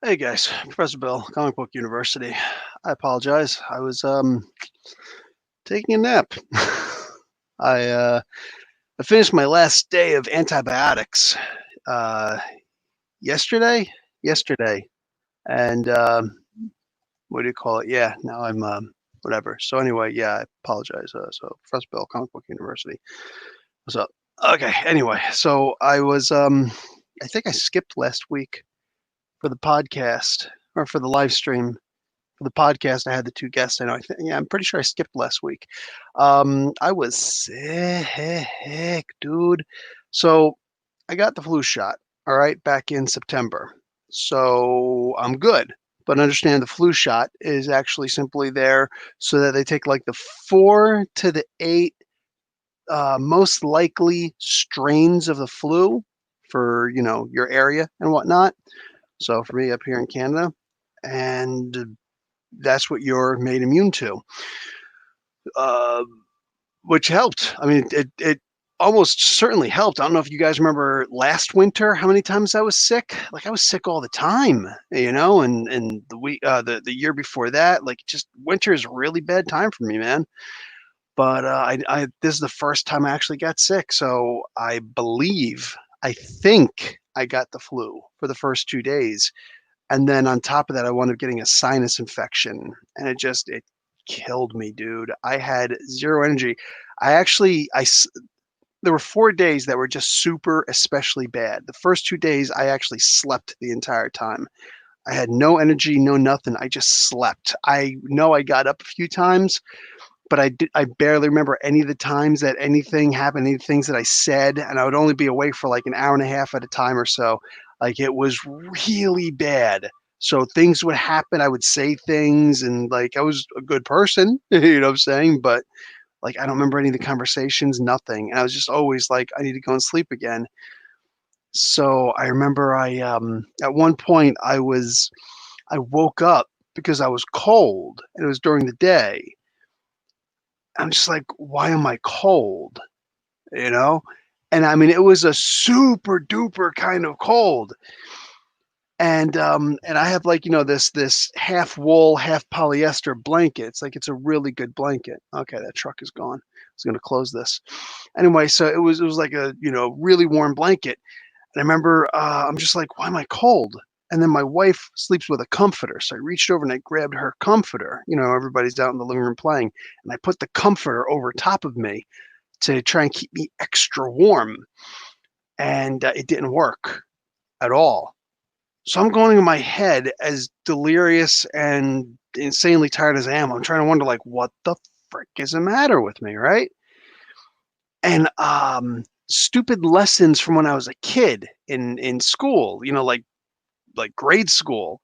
Hey guys, Professor Bill, Comic Book University. I apologize. I was taking a nap. I I finished my last day of antibiotics uh yesterday. Yesterday. And what do you call it? Yeah, now I'm whatever. So anyway, yeah, I apologize. So Professor Bill, Comic Book University. What's up? Okay, anyway, so I think I skipped last week for the podcast or for the live stream. For the podcast, I had the two guests. I know. Yeah, I'm pretty sure I skipped last week. I was sick, dude. So I got the flu shot. All right, back in September. So I'm good. But understand the flu shot is actually simply there so that they take like the 4 to the 8 most likely strains of the flu for your area and whatnot. So for me up here in Canada, and that's what you're made immune to, uh, which helped. I mean, it almost certainly helped. I don't know if you guys remember last winter how many times I was sick. Like I was sick all the time, and the year before that, like just winter is a really bad time for me, man. But I this is the first time I actually got sick, so I think I got the flu for the first 2 days. And then on top of that, I wound up getting a sinus infection, and it killed me, dude. I had zero energy. I actually, there were 4 days that were just super especially bad. The first 2 days, I actually slept the entire time. I had no energy, no nothing. I just slept. I know I got up a few times, but I barely remember any of the times that anything happened, any things that I said, and I would only be awake for like an hour and a half at a time or so. Like it was really bad. So things would happen, I would say things, and like I was a good person, you know what I'm saying? But like I don't remember any of the conversations, nothing. And I was just always like, I need to go and sleep again. So I remember at one point I woke up because I was cold and it was during the day. I'm just like, why am I cold? You know? And I mean, it was a super duper kind of cold. And I have like, this half wool, half polyester blanket. It's like it's a really good blanket. Okay, that truck is gone. I was gonna close this. Anyway, so it was like a, really warm blanket. And I remember I'm just like, why am I cold? And then my wife sleeps with a comforter. So I reached over and I grabbed her comforter. Everybody's out in the living room playing. And I put the comforter over top of me to try and keep me extra warm. And it didn't work at all. So I'm going in my head as delirious and insanely tired as I am. I'm trying to wonder, like, what the frick is the matter with me, right? And stupid lessons from when I was a kid in school, like grade school,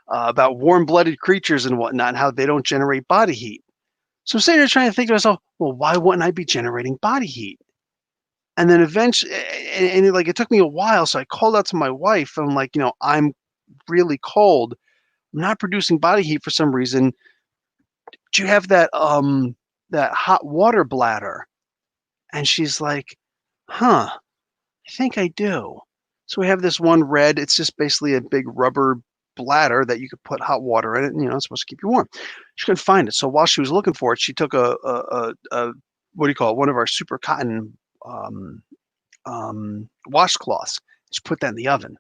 about warm-blooded creatures and whatnot, and how they don't generate body heat. So I'm sitting here trying to think to myself, well, why wouldn't I be generating body heat? And then eventually, like it took me a while, so I called out to my wife. And I'm like, I'm really cold. I'm not producing body heat for some reason. Do you have that hot water bladder? And she's like, huh, I think I do. So we have this one red. It's just basically a big rubber bladder that you could put hot water in it, and it's supposed to keep you warm. She couldn't find it, so while she was looking for it, she took a what do you call it? One of our super cotton washcloths. She put that in the oven.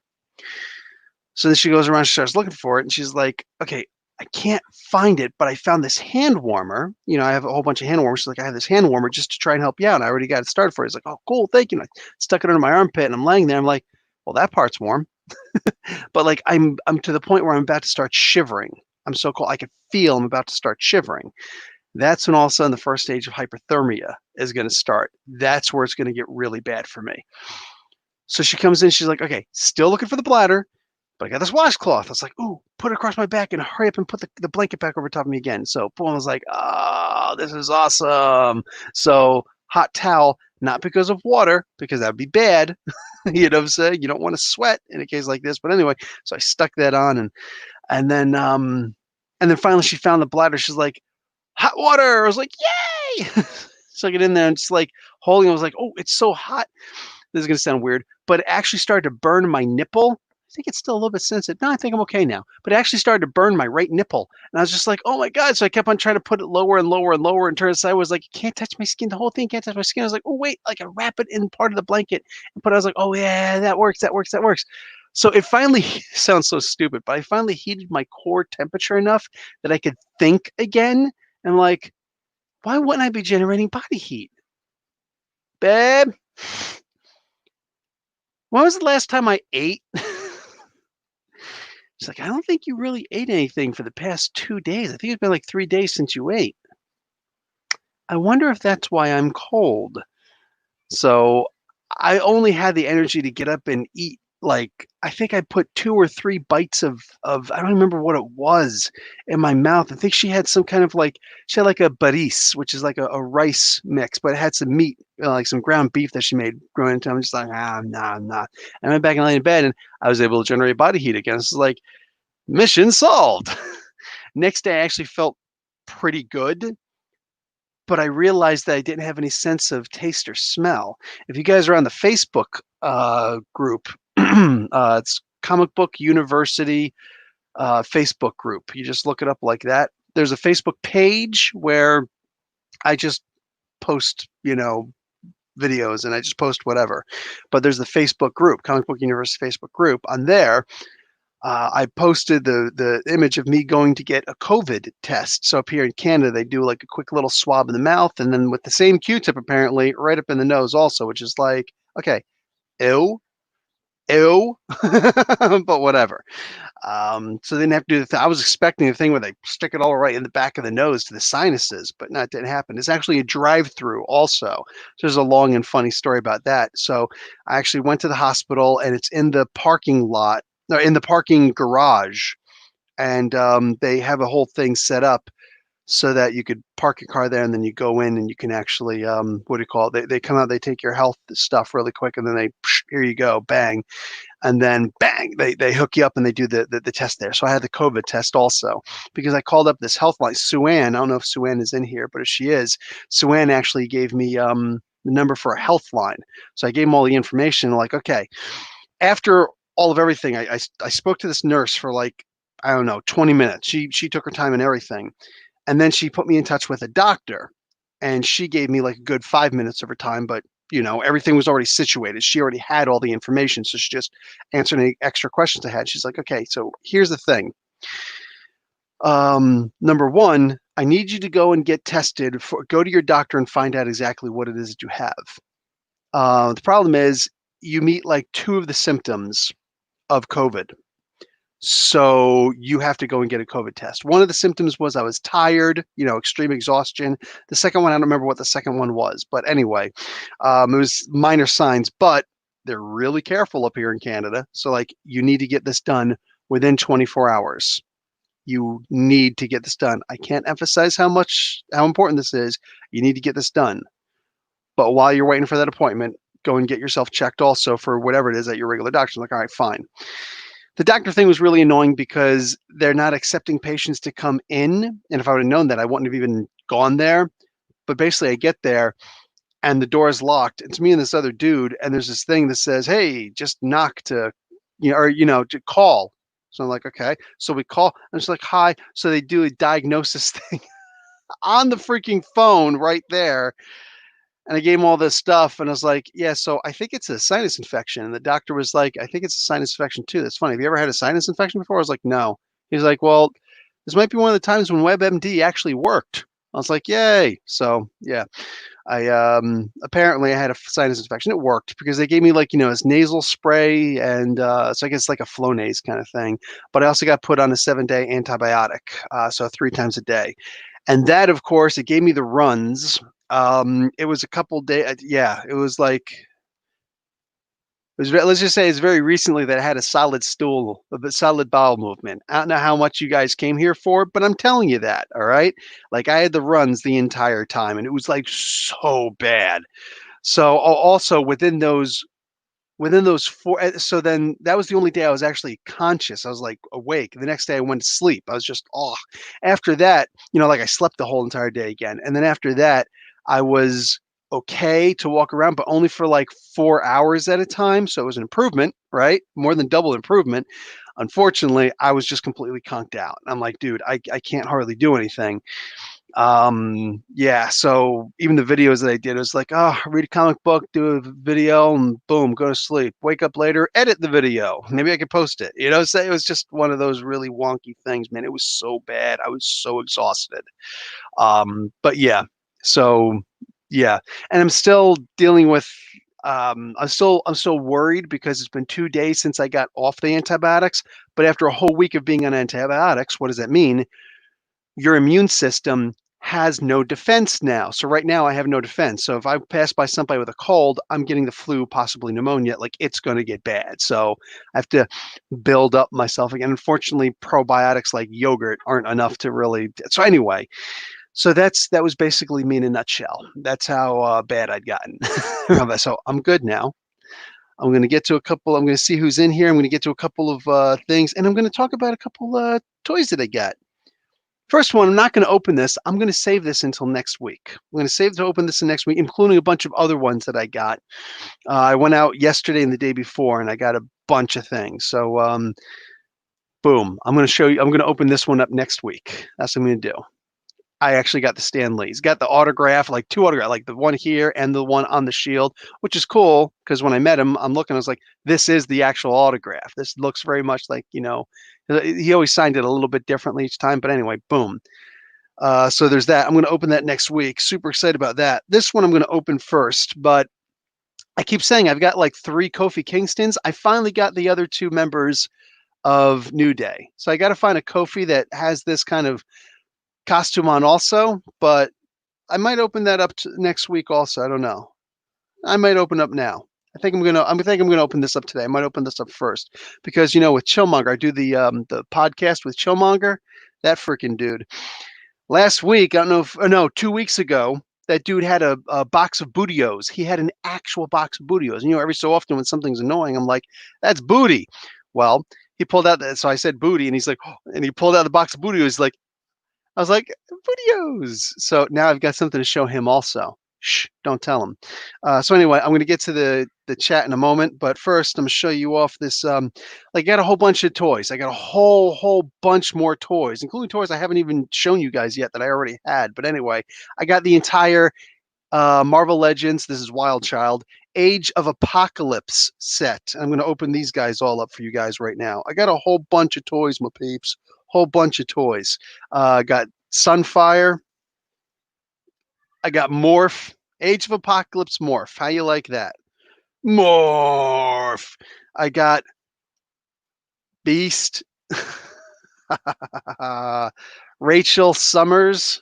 So then she goes around, she starts looking for it, and she's like, okay, I can't find it, but I found this hand warmer. I have a whole bunch of hand warmers. She's like, I have this hand warmer just to try and help you out. And I already got it started for you. He's like, oh, cool, thank you. And I stuck it under my armpit and I'm laying there. I'm like, well, that part's warm. But like I'm to the point where I'm about to start shivering. I'm so cold. I can feel I'm about to start shivering. That's when all of a sudden the first stage of hyperthermia is going to start. That's where it's going to get really bad for me. So she comes in, she's like, okay, still looking for the bladder, but I got this washcloth. I was like, ooh, put it across my back and hurry up and put the blanket back over top of me again. So boom, I was like, oh, this is awesome. So hot towel, not because of water, because that'd be bad. You know what I'm saying? You don't want to sweat in a case like this. But anyway, so I stuck that on and then finally she found the bladder. She's like, hot water. I was like, yay! So I get in there and just like holding, I was like, oh, it's so hot. This is gonna sound weird, but it actually started to burn my nipple. think it's still a little bit sensitive. No, I think I'm okay now. But it actually started to burn my right nipple. And I was just like, oh my God. So I kept on trying to put it lower and lower and lower and turn it sideways. Like, you can't touch my skin. The whole thing can't touch my skin. I was like, oh, wait, like I wrap it in part of the blanket. But I was like, oh, yeah, that works. That works. That works. So it finally sounds so stupid, but I finally heated my core temperature enough that I could think again. And like, why wouldn't I be generating body heat? Babe, when was the last time I ate? She's like, I don't think you really ate anything for the past 2 days. I think it's been like 3 days since you ate. I wonder if that's why I'm cold. So I only had the energy to get up and eat. Like, I think I put 2 or 3 bites of I don't remember what it was in my mouth. I think she had some kind of like she had like a baris, which is like a rice mix, but it had some meat, like some ground beef that she made growing into. I'm just like, nah, I'm not. I went back and lay in bed, and I was able to generate body heat again. It's like mission solved. Next day, I actually felt pretty good, but I realized that I didn't have any sense of taste or smell. If you guys are on the Facebook group, it's Comic Book University Facebook group. You just look it up like that. There's a Facebook page where I just post, videos and I just post whatever. But there's the Facebook group, Comic Book University Facebook group. On there, I posted the image of me going to get a COVID test. So up here in Canada, they do like a quick little swab in the mouth, and then with the same Q-tip, apparently, right up in the nose also, which is like, okay, ew, ew, but whatever. So they didn't have to do the thing. I was expecting the thing where they stick it all right in the back of the nose to the sinuses, but that didn't happen. It's actually a drive-through also. So there's a long and funny story about that. So I actually went to the hospital, and it's in the parking lot, or in the parking garage, and they have a whole thing set up so that you could park your car there, and then you go in and you can actually what do you call it? They come out, they take your health stuff really quick, and then here you go, bang, and then bang, they hook you up and they do the test there. So I had the COVID test also because I called up this health line. Suan, I don't know if Suan is in here, but if she is, Suan actually gave me the number for a health line. So I gave them all the information. Like, okay, after all of everything, I spoke to this nurse for like, I don't know, 20 minutes. She took her time and everything. And then she put me in touch with a doctor, and she gave me like a good 5 minutes of her time, but everything was already situated. She already had all the information. So she just answered any extra questions I had. She's like, okay, so here's the thing. Number one, I need you to go and get tested. Go to your doctor and find out exactly what it is that you have. The problem is you meet like 2 of the symptoms of COVID. So you have to go and get a COVID test. One of the symptoms was I was tired, extreme exhaustion. The second one, I don't remember what the second one was, but anyway, it was minor signs, but they're really careful up here in Canada. So like you need to get this done within 24 hours. You need to get this done. I can't emphasize how important this is. You need to get this done. But while you're waiting for that appointment, go and get yourself checked also for whatever it is at your regular doctor. I'm like, all right, fine. The doctor thing was really annoying because they're not accepting patients to come in. And if I would have known that, I wouldn't have even gone there. But basically, I get there and the door is locked. It's me and this other dude. And there's this thing that says, hey, just knock to, to call. So I'm like, okay. So we call. I'm just like, hi. So they do a diagnosis thing on the freaking phone right there. And I gave him all this stuff, and I was like, yeah, so I think it's a sinus infection. And the doctor was like, I think it's a sinus infection too. That's funny. Have you ever had a sinus infection before? I was like, no. He's like, well, this might be one of the times when WebMD actually worked. I was like, yay. So yeah, I apparently I had a sinus infection. It worked because they gave me like, this nasal spray, and so I guess like a Flonase kind of thing. But I also got put on a 7-day antibiotic, so 3 times a day. And that, of course, it gave me the runs. It was a couple days. Yeah, it was like let's just say it's very recently that I had a solid solid bowel movement. I don't know how much you guys came here for, but I'm telling you that. All right, like I had the runs the entire time, and it was like so bad. So also within those 4, so then that was the only day I was actually conscious. I was like awake. The next day I went to sleep. I was just after that, like I slept the whole entire day again. And then after that, I was okay to walk around, but only for like 4 hours at a time. So it was an improvement, right? More than double improvement. Unfortunately, I was just completely conked out. I'm like, dude, I can't hardly do anything. Yeah, so even the videos that I did, it was like, oh, read a comic book, do a video, and boom, go to sleep. Wake up later, edit the video. Maybe I could post it. You know, so it was just one of those really wonky things, man. It was so bad. I was so exhausted. But yeah, so yeah, and I'm still dealing with. I'm still worried because it's been 2 days since I got off the antibiotics. But after a whole week of being on antibiotics, what does that mean? Your immune system has no defense now. So right now I have no defense. So if I pass by somebody with a cold, I'm getting the flu, possibly pneumonia, like it's going to get bad. So I have to build up myself again. Unfortunately, probiotics like yogurt aren't enough to really. So anyway, so that was basically me in a nutshell. That's how bad I'd gotten. So I'm good now. I'm going to get to a couple. I'm going to see who's in here. I'm going to get to a couple of things, and I'm going to talk about a couple toys that I got. First one, I'm not going to open this. I'm going to save this until next week. I'm going to save to open this next week, including a bunch of other ones that I got. I went out yesterday and the day before, and I got a bunch of things. So, boom, I'm going to show you. I'm going to open this one up next week. That's what I'm going to do. I actually got the Stan Lee's. Got the autograph, like two autographs, like the one here and the one on the shield, which is cool because when I met him, I'm looking, I was like, this is the actual autograph. This looks very much like, he always signed it a little bit differently each time. But anyway, boom. So there's that. I'm going to open that next week. Super excited about that. This one I'm going to open first, but I keep saying I've got like 3 Kofi Kingstons. I finally got the other 2 members of New Day. So I got to find a Kofi that has this kind of costume on also, but I might open that up next week also. I don't know. I might open up now. I think I'm gonna open this up today. I might open this up first because with Chillmonger, I do the podcast with Chillmonger. That freaking dude. Last week, I don't know if, no, 2 weeks ago, that dude had a box of Bootios. He had an actual box of Bootios. And, every so often when something's annoying, I'm like, that's booty. Well, he pulled out that, so I said booty, and he's like, oh, and he pulled out the box of Bootios. Like, I was like, Bootios. So now I've got something to show him also. Shh, don't tell him. So anyway, I'm going to get to the chat in a moment, but first I'm going to show you off this. Like, I got a whole bunch of toys. I got a whole bunch more toys, including toys I haven't even shown you guys yet that I already had. But anyway, I got the entire Marvel Legends. This is Wild Child Age of Apocalypse set. I'm going to open these guys all up for you guys right now. I got a whole bunch of toys, my peeps. Whole bunch of toys. Got Sunfire. I got Morph. Age of Apocalypse Morph. How you like that? Morph. I got Beast. Rachel Summers.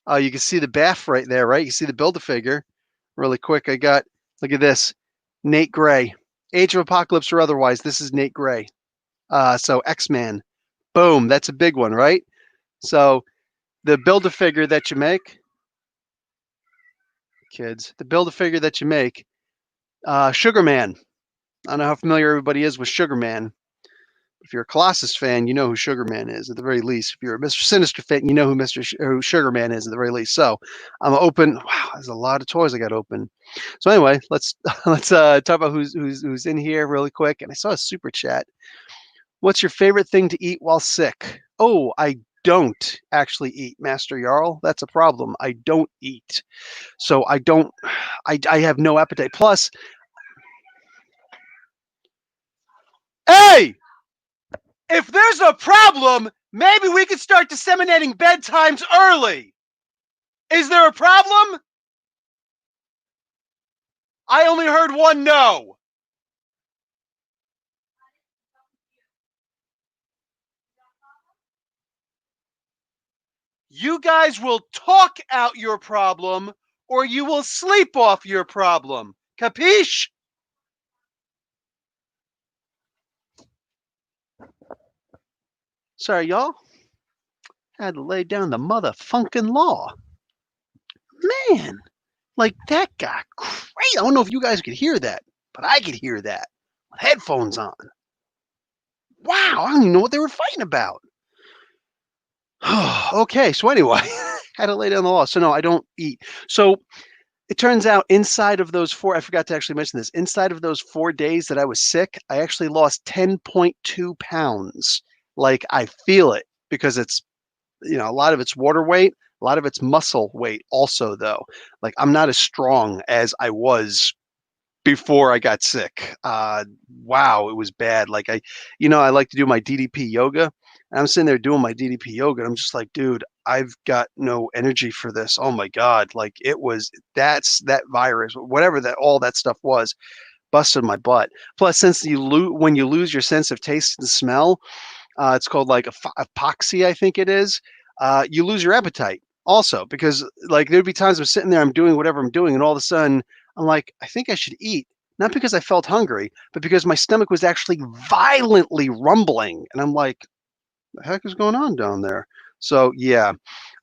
Oh, you can see the bath right there, right? You can see the Build-A-Figure. Really quick, I got, look at this. Nate Gray. Age of Apocalypse or otherwise, this is Nate Gray. So X-Man. Boom, that's a big one, right? So the Build-A-Figure that you make, kids, the Build-A-Figure that you make, Sugar Man. I don't know how familiar everybody is with Sugar Man. If you're a Colossus fan, you know who Sugar Man is at the very least. If you're a Mr. Sinister fan, you know who Sugar Man is at the very least. So I'm open. Wow, there's a lot of toys I got open. So anyway, let's talk about who's in here really quick. And I saw a super chat. What's your favorite thing to eat while sick? Oh, I don't actually eat, Master Jarl. That's a problem. I don't eat. So I don't, I have no appetite. Plus, hey, if there's a problem, maybe we could start disseminating bedtimes early. Is there a problem? I only heard one no. You guys will talk out your problem or you will sleep off your problem. Capiche? Sorry, y'all. Had to lay down the motherfunkin' law. Man, like that got crazy. I don't know if you guys could hear that, but I could hear that with headphones on. Wow, I don't even know what they were fighting about. Okay, so anyway, had to lay down the law. So no, I don't eat. So it turns out inside of those I forgot to actually mention this, inside of those 4 days that I was sick, I actually lost 10.2 pounds. Like, I feel it because it's, a lot of it's water weight, a lot of it's muscle weight also, though. Like, I'm not as strong as I was before I got sick. Wow, it was bad. Like, I like to do my DDP yoga, and I'm sitting there doing my DDP yoga, and I'm just like, dude, I've got no energy for this. Oh my God. Like, that virus, whatever all that stuff was, busted my butt. Plus, since when you lose your sense of taste and smell, it's called like epoxy, I think it is. You lose your appetite also because like there'd be times I'm sitting there, I'm doing whatever I'm doing, and all of a sudden I'm like, I think I should eat. Not because I felt hungry, but because my stomach was actually violently rumbling. And I'm like, the heck is going on down there? So yeah,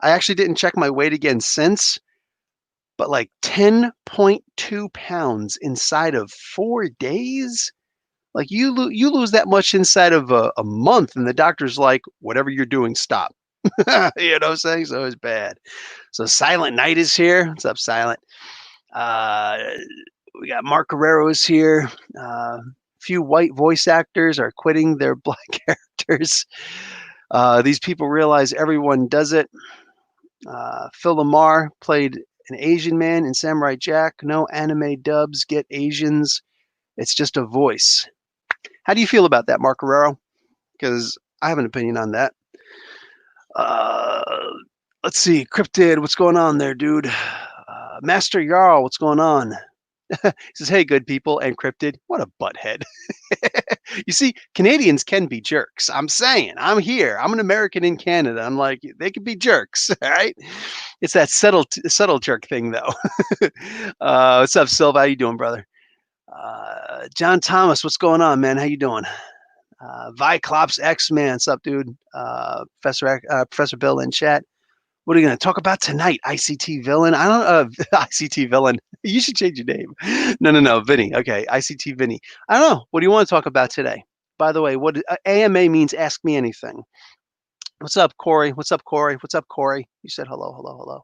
I actually didn't check my weight again since, but like 10.2 pounds inside of 4 days. Like you lose that much inside of a month, and the doctor's like, whatever you're doing, stop. You know what I'm saying? So it's bad. So Silent Night is here. What's up, Silent? Uh, we got Mark Guerrero is here. Few white voice actors are quitting their black characters. These people realize everyone does it. Phil Lamar played an Asian man in Samurai Jack. No anime dubs get Asians. It's just a voice. How do you feel about that, Mark Guerrero? Because I have an opinion on that. Uh, let's see, Cryptid, what's going on there, dude? Master Jarl, what's going on? He says, hey, good people, and Cryptid, what a butthead. You see, Canadians can be jerks. I'm saying, I'm here. I'm an American in Canada. I'm like, they can be jerks, all right? It's that subtle jerk thing, though. What's up, Silva? How you doing, brother? John Thomas, what's going on, man? How you doing? Viclops X-Man, what's up, dude? Professor Bill in chat. What are you going to talk about tonight? ICT villain? I don't know. ICT villain. You should change your name. No. Vinny. Okay. ICT Vinny. I don't know. What do you want to talk about today? By the way, what AMA means ask me anything. What's up, Corey? What's up, Corey? What's up, Corey? You said hello.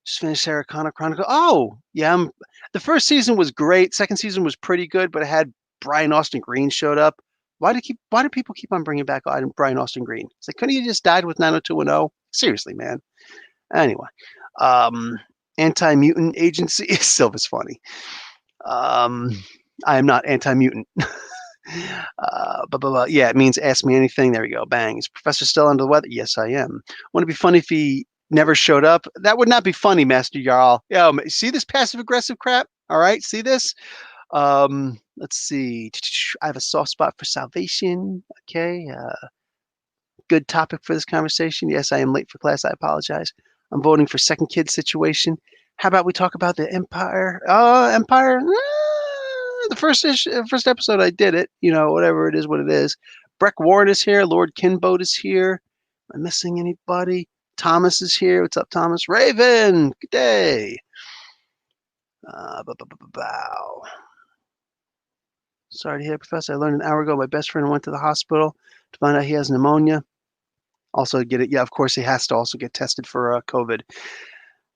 Just finished Sarah Connor Chronicle. Oh, yeah. The first season was great. Second season was pretty good, but it had Brian Austin Green showed up. Why do people keep on bringing back Brian Austin Green? It's like, couldn't he just died with 90210? Seriously, man. Anyway, anti-mutant agency. Silva's funny. I am not anti-mutant. Yeah, it means ask me anything. There we go. Bang. Is Professor still under the weather? Yes, I am. Wouldn't it be funny if he never showed up? That would not be funny, Master Jarl. Yeah, see this passive aggressive crap? All right, see this? Let's see. I have a soft spot for salvation. Okay. Good topic for this conversation. Yes, I am late for class. I apologize. I'm voting for second kid situation. How about we talk about the Empire? Empire. The first episode I did it. Whatever it is, what it is. Breck Warren is here. Lord Kinboat is here. Am I missing anybody? Thomas is here. What's up, Thomas? Raven. Good day. Bow. Sorry to hear, Professor. I learned an hour ago my best friend went to the hospital to find out he has pneumonia. Also get it. Yeah, of course, he has to also get tested for COVID.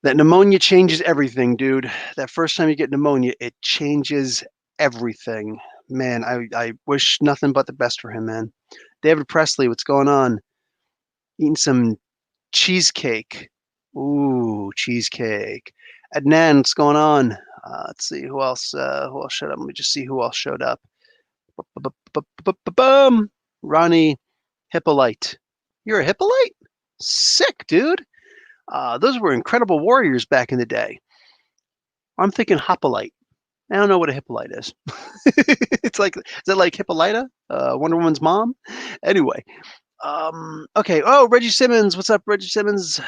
That pneumonia changes everything, dude. That first time you get pneumonia, it changes everything. Man, I wish nothing but the best for him, man. David Presley, what's going on? Eating some cheesecake. Ooh, cheesecake. Adnan, what's going on? Let's see who else. Who else showed up? Let me just see who else showed up. Boom. Ronnie Hippolyte. You're a Hippolyte? Sick, dude. Those were incredible warriors back in the day. I'm thinking Hippolyte. I don't know what a Hippolyte is. It's like, is that like Hippolyta, Wonder Woman's mom? Anyway, okay. Oh, Reggie Simmons. What's up, Reggie Simmons?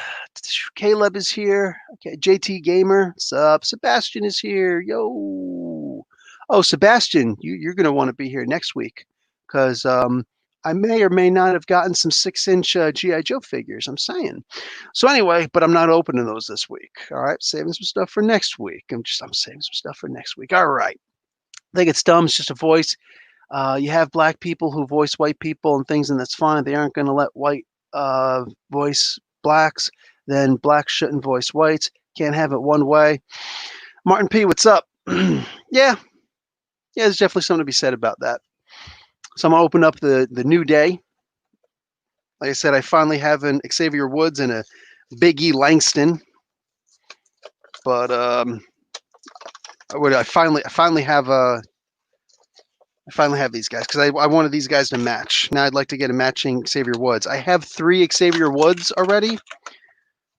Caleb is here. Okay, JT Gamer. What's up? Sebastian is here. Yo. Oh, Sebastian, you're going to want to be here next week because I may or may not have gotten some 6-inch G.I. Joe figures. I'm saying. So anyway, but I'm not opening those this week. All right, saving some stuff for next week. I'm saving some stuff for next week. All right. I think it's dumb. It's just a voice. You have black people who voice white people and things, and that's fine. They aren't going to let white voice blacks. Then blacks shouldn't voice whites. Can't have it one way. Martin P, what's up? Yeah, there's definitely something to be said about that. So I'm gonna open up the new day. Like I said, I finally have an Xavier Woods and a Big E Langston, but I finally have these guys because I wanted these guys to match. Now I'd like to get a matching Xavier Woods. I have 3 Xavier Woods already,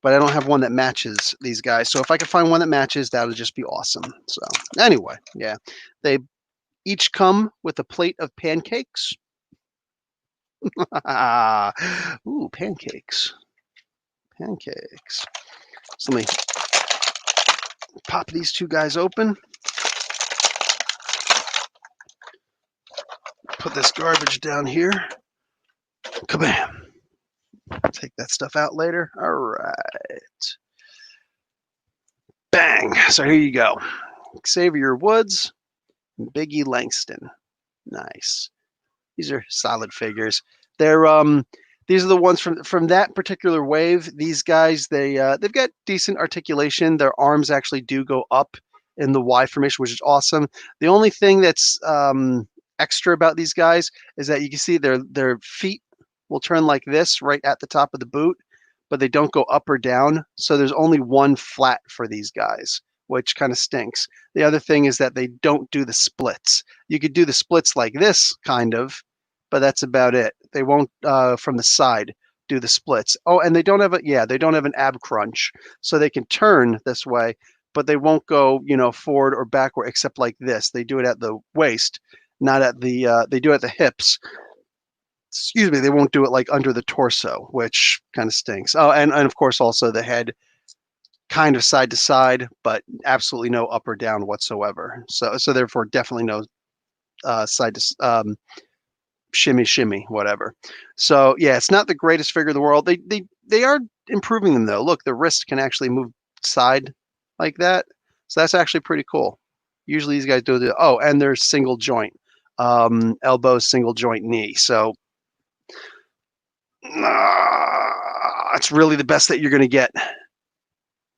but I don't have one that matches these guys. So if I could find one that matches, that would just be awesome. So anyway, yeah, they each come with a plate of pancakes. Ooh, pancakes. Pancakes. So let me pop these 2 guys open. Put this garbage down here. Kabam. Take that stuff out later. All right. Bang. So here you go. Xavier Woods, Biggie Langston. Nice. These are solid figures. They're these are the ones from that particular wave. These guys, they've got decent articulation. Their arms actually do go up in the Y formation, which is awesome. The only thing that's extra about these guys is that you can see their feet will turn like this right at the top of the boot, but they don't go up or down. So there's only one flat for these guys, which kind of stinks. The other thing is that they don't do the splits. You could do the splits like this, kind of, but that's about it. They won't from the side do the splits. Oh, and they don't have an ab crunch, so they can turn this way, but they won't go forward or backward except like this. They do it at the waist, not at the. They do it at the hips. Excuse me. They won't do it like under the torso, which kind of stinks. Oh, and of course also the head, kind of side to side, but absolutely no up or down whatsoever. So therefore definitely no side to shimmy, whatever. So yeah, it's not the greatest figure in the world. They are improving them though. Look, the wrist can actually move side like that. So that's actually pretty cool. Usually these guys do and they're single joint, elbow, single joint knee. So it's really the best that you're going to get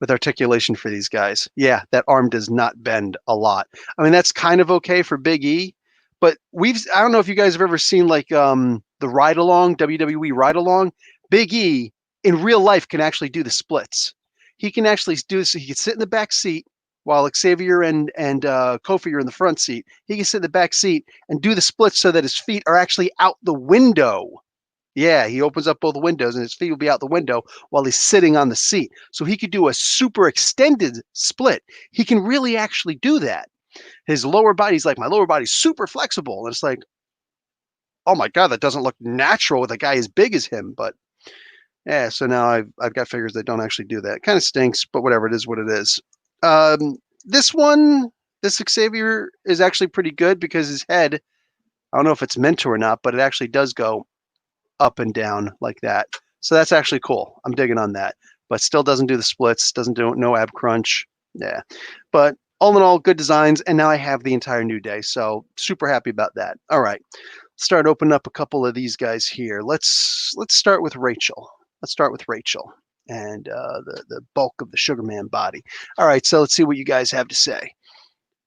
with articulation for these guys. Yeah, that arm does not bend a lot. I mean, that's kind of okay for Big E, but I don't know if you guys have ever seen like the ride along, WWE ride along. Big E in real life can actually do the splits. He can actually do this. He can sit in the back seat while Xavier and Kofi are in the front seat. He can sit in the back seat and do the splits so that his feet are actually out the window. Yeah, he opens up both windows and his feet will be out the window while he's sitting on the seat. So he could do a super extended split. He can really actually do that. His lower body's like, my lower body's super flexible. And it's like, oh my God, that doesn't look natural with a guy as big as him. But yeah, so now I've got figures that don't actually do that. It kind of stinks, but whatever, it is what it is. This Xavier is actually pretty good because his head, I don't know if it's meant to or not, but it actually does go up and down like that. So that's actually cool. I'm digging on that, but still doesn't do the splits, doesn't do no ab crunch. Yeah, but all in all, good designs. And now I have the entire new day. So super happy about that. All right, start opening up a couple of these guys here. Let's start with Rachel. And the bulk of the Sugarman body. All right, so let's see what you guys have to say.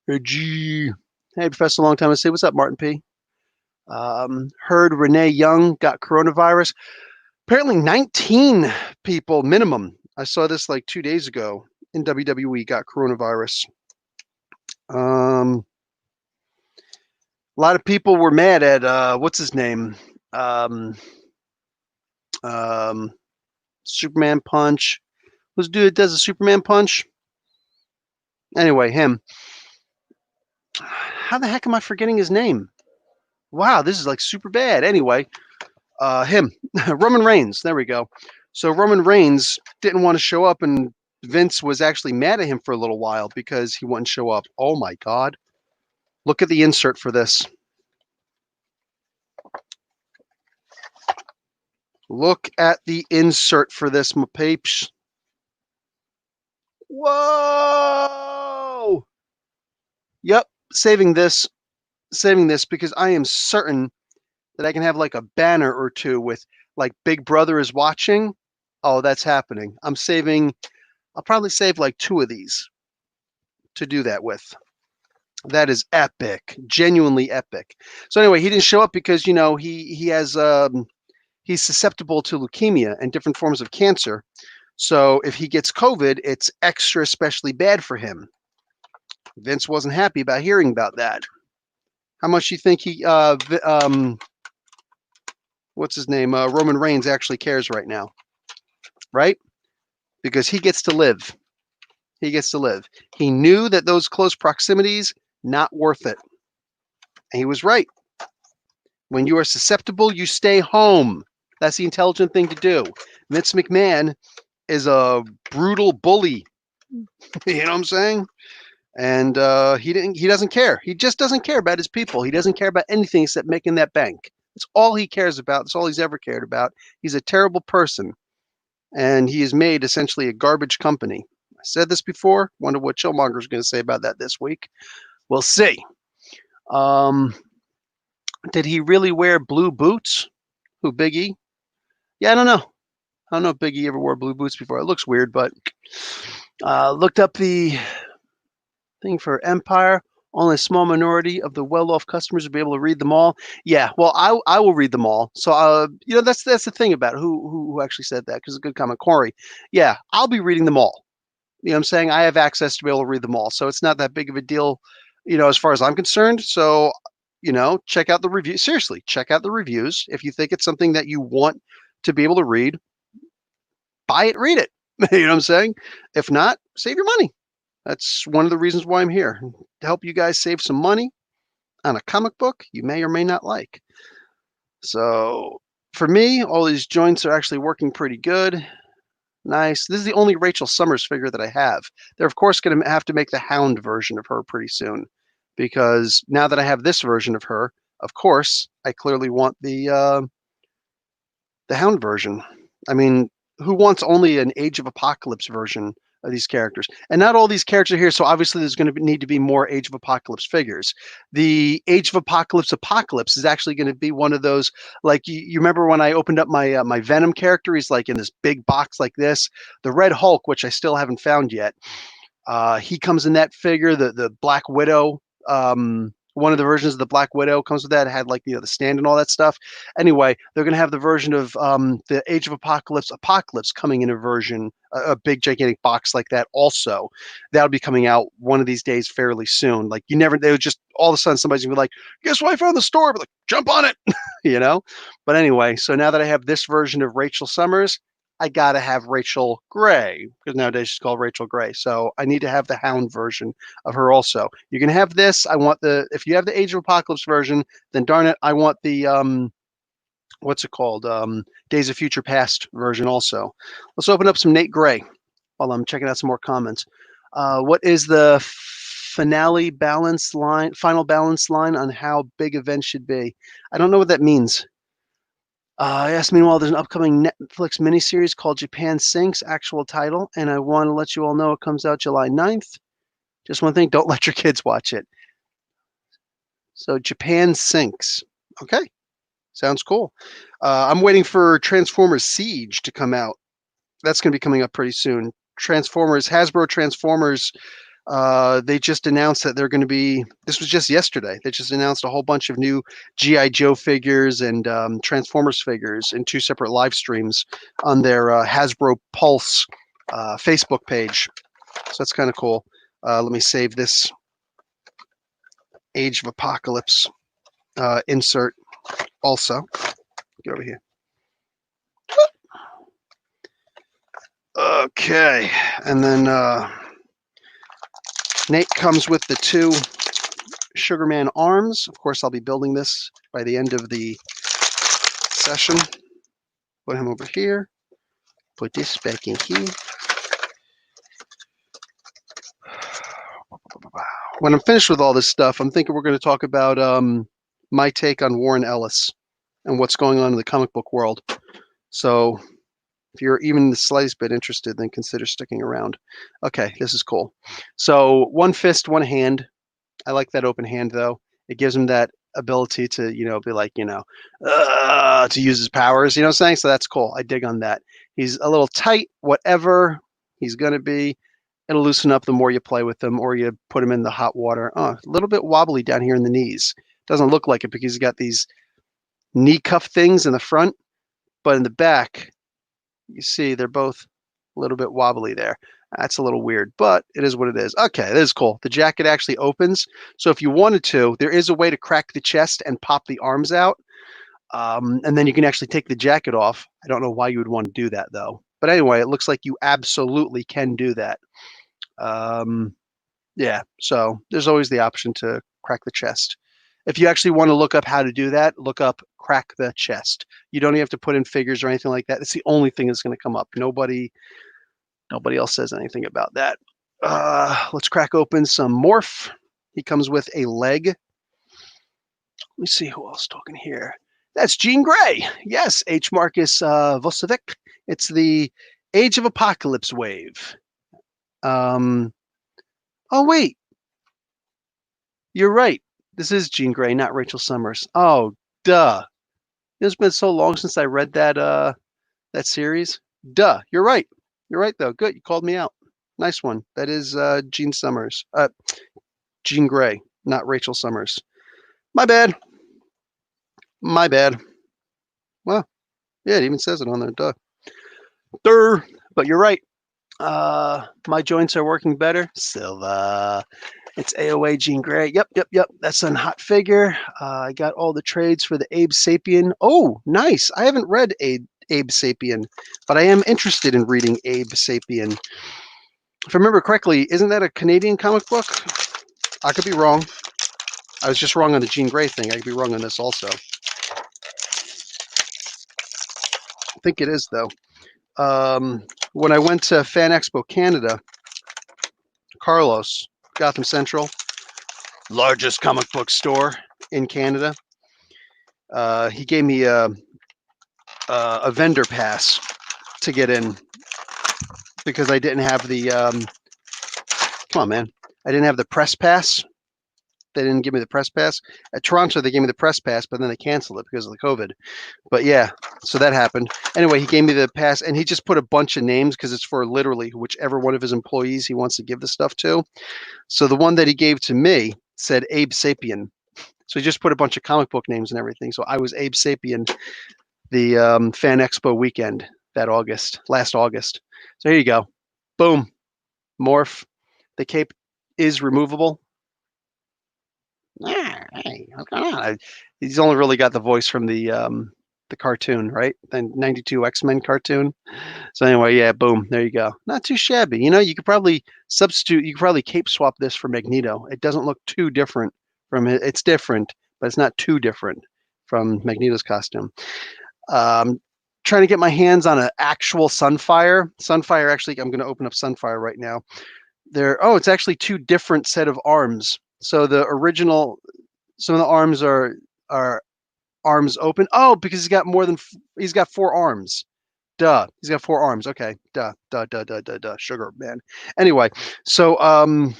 Hey, Professor Long Time to say, what's up, Martin P? Heard Renee Young got coronavirus. Apparently 19 people minimum. I saw this like 2 days ago in WWE got coronavirus. A lot of people were mad at what's his name? Superman Punch. Who's the dude that does a Superman Punch? Anyway, him. How the heck am I forgetting his name? Wow, this is like super bad. Anyway, him, Roman Reigns. There we go. So Roman Reigns didn't want to show up, and Vince was actually mad at him for a little while because he wouldn't show up. Oh my God. Look at the insert for this. Look at the insert for this, my peeps. Whoa! Yep, saving this because I am certain that I can have like a banner or two with like Big Brother is watching. Oh, that's happening. I'll probably save like 2 of these. to do that with. That is epic, genuinely epic. So anyway, he didn't show up because, you know, he has he's susceptible to leukemia and different forms of cancer. So if he gets COVID, it's extra especially bad for him. Vince wasn't happy about hearing about that. How much do you think he what's his name? Roman Reigns actually cares right now, right? Because he gets to live. He gets to live. He knew that those close proximities, not worth it. And he was right. When you are susceptible, you stay home. That's the intelligent thing to do. Vince McMahon is a brutal bully. You know what I'm saying? And he doesn't care. He just doesn't care about his people. He doesn't care about anything except making that bank. That's all he cares about. That's all he's ever cared about. He's a terrible person. And he has made essentially a garbage company. I said this before. Wonder what Chillmonger's going to say about that this week. We'll see. Did he really wear blue boots? Who, Big E? Yeah, I don't know. I don't know if Big E ever wore blue boots before. It looks weird, but looked up the thing for Empire. Only a small minority of the well-off customers will be able to read them all. Yeah, well, I will read them all. So, you know, that's the thing about it. Who actually said that? Because it's a good comment. Corey. Yeah, I'll be reading them all. You know what I'm saying? I have access to be able to read them all. So it's not that big of a deal, you know, as far as I'm concerned. So, you know, check out the review. Seriously, check out the reviews. If you think it's something that you want to be able to read, buy it, read it. You know what I'm saying? If not, save your money. That's one of the reasons why I'm here, to help you guys save some money on a comic book you may or may not like. So for me, all these joints are actually working pretty good. Nice. This is the only Rachel Summers figure that I have. They're, of course, going to have to make the Hound version of her pretty soon, because now that I have this version of her, of course, I clearly want the Hound version. I mean, who wants only an Age of Apocalypse version of these characters? And not all these characters are here, so obviously there's going to need to be more Age of Apocalypse figures. The Age of Apocalypse is actually going to be one of those, like, you remember when I opened up my my Venom character? He's like in this big box like this. The Red Hulk, which I still haven't found yet, he comes in that figure. The Black Widow, one of the versions of the Black Widow comes with that. It had, like, you know, the stand and all that stuff. Anyway, they're going to have the version of the Age of Apocalypse coming in a version, a big gigantic box like that also. That'll be coming out one of these days fairly soon. Like, they would just, all of a sudden somebody's gonna be like, guess what I found in the store? But like, jump on it, you know? But anyway, so now that I have this version of Rachel Summers, I gotta have Rachel Gray, because nowadays she's called Rachel Gray. So I need to have the Hound version of her also. You can have this. I want if you have the Age of Apocalypse version, then darn it, I want the what's it called? Days of Future Past version also. Let's open up some Nate Gray while I'm checking out some more comments. What is the final balance line on how big events should be? I don't know what that means. Yes, meanwhile, there's an upcoming Netflix miniseries called Japan Sinks, actual title, and I want to let you all know it comes out July 9th. Just one thing, don't let your kids watch it. So Japan Sinks. Okay, sounds cool. I'm waiting for Transformers Siege to come out. That's going to be coming up pretty soon. Hasbro Transformers, they just announced that they're going to be, this was just yesterday, they just announced a whole bunch of new G.I. Joe figures and Transformers figures in 2 separate live streams on their Hasbro Pulse Facebook page. So that's kind of cool. Let me save this Age of Apocalypse insert also. Get over here. Okay, and then Nate comes with the 2 Sugarman arms. Of course, I'll be building this by the end of the session. Put him over here. Put this back in here. When I'm finished with all this stuff, I'm thinking we're going to talk about my take on Warren Ellis and what's going on in the comic book world. So if you're even the slightest bit interested, then consider sticking around. Okay, this is cool. So 1 fist, 1 hand. I like that open hand, though. It gives him that ability to, you know, be like, you know, to use his powers, you know what I'm saying? So that's cool. I dig on that. He's a little tight, whatever he's going to be. It'll loosen up the more you play with them or you put them in the hot water. Oh, a little bit wobbly down here in the knees. Doesn't look like it because he's got these knee cuff things in the front, but in the back, you see they're both a little bit wobbly there. That's a little weird, but it is what it is. Okay, that is cool. The jacket actually opens. So if you wanted to, there is a way to crack the chest and pop the arms out. And then you can actually take the jacket off. I don't know why you would want to do that though. But anyway, it looks like you absolutely can do that. Yeah, so there's always the option to crack the chest. If you actually want to look up how to do that, look up crack the chest. You don't even have to put in figures or anything like that. It's the only thing that's going to come up. Nobody else says anything about that. Let's crack open some Morph. He comes with a leg. Let me see who else talking here. That's Jean Grey. Yes, H. Marcus Vucevic. It's the Age of Apocalypse wave. Oh, wait. You're right. This is Jean Grey, not Rachel Summers. Oh, duh. It's been so long since I read that series. Duh. You're right. You're right, though. Good. You called me out. Nice one. That is Jean Summers. Jean Grey, not Rachel Summers. My bad. My bad. Well, yeah, it even says it on there. Duh. Durr. But you're right. My joints are working better. Silva. It's AOA Jean Grey. Yep. That's a hot figure. I got all the trades for the Abe Sapien. Oh, nice. I haven't read Abe Sapien, but I am interested in reading Abe Sapien. If I remember correctly, isn't that a Canadian comic book? I could be wrong. I was just wrong on the Jean Grey thing. I could be wrong on this also. I think it is, though. When I went to Fan Expo Canada, Carlos, Gotham Central, largest comic book store in Canada, he gave me a vendor pass to get in because I didn't have the come on, man. I didn't have the press pass. They didn't give me the press pass. At Toronto, they gave me the press pass, but then they canceled it because of the COVID. But yeah, so that happened. Anyway, he gave me the pass, and he just put a bunch of names because it's for literally whichever one of his employees he wants to give the stuff to. So the one that he gave to me said Abe Sapien. So he just put a bunch of comic book names and everything. So I was Abe Sapien the Fan Expo weekend last August. So here you go. Boom. Morph. The cape is removable. Hey, what's going on? He's only really got the voice from the cartoon, right? The 92 X-Men cartoon. So anyway, yeah, boom, there you go. Not too shabby. You know, you could probably substitute, you could probably cape swap this for Magneto. It doesn't look too different from it. It's different, but it's not too different from Magneto's costume. Trying to get my hands on an actual Sunfire. Sunfire, actually, I'm going to open up Sunfire right now. It's actually two different set of arms. So the original, some of the arms are arms open. Oh, because he's got 4 arms. Duh. He's got 4 arms. Okay. Duh. Sugar man. Anyway, so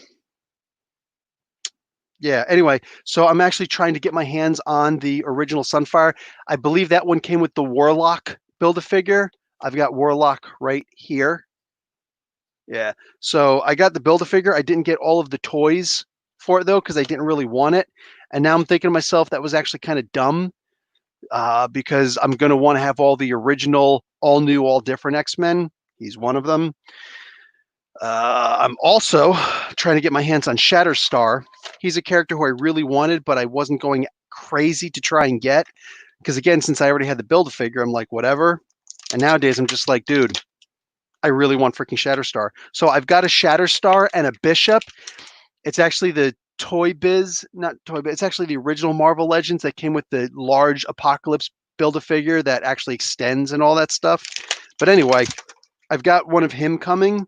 yeah, anyway, so I'm actually trying to get my hands on the original Sunfire. I believe that one came with the Warlock Build-A-Figure. I've got Warlock right here. Yeah. So I got the Build-A-Figure. I didn't get all of the toys for it though, because I didn't really want it. And now I'm thinking to myself that was actually kind of dumb, because I'm going to want to have all the original, all new, all different X-Men. He's one of them. I'm also trying to get my hands on Shatterstar. He's a character who I really wanted, but I wasn't going crazy to try and get. Because again, since I already had the Build-A-Figure, I'm like, whatever. And nowadays I'm just like, dude, I really want freaking Shatterstar. So I've got a Shatterstar and a Bishop. It's actually the it's actually the original Marvel Legends that came with the large Apocalypse Build-A-Figure that actually extends and all that stuff. But anyway, I've got one of him coming,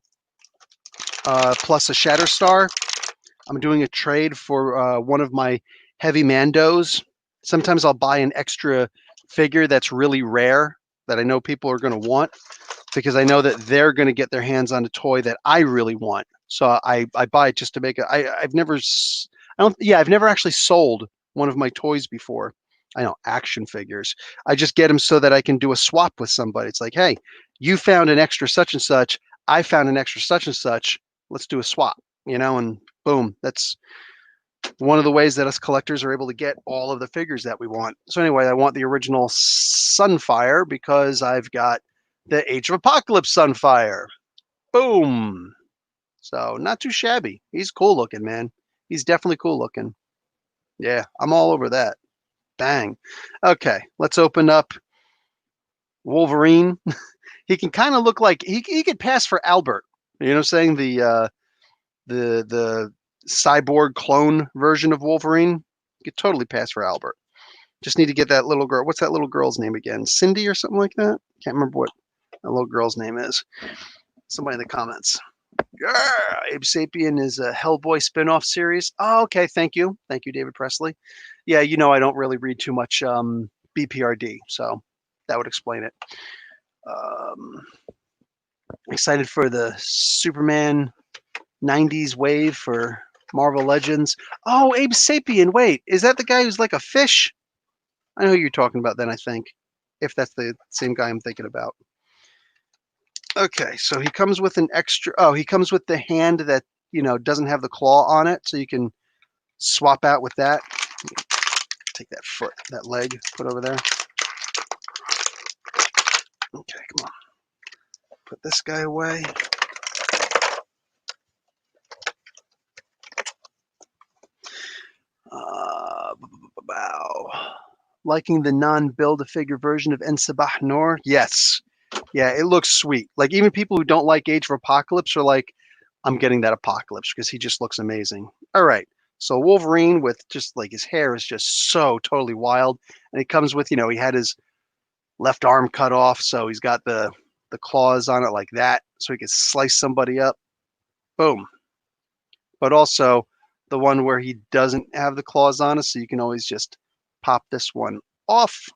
plus a Shatterstar. I'm doing a trade for one of my heavy Mandos. Sometimes I'll buy an extra figure that's really rare that I know people are going to want, because I know that they're going to get their hands on a toy that I really want. So I buy it just to make it. I've never actually sold one of my toys before. I know, action figures. I just get them so that I can do a swap with somebody. It's like, hey, you found an extra such and such. I found an extra such and such. let's do a swap, and boom, that's one of the ways that us collectors are able to get all of the figures that we want. So anyway, I want the original Sunfire because I've got the Age of Apocalypse Sunfire. Boom. So not too shabby. He's cool looking, man. He's definitely cool looking. Yeah, I'm all over that. Bang. Okay, let's open up Wolverine. He can kind of look like he could pass for Albert. You know what I'm saying? The cyborg clone version of Wolverine. He could totally pass for Albert. Just need to get that little girl. What's that little girl's name again? Cindy or something like that? Can't remember what that little girl's name is. Somebody in the comments. Yeah, Abe Sapien is a Hellboy spin-off series. Oh, okay. Thank you. Thank you, David Presley. Yeah, I don't really read too much BPRD, so that would explain it. Excited for the Superman 90s wave for Marvel Legends. Oh, Abe Sapien. Wait, is that the guy who's like a fish? I know who you're talking about then, I think. If that's the same guy I'm thinking about. Okay, so he comes with an extra. Oh, he comes with the hand that, doesn't have the claw on it. So you can swap out with that. Take that foot, that leg, put over there. Okay, come on. Put this guy away. Wow. Liking the non-build-a-figure version of En Sabah Noor? Yes. Yeah, it looks sweet. Like, even people who don't like Age of Apocalypse are like, I'm getting that Apocalypse because he just looks amazing. All right. So Wolverine with just like his hair is just so totally wild. And it comes with, he had his left arm cut off. So he's got the claws on it like that. So he could slice somebody up. Boom. But also the one where he doesn't have the claws on it. So you can always just pop this one off.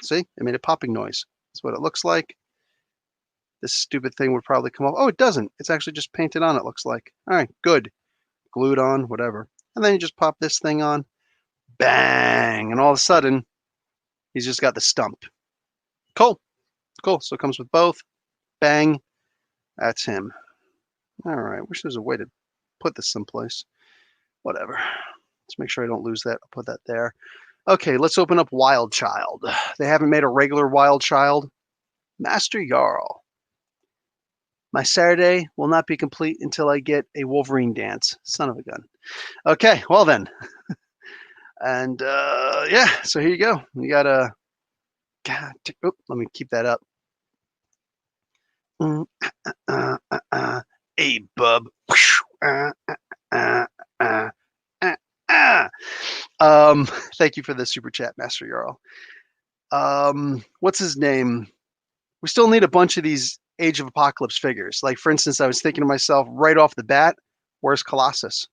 See, it made a popping noise. That's what it looks like. This stupid thing would probably come off. Oh, it doesn't. It's actually just painted on, it looks like. All right, good. Glued on, whatever. And then you just pop this thing on. Bang! And all of a sudden, he's just got the stump. Cool. Cool. So it comes with both. Bang. That's him. All right. Wish there was a way to put this someplace. Whatever. Let's make sure I don't lose that. I'll put that there. Okay, let's open up Wild Child. They haven't made a regular Wild Child. Master Jarl. My Saturday will not be complete until I get a Wolverine dance. Son of a gun. Okay, well then. And yeah, so here you go. You got a. Oh, let me keep that up. Hey, bub. Thank you for the super chat, Master Jarl. What's his name? We still need a bunch of these Age of Apocalypse figures. Like, for instance, I was thinking to myself right off the bat, where's Colossus?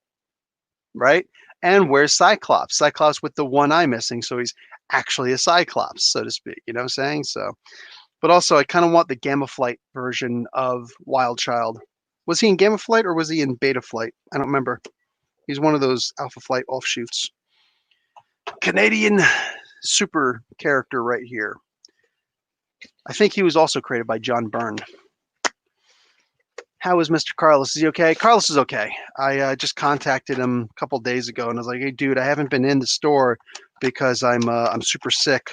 Right? And where's Cyclops? Cyclops with the one eye missing, so he's actually a Cyclops, so to speak. You know what I'm saying? So, but also, I kind of want the Gamma Flight version of Wild Child. Was he in Gamma Flight or was he in Beta Flight? I don't remember. He's one of those Alpha Flight offshoots. Canadian super character right here. I think he was also created by John Byrne. How is Mr. Carlos? Is he okay? Carlos is okay. I just contacted him a couple days ago and I was like, hey, dude, I haven't been in the store because I'm super sick.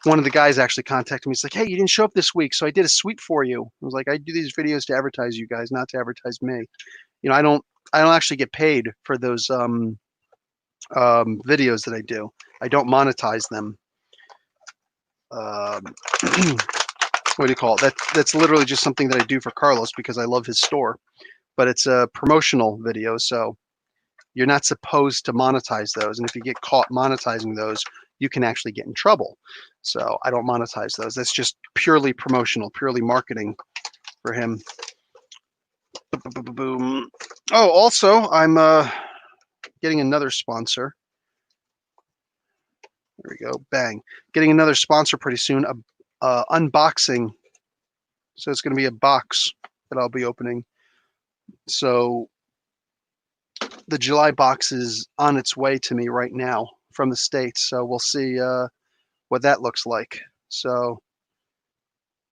One of the guys actually contacted me. He's like, hey, you didn't show up this week, so I did a suite for you. I was like, I do these videos to advertise you guys, not to advertise me. I don't actually get paid for those videos that I do. I don't monetize them. What do you call it? That's literally just something that I do for Carlos because I love his store. But it's a promotional video, so you're not supposed to monetize those. And if you get caught monetizing those, you can actually get in trouble. So I don't monetize those. That's just purely promotional, purely marketing for him. Boom. Oh, also, I'm getting another sponsor. There we go. Bang. Getting another sponsor pretty soon. Unboxing. So it's going to be a box that I'll be opening. So the July box is on its way to me right now from the States. So we'll see what that looks like. So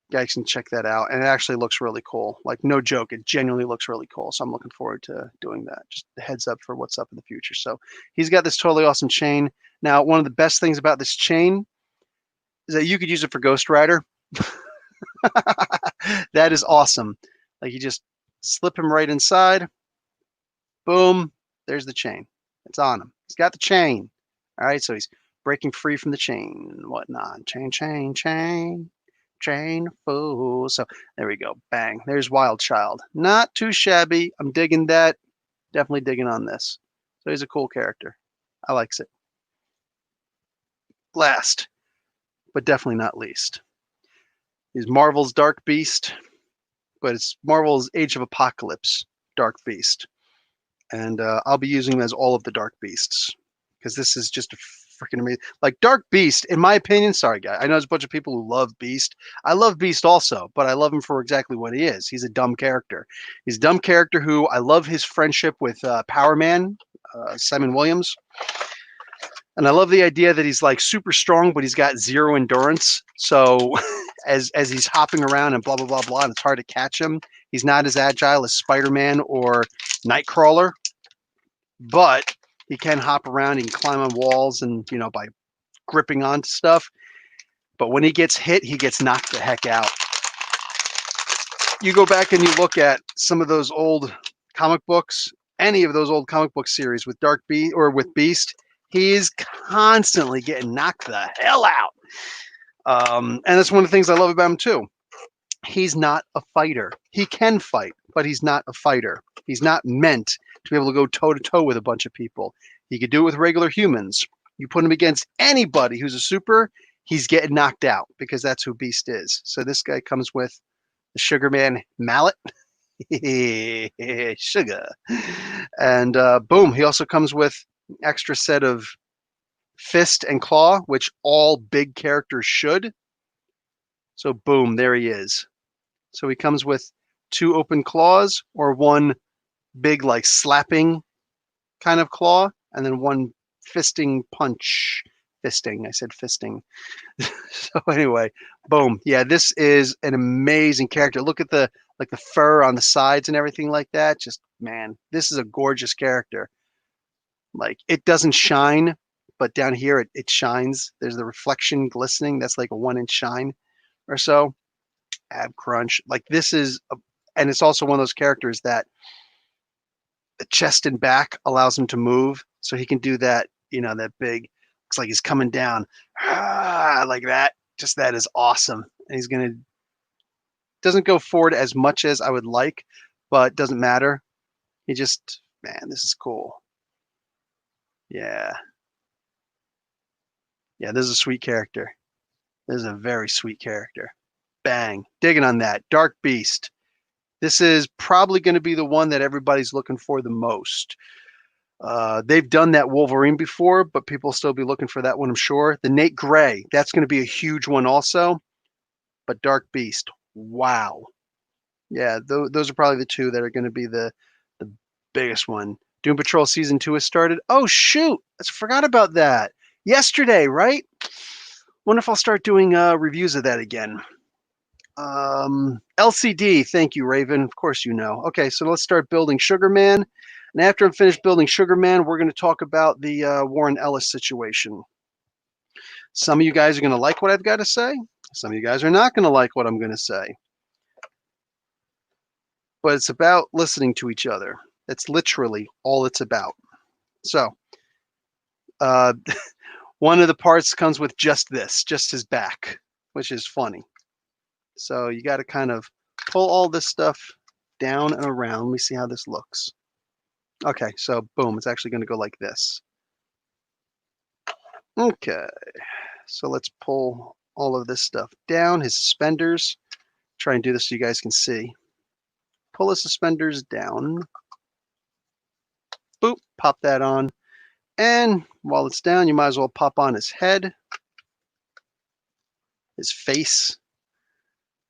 You guys can check that out. And it actually looks really cool. Like, no joke, it genuinely looks really cool. So I'm looking forward to doing that. Just a heads up for what's up in the future. So he's got this totally awesome chain. Now, one of the best things about this chain is that you could use it for Ghost Rider. That is awesome. Like, you just slip him right inside. Boom. There's the chain. It's on him. He's got the chain. All right. So he's breaking free from the chain and whatnot. Chain, chain, chain. Chain fool. So there we go. Bang. There's Wild Child. Not too shabby. I'm digging that. Definitely digging on this. So he's a cool character. I likes it. Last, but definitely not least, is Marvel's Dark Beast, but it's Marvel's Age of Apocalypse Dark Beast. And I'll be using him as all of the Dark Beasts because this is just a freaking amazing. Like, Dark Beast, in my opinion, sorry, guy, I know there's a bunch of people who love Beast. I love Beast also, but I love him for exactly what he is. He's a dumb character. He's a dumb character who I love his friendship with Power Man, Simon Williams. And I love the idea that he's like super strong, but he's got zero endurance. So as he's hopping around and blah, blah, blah, blah, and it's hard to catch him, he's not as agile as Spider-Man or Nightcrawler, but he can hop around, he can climb on walls and, you know, by gripping onto stuff. But when he gets hit, he gets knocked the heck out. You go back and you look at some of those old comic books, any of those old comic book series with Dark Beast or with Beast, he is constantly getting knocked the hell out. And that's one of the things I love about him too. He's not a fighter. He can fight, but he's not a fighter. He's not meant to be able to go toe to toe with a bunch of people. He could do it with regular humans. You put him against anybody who's a super, he's getting knocked out because that's who Beast is. So this guy comes with the Sugar Man mallet. Sugar. And boom, he also comes with an extra set of fist and claw, which all big characters should. So boom, there he is. So he comes with 2 open claws or 1 big like slapping kind of claw, and then 1 fisting punch. Fisting, I said fisting. So anyway, boom. Yeah, this is an amazing character. Look at the fur on the sides and everything like that. Just, man, this is a gorgeous character. Like, it doesn't shine, but down here it shines. There's the reflection glistening. That's like a 1-inch shine or so. Ab crunch. Like, this is, and it's also one of those characters that the chest and back allows him to move. So he can do that, you know, that big, looks like he's coming down like that. Just that is awesome. And he's going to, doesn't go forward as much as I would like, but doesn't matter. He just, man, this is cool. Yeah. Yeah, this is a sweet character. This is a very sweet character. Bang. Digging on that. Dark Beast. This is probably going to be the one that everybody's looking for the most. They've done that Wolverine before, but people will still be looking for that one, I'm sure. The Nate Gray, that's going to be a huge one also. But Dark Beast, wow. Yeah, those are probably the 2 that are going to be the biggest one. Doom Patrol Season 2 has started. Oh, shoot. I forgot about that. Yesterday, right? Wonder if I'll start doing reviews of that again. LCD, thank you, Raven. Of course you know. Okay, so let's start building Sugar Man. And after I'm finished building Sugar Man, we're going to talk about the Warren Ellis situation. Some of you guys are going to like what I've got to say. Some of you guys are not going to like what I'm going to say. But it's about listening to each other. That's literally all it's about. So, one of the parts comes with just this, just his back, which is funny. So you got to kind of pull all this stuff down and around. Let me see how this looks. Okay, so boom, it's actually going to go like this. Okay, so let's pull all of this stuff down. His suspenders. Try and do this so you guys can see. Pull his suspenders down. Boop, pop that on. And while it's down, you might as well pop on his head, his face.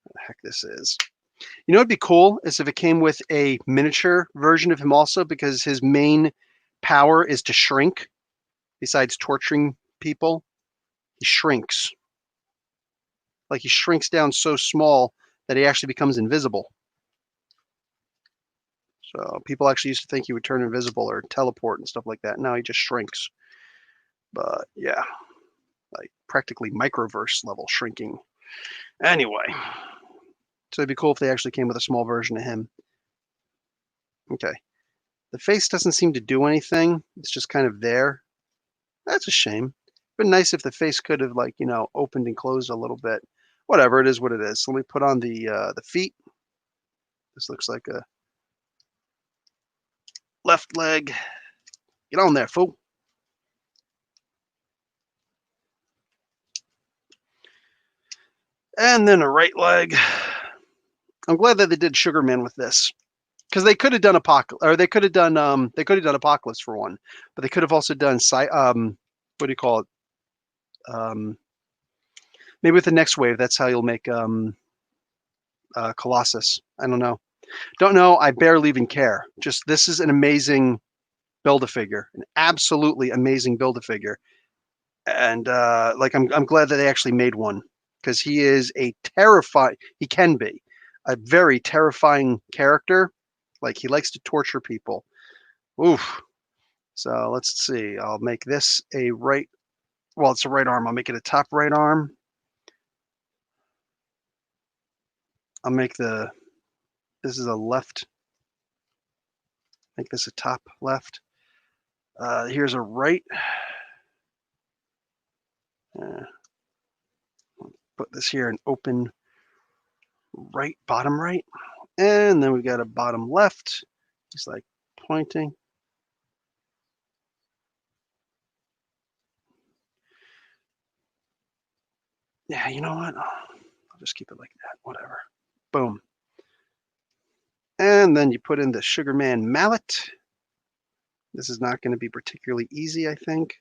What the heck this is. You know what'd be cool is if it came with a miniature version of him also, because his main power is to shrink. Besides torturing people, he shrinks. Like he shrinks down so small that he actually becomes invisible. So people actually used to think he would turn invisible or teleport and stuff like that. Now he just shrinks. But yeah, like practically microverse level shrinking. Anyway, so it'd be cool if they actually came with a small version of him. Okay. The face doesn't seem to do anything. It's just kind of there. That's a shame. Been nice if the face could have, like, opened and closed a little bit. Whatever, it is what it is. So let me put on the feet. This looks like a left leg. Get on there, fool. And then a right leg. I'm glad that they did Sugar Man with this, because they could have done Apocalypse for one, but they could have also done what do you call it? Maybe with the next wave, that's how you'll make Colossus. I don't know. Don't know. I barely even care. Just this is an amazing Build-A-Figure, an absolutely amazing Build-A-Figure, and like I'm glad that they actually made one, because he is a terrifying. He can be a very terrifying character. Like he likes to torture people. Oof. So let's see. I'll make this a right. Well, it's a right arm. I'll make it a top right arm. I'll make this is a left. Make this a top left. Here's a right. Put this here an open right, bottom right. And then we got a bottom left. Just like pointing. Yeah, you know what? I'll just keep it like that. Whatever. Boom. And then you put in the Sugar Man mallet. This is not going to be particularly easy, I think.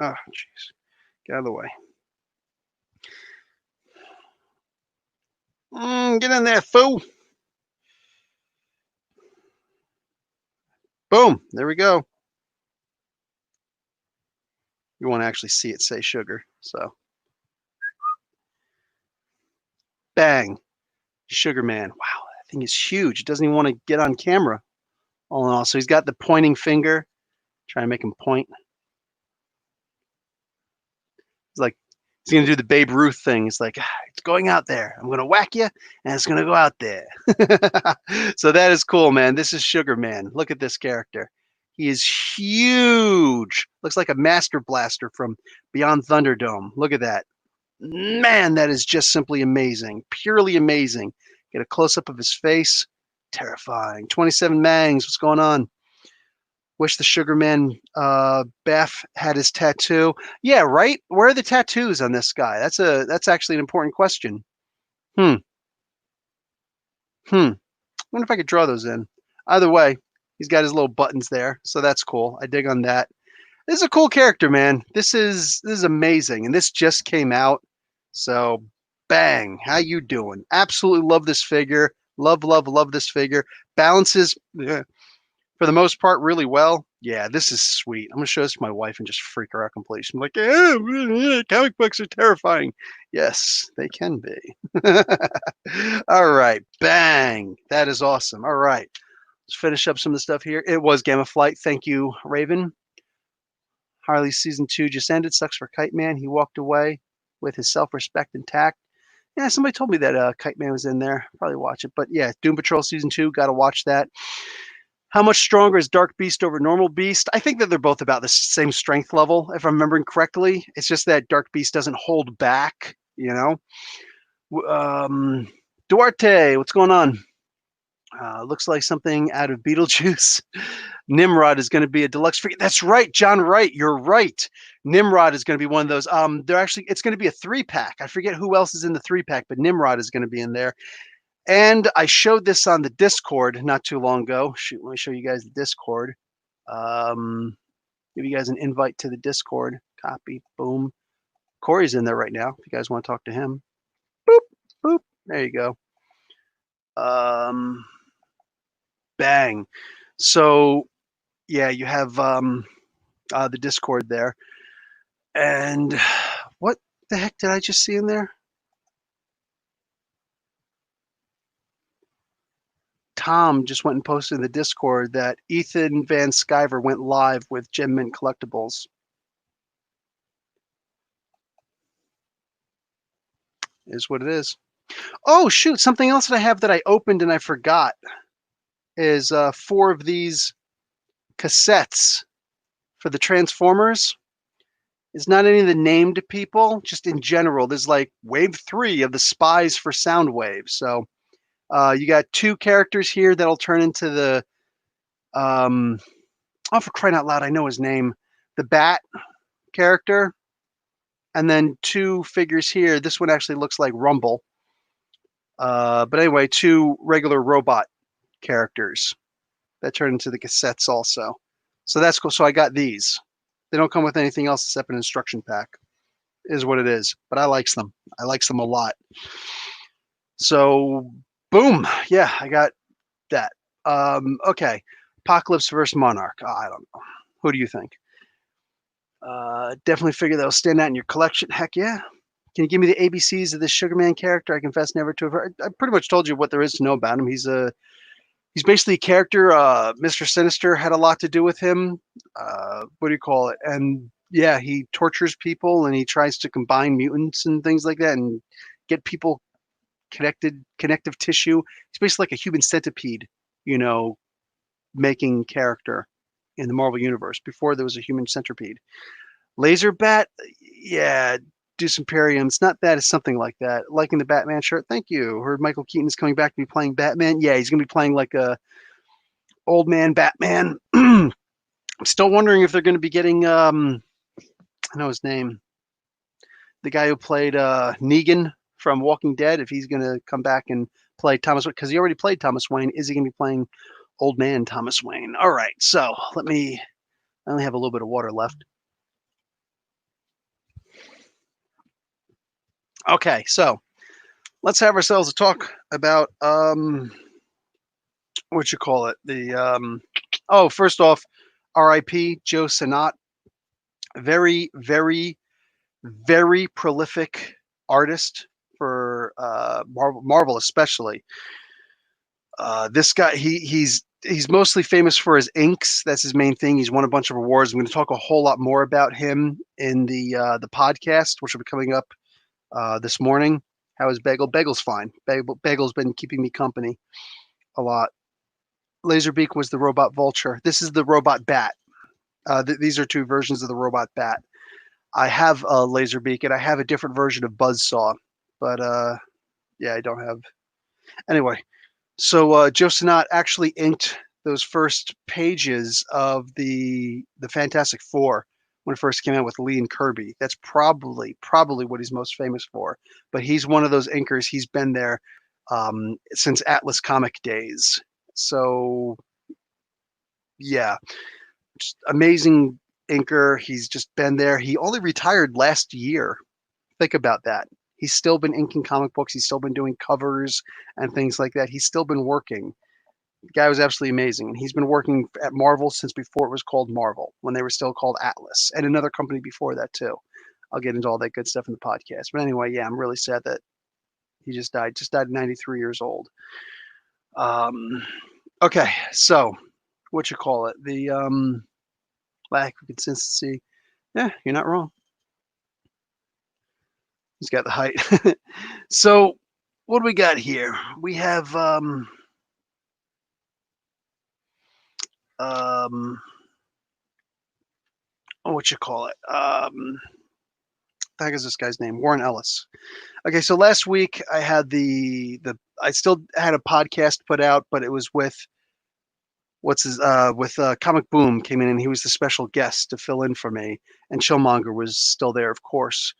Oh, jeez. Get out of the way. Get in there, fool. Boom. There we go. You want to actually see it say sugar. So, bang. Sugar Man. Wow, that thing is huge. It doesn't even want to get on camera. All in all. So he's got the pointing finger. Trying to make him point. He's like, he's going to do the Babe Ruth thing. He's like, it's going out there. I'm going to whack you, and it's going to go out there. So that is cool, man. This is Sugar Man. Look at this character. He is huge. Looks like a Master Blaster from Beyond Thunderdome. Look at that. Man, that is just simply amazing. Purely amazing. Get a close-up of his face. Terrifying. 27 Mangs. What's going on? Wish the Sugar Man Baff had his tattoo. Yeah, right? Where are the tattoos on this guy? That's actually an important question. I wonder if I could draw those in. Either way, he's got his little buttons there, so that's cool. I dig on that. This is a cool character, man. This is amazing, and this just came out. So, bang! How you doing? Absolutely love this figure. Love, love, love this figure. Balances for the most part really well. Yeah, this is sweet. I'm gonna show this to my wife and just freak her out completely. I'm like, comic books are terrifying. Yes, they can be. All right, bang! That is awesome. All right, let's finish up some of the stuff here. It was Gamma Flight. Thank you, Raven. Harley season 2 just ended. Sucks for Kite Man. He walked away with his self-respect intact. Yeah, somebody told me that Kite Man was in there. Probably watch it. But yeah, Doom Patrol season 2. Got to watch that. How much stronger is Dark Beast over Normal Beast? I think that they're both about the same strength level, if I'm remembering correctly. It's just that Dark Beast doesn't hold back, Duarte, what's going on? Looks like something out of Beetlejuice. Nimrod is going to be a deluxe figure. That's right, John Wright. You're right. Nimrod is going to be one of those. It's going to be a 3-pack. I forget who else is in the 3-pack, but Nimrod is going to be in there. And I showed this on the Discord not too long ago. Shoot, let me show you guys the Discord. Give you guys an invite to the Discord. Copy, boom. Corey's in there right now if you guys want to talk to him. Boop, boop. There you go. Bang. So, yeah, you have the Discord there. And what The heck did I just see in there? Tom just went and posted in the Discord that Ethan Van Sciver went live with Gem Mint Collectibles. Is what it is. Oh shoot! Something else that I have that I opened and I forgot is 4 of these cassettes for the Transformers. It's not any of the named people, just in general. There's like wave 3 of the Spies for Soundwave. So you got 2 characters here that'll turn into the oh, for crying out loud, I know his name. The Bat character. And then 2 figures here. This one actually looks like Rumble. But anyway, 2 regular robot characters that turn into the cassettes also. So that's cool. So I got these. They don't come with anything else except an instruction pack, is what it is. But I likes them. I likes them a lot. So boom. Yeah, I got that. Okay. Apocalypse versus Monarch. Oh, I don't know. Who do you think? Definitely figure that'll stand out in your collection. Heck yeah. Can you give me the ABCs of this Sugarman character? I confess never to have heard. I pretty much told you what there is to know about him. He's basically a character. Mr. Sinister had a lot to do with him. What do you call it? And yeah, he tortures people and he tries to combine mutants and things like that and get people connective tissue. He's basically like a human centipede, you know, making character in the Marvel universe before there was a human centipede. Laser Bat, yeah, do some Imperium. It's not that, it's something like that. Liking the Batman shirt, thank you. Heard Michael Keaton is coming back to be playing Batman. Yeah, he's gonna be playing like a old man Batman. I'm still wondering if they're gonna be getting I know his name, the guy who played Negan from Walking Dead. If he's gonna come back and play Thomas, because he already played Thomas Wayne. Is he gonna be playing old man Thomas Wayne? All right, so let me. I only have a little bit of water left. Okay, so let's have ourselves a talk about what you call it. The oh, first off, R.I.P. Joe Sinat, very, very, very prolific artist for Marvel especially. This guy, he's mostly famous for his inks. That's his main thing. He's won a bunch of awards. I'm going to talk a whole lot more about him in the podcast, which will be coming up this morning. How is Bagel? Bagel's fine. Bagel's been keeping me company a lot. Laserbeak was the robot vulture. This is the robot bat. These are 2 versions of the robot bat. I have a Laserbeak and I have a different version of Buzzsaw, but yeah, I don't have. Anyway, so Joe Sinat actually inked those first pages of the Fantastic Four when it first came out with Lee and Kirby. That's probably what he's most famous for. But he's one of those inkers. He's been there since Atlas comic days. So yeah, just amazing inker. He's just been there. He only retired last year. Think about that. He's still been inking comic books. He's still been doing covers and things like that. He's still been working. The guy was absolutely amazing. And he's been working at Marvel since before it was called Marvel, when they were still called Atlas, and another company before that too. I'll get into all that good stuff in the podcast. But anyway, yeah, I'm really sad that he just died. Just died at 93 years old. Okay, so what you call it? The lack of consistency. Yeah, you're not wrong. He's got the height. So what do we got here? We have what you call it? The heck is this guy's name? Warren Ellis. Okay, so last week I had the I still had a podcast put out, but it was with Comic Boom came in and he was the special guest to fill in for me, and Chillmonger was still there, of course.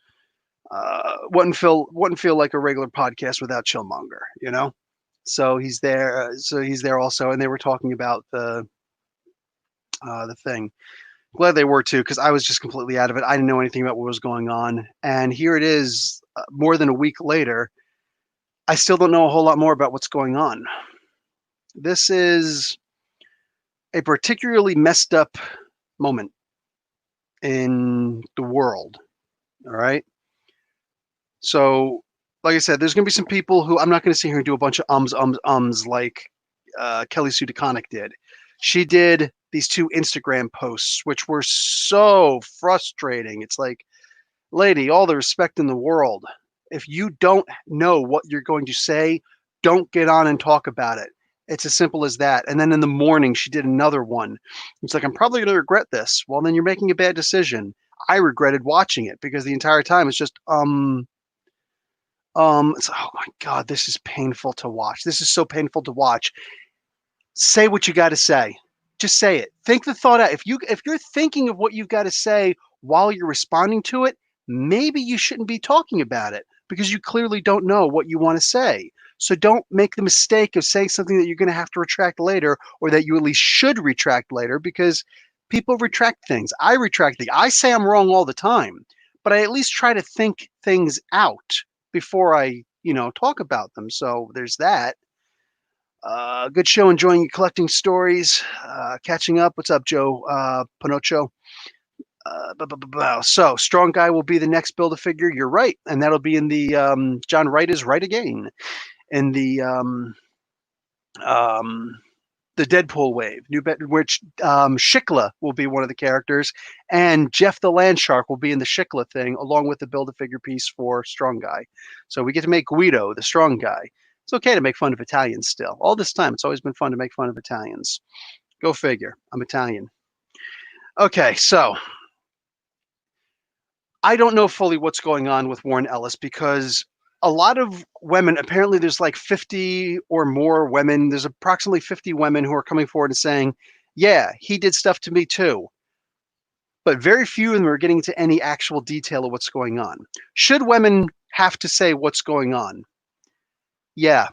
Wouldn't feel like a regular podcast without Chillmonger, you know. So he's there. So he's there also, and they were talking about the thing. Glad they were too, because I was just completely out of it. I didn't know anything about what was going on, and here it is, more than a week later. I still don't know a whole lot more about what's going on. This is a particularly messed up moment in the world. All right. So, like I said, there's going to be some people who I'm not going to sit here and do a bunch of ums like Kelly Sue DeConnick did. She did these 2 Instagram posts, which were so frustrating. It's like, lady, all the respect in the world. If you don't know what you're going to say, don't get on and talk about it. It's as simple as that. And then in the morning, she did another one. It's like, I'm probably going to regret this. Well, then you're making a bad decision. I regretted watching it because the entire time it's just, it's, oh my God, this is painful to watch. This is so painful to watch. Say what you got to say. Just say it. Think the thought out. If you're thinking of what you've got to say while you're responding to it, maybe you shouldn't be talking about it because you clearly don't know what you want to say. So don't make the mistake of saying something that you're going to have to retract later, or that you at least should retract later, because people retract things. I retract things. I say I'm wrong all the time, but I at least try to think things out before I, talk about them. So there's that. Good show. Enjoying you collecting stories, catching up. What's up, Joe Pinocho? So, Strong Guy will be the next Build-A-Figure. You're right, and that'll be in the John Wright is Right Again, in the Deadpool wave, which Shikla will be one of the characters, and Jeff the Land Shark will be in the Shikla thing, along with the Build-A-Figure piece for Strong Guy. So we get to make Guido, the Strong Guy. It's okay to make fun of Italians still. All this time, it's always been fun to make fun of Italians. Go figure. I'm Italian. Okay, so I don't know fully what's going on with Warren Ellis, because a lot of women, apparently there's like 50 or more women, there's approximately 50 women who are coming forward and saying, yeah, he did stuff to me too. But very few of them are getting to any actual detail of what's going on. Should women have to say what's going on? Yeah.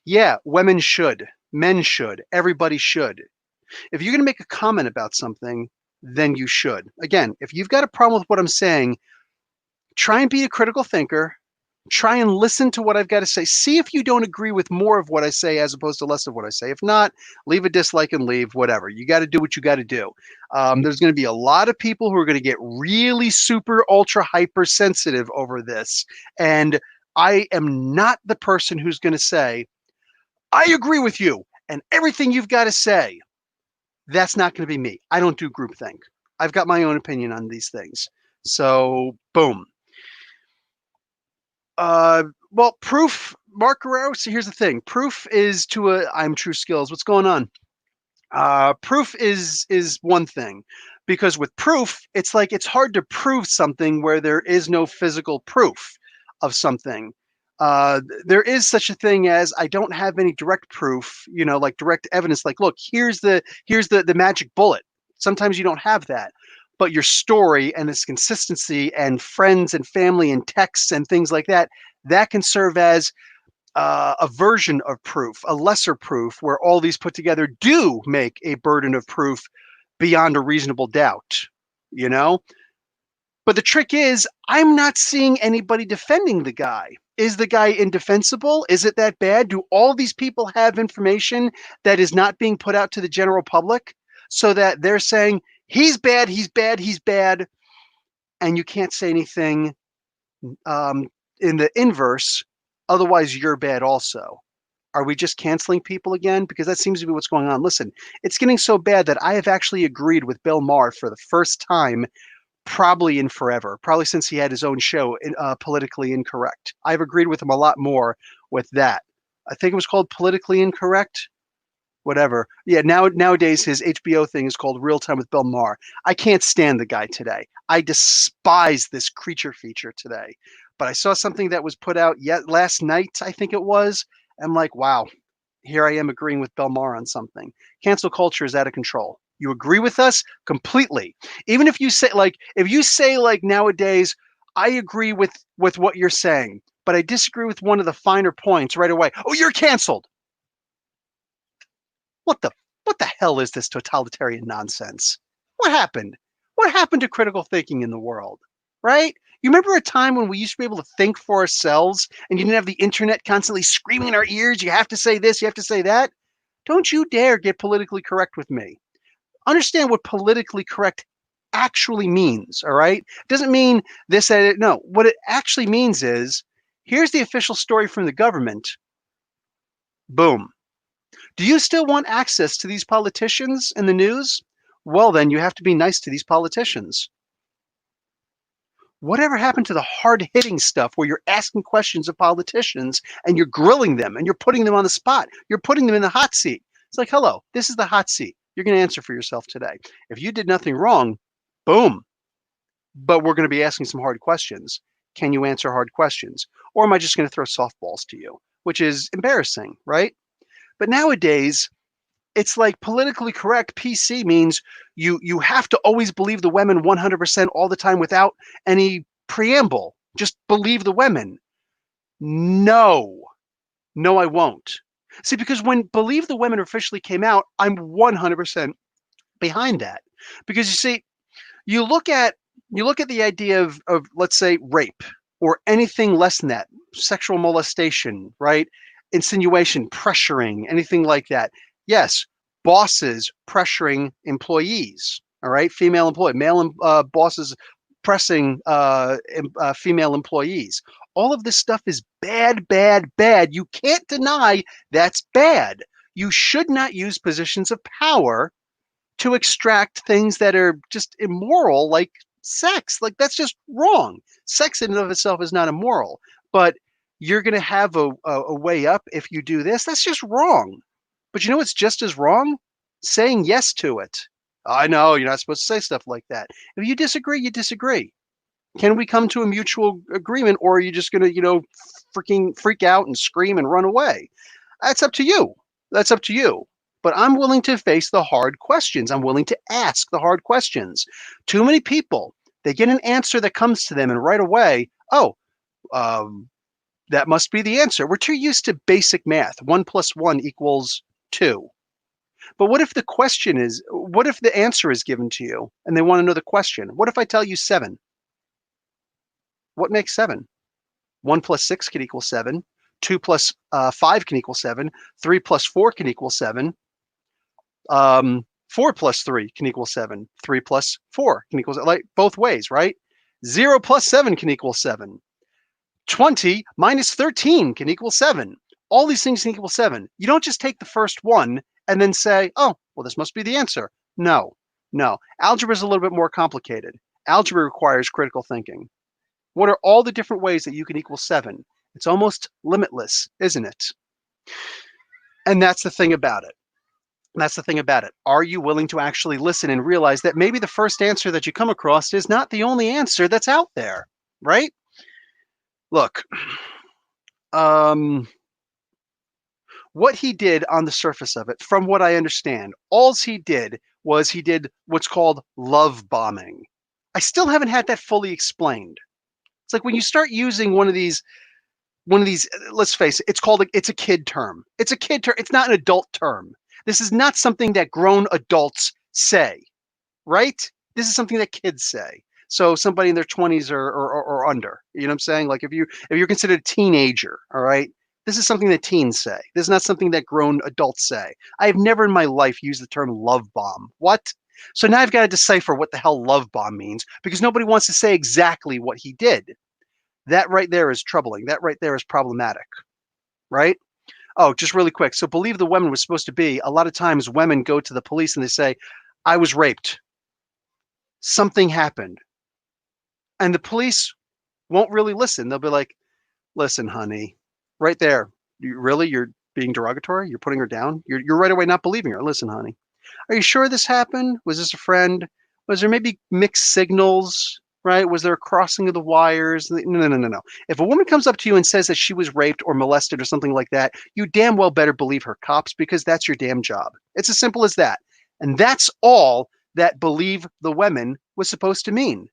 Yeah, women should. Men should. Everybody should. If you're going to make a comment about something, then you should. Again, if you've got a problem with what I'm saying, try and be a critical thinker. Try and listen to what I've got to say. See if you don't agree with more of what I say as opposed to less of what I say. If not, leave a dislike and leave, whatever. You got to do what you got to do. There's going to be a lot of people who are going to get really super ultra hypersensitive over this. And I am not the person who's going to say, I agree with you and everything you've got to say. That's not going to be me. I don't do groupthink. I've got my own opinion on these things. So, boom. Well, proof, Mark Guerrero. So here's the thing: proof is to I'm True Skills. What's going on? Proof is one thing, because with proof, it's like it's hard to prove something where there is no physical proof of something. There is such a thing as I don't have any direct proof, like direct evidence. Like, look, here's the magic bullet. Sometimes you don't have that, but your story and its consistency and friends and family and texts and things like that, that can serve as a version of proof, a lesser proof, where all these put together do make a burden of proof beyond a reasonable doubt, you know? But the trick is, I'm not seeing anybody defending the guy. Is the guy indefensible? Is it that bad? Do all these people have information that is not being put out to the general public, so that they're saying, he's bad, he's bad, he's bad, and you can't say anything in the inverse, otherwise you're bad also? Are we just canceling people again? Because that seems to be what's going on. Listen, it's getting so bad that I have actually agreed with Bill Maher for the first time probably in forever, probably since he had his own show, Politically Incorrect. I've agreed with him a lot more with that. I think it was called Politically Incorrect. Whatever. Yeah, nowadays his HBO thing is called Real Time with Bill Maher. I can't stand the guy today. I despise this creature feature today. But I saw something that was put out last night, I think it was. I'm like, wow, here I am agreeing with Bill Maher on something. Cancel culture is out of control. You agree with us completely. Even if you say like nowadays, I agree with what you're saying, but I disagree with one of the finer points right away. Oh, you're canceled. What the hell is this totalitarian nonsense? What happened? What happened to critical thinking in the world? Right? You remember a time when we used to be able to think for ourselves and you didn't have the internet constantly screaming in our ears, you have to say this, you have to say that? Don't you dare get politically correct with me. Understand what politically correct actually means, all right? It doesn't mean this, no. What it actually means is, here's the official story from the government. Boom. Do you still want access to these politicians in the news? Well, then you have to be nice to these politicians. Whatever happened to the hard-hitting stuff where you're asking questions of politicians and you're grilling them and you're putting them on the spot? You're putting them in the hot seat. It's like, hello, this is the hot seat. You're going to answer for yourself today. If you did nothing wrong, boom. But we're going to be asking some hard questions. Can you answer hard questions? Or am I just going to throw softballs to you? Which is embarrassing, right? But nowadays, it's like politically correct PC means you have to always believe the women 100% all the time without any preamble. Just believe the women. No, no, I won't. See, because when Believe the Women officially came out, I'm 100% behind that. Because you see, you look at the idea of let's say rape or anything less than that, sexual molestation, right? Insinuation, pressuring, anything like that. Yes, bosses pressuring employees, all right? Female employee, bosses pressing female employees. All of this stuff is bad, bad, bad. You can't deny that's bad. You should not use positions of power to extract things that are just immoral, like sex. Like, that's just wrong. Sex in and of itself is not immoral, but you're going to have a way up if you do this. That's just wrong. But you know what's just as wrong? Saying yes to it. I know you're not supposed to say stuff like that. If you disagree, you disagree. Can we come to a mutual agreement, or are you just going to, freaking freak out and scream and run away? That's up to you. That's up to you. But I'm willing to face the hard questions. I'm willing to ask the hard questions. Too many people, they get an answer that comes to them, and right away, oh, that must be the answer. We're too used to basic math. 1 + 1 = 2. But what if the answer is given to you and they want to know the question? What if I tell you 7? What makes 7? 1 + 6 can equal 7. 2 + 5 can equal 7. 3 + 4 can equal 7. 4 + 3 can equal 7. 3 + 4 can equal 7. Like, both ways, right? 0 + 7 can equal 7. 20 - 13 can equal 7. All these things can equal 7. You don't just take the first one and then say, oh, well, this must be the answer. No, no. Algebra is a little bit more complicated. Algebra requires critical thinking. What are all the different ways that you can equal 7? It's almost limitless, isn't it? And that's the thing about it. That's the thing about it. Are you willing to actually listen and realize that maybe the first answer that you come across is not the only answer that's out there, right? Look, what he did on the surface of it, from what I understand, all he did was he did what's called love bombing. I still haven't had that fully explained. It's like when you start using one of these, let's face it, it's a kid term. It's a kid term. It's not an adult term. This is not something that grown adults say, right? This is something that kids say. So somebody in their 20s or under, you know what I'm saying? Like if you're considered a teenager, all right, this is something that teens say. This is not something that grown adults say. I've never in my life used the term love bomb. What? So now I've got to decipher what the hell love bomb means, because nobody wants to say exactly what he did. That right there is troubling. That right there is problematic, right? Oh, just really quick. So Believe the Women was supposed to be, a lot of times women go to the police and they say, I was raped. Something happened. And the police won't really listen. They'll be like, listen, honey, right there. You're being derogatory? You're putting her down? You're right away not believing her. Listen, honey, are you sure this happened? Was this a friend? Was there maybe mixed signals? Right? Was there a crossing of the wires? No. If a woman comes up to you and says that she was raped or molested or something like that, you damn well better believe her, cops, because that's your damn job. It's as simple as that. And that's all that Believe the Women was supposed to mean.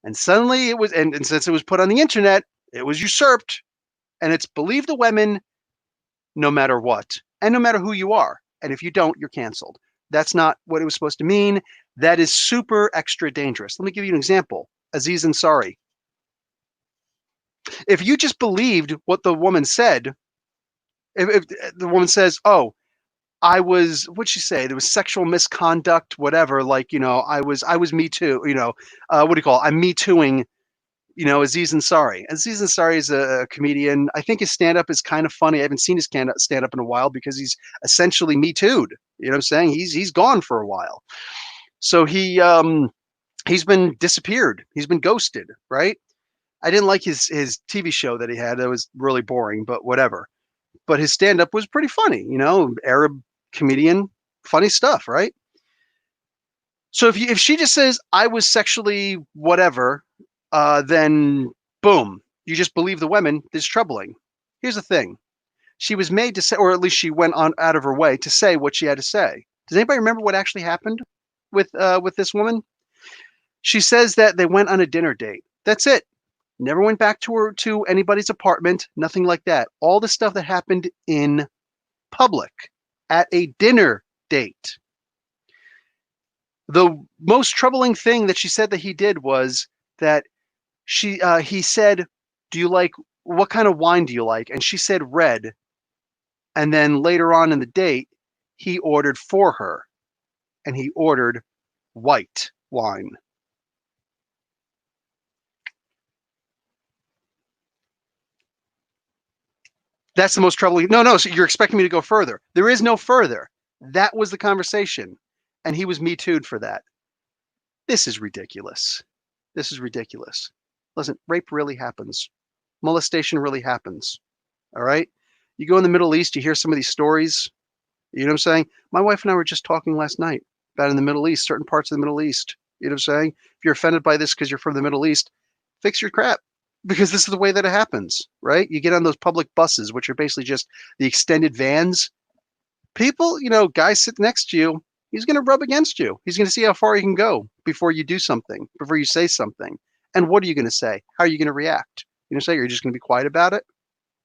And suddenly it was, and since it was put on the internet, it was usurped. And it's Believe the Women no matter what, and no matter who you are. And if you don't, you're canceled. That's not what it was supposed to mean. That is super extra dangerous. Let me give you an example. Aziz Ansari. If you just believed what the woman said, if the woman says, oh, what'd she say? There was sexual misconduct, whatever. Like, I was Me Too. What do you call it? I'm Me Tooing, Aziz Ansari. Aziz Ansari is a comedian. I think his stand up is kind of funny. I haven't seen his stand up in a while because he's essentially Me Too'd. You know what I'm saying? He's gone for a while. So he's been disappeared. He's been ghosted, right? I didn't like his TV show that he had. That was really boring, but whatever. But his stand up was pretty funny, Arab comedian, funny stuff, right? So if she just says I was sexually whatever, then boom, you just believe the women. This is troubling. Here's the thing: she was made to say, or at least she went on out of her way to say what she had to say. Does anybody remember what actually happened with this woman? She says that they went on a dinner date. That's it. Never went back to anybody's apartment. Nothing like that. All the stuff that happened in public at a dinner date. The most troubling thing that she said that he did was that he said, "Do you like what kind of wine do you like?" And she said red. And then later on in the date, he ordered for her, and he ordered white wine. That's the most troubling. No. So you're expecting me to go further. There is no further. That was the conversation. And he was Me Too'd for that. This is ridiculous. This is ridiculous. Listen, rape really happens. Molestation really happens. All right. You go in the Middle East, you hear some of these stories. You know what I'm saying? My wife and I were just talking last night about in the Middle East, certain parts of the Middle East. You know what I'm saying? If you're offended by this because you're from the Middle East, fix your crap because this is the way that it happens, right? You get on those public buses, which are basically just the extended vans. People, guys sit next to you. He's going to rub against you. He's going to see how far he can go before you do something, before you say something. And what are you going to say? How are you going to react? You're going to say you're just going to be quiet about it,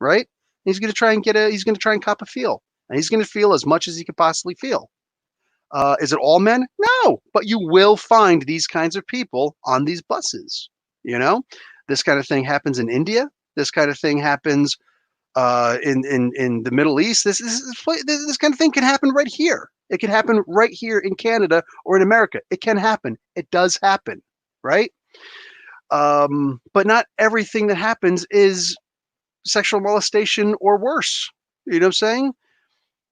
right? He's going to try and he's going to try and cop a feel. And he's going to feel as much as he could possibly feel. Is it all men? No, but you will find these kinds of people on these buses. This kind of thing happens in India. This kind of thing happens in the Middle East. This kind of thing can happen right here. It can happen right here in Canada or in America. It can happen. It does happen, right? But not everything that happens is sexual molestation or worse. You know what I'm saying?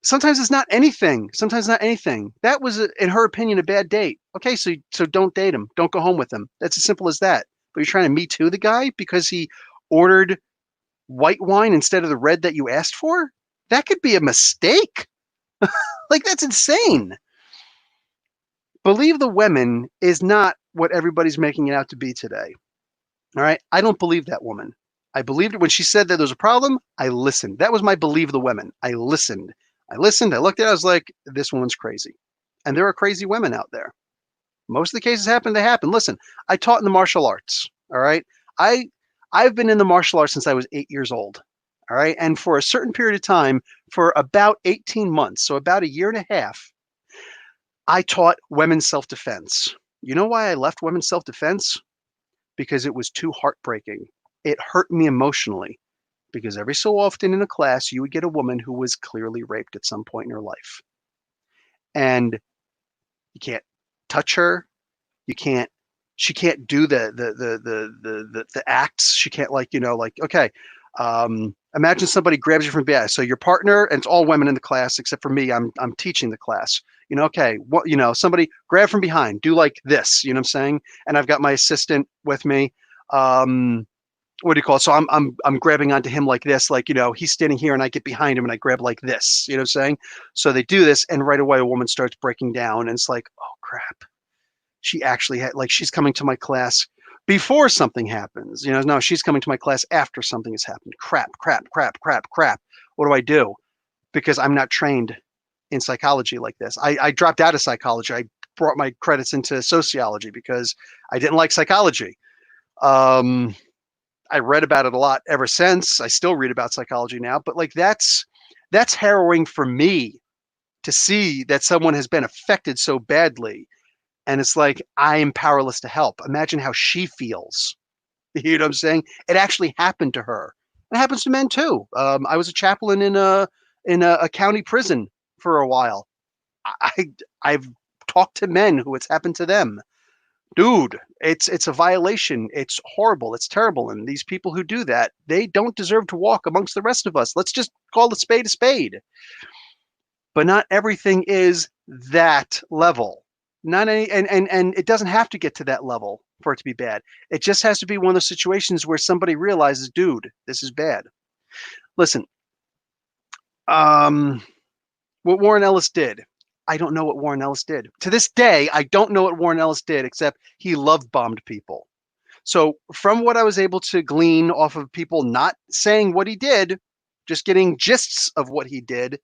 Sometimes it's not anything. Sometimes not anything. That was, in her opinion, a bad date. Okay, so don't date him. Don't go home with him. That's as simple as that. But you're trying to Me Too the guy because he ordered white wine instead of the red that you asked for? That could be a mistake. Like, that's insane. Believe the women is not what everybody's making it out to be today. All right? I don't believe that woman. I believed it when she said that there was a problem. I listened. That was my believe the women. I listened. I looked at it. I was like, this woman's crazy. And there are crazy women out there. Most of the cases they happen. Listen, I taught in the martial arts. All right. I've been in the martial arts since I was 8 years old. All right. And for a certain period of time, for about 18 months, so about a year and a half, I taught women's self-defense. You know why I left women's self-defense? Because it was too heartbreaking. It hurt me emotionally because every so often in a class, you would get a woman who was clearly raped at some point in her life. And you can't touch her. She can't do the acts. She can't okay. Imagine somebody grabs you from behind. So your partner, and it's all women in the class except for me. I'm teaching the class. Okay, somebody grab from behind, do like this. You know what I'm saying? And I've got my assistant with me. What do you call it? So I'm grabbing onto him like this, he's standing here and I get behind him and I grab like this. You know what I'm saying? So they do this, and right away a woman starts breaking down, and it's like, oh crap. She actually had she's coming to my class before something happens. No, she's coming to my class after something has happened. Crap. What do I do? Because I'm not trained in psychology like this. I dropped out of psychology. I brought my credits into sociology because I didn't like psychology. I read about it a lot ever since. I still read about psychology now, but that's harrowing for me to see that someone has been affected so badly. And it's like, I am powerless to help. Imagine how she feels. You know what I'm saying? It actually happened to her. It happens to men too. I was a chaplain in a county prison for a while. I've talked to men who it's happened to them. Dude, it's a violation. It's horrible. It's terrible. And these people who do that, they don't deserve to walk amongst the rest of us. Let's just call a spade a spade. But not everything is that level. Not any, and it doesn't have to get to that level for it to be bad. It just has to be one of those situations where somebody realizes, dude, this is bad. Listen, what Warren Ellis did, I don't know what Warren Ellis did. To this day, I don't know what Warren Ellis did, except he love bombed people. So from what I was able to glean off of people not saying what he did, just getting gists of what he did,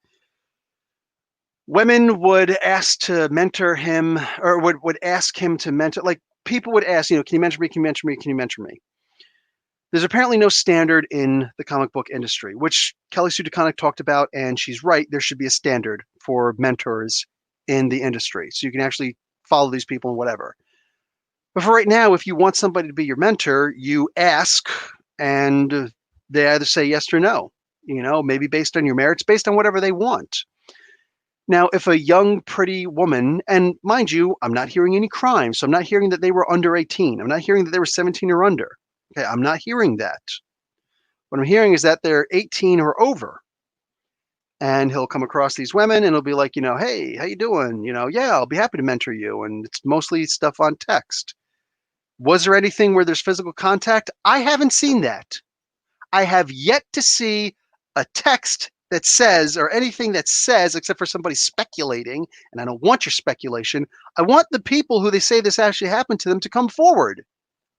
women would ask to mentor him, or would ask him to mentor, like people would ask, can you mentor me? Can you mentor me? Can you mentor me? There's apparently no standard in the comic book industry, which Kelly Sue DeConnick talked about, and she's right. There should be a standard for mentors in the industry, so you can actually follow these people and whatever. But for right now, if you want somebody to be your mentor, you ask, and they either say yes or no, maybe based on your merits, based on whatever they want. Now, if a young, pretty woman, and mind you, I'm not hearing any crimes, so I'm not hearing that they were under 18. I'm not hearing that they were 17 or under. Okay, I'm not hearing that. What I'm hearing is that they're 18 or over. And he'll come across these women and he'll be like, hey, how you doing? Yeah, I'll be happy to mentor you. And it's mostly stuff on text. Was there anything where there's physical contact? I haven't seen that. I have yet to see a text that says, or anything that says, except for somebody speculating, and I don't want your speculation. I want the people who they say this actually happened to them to come forward.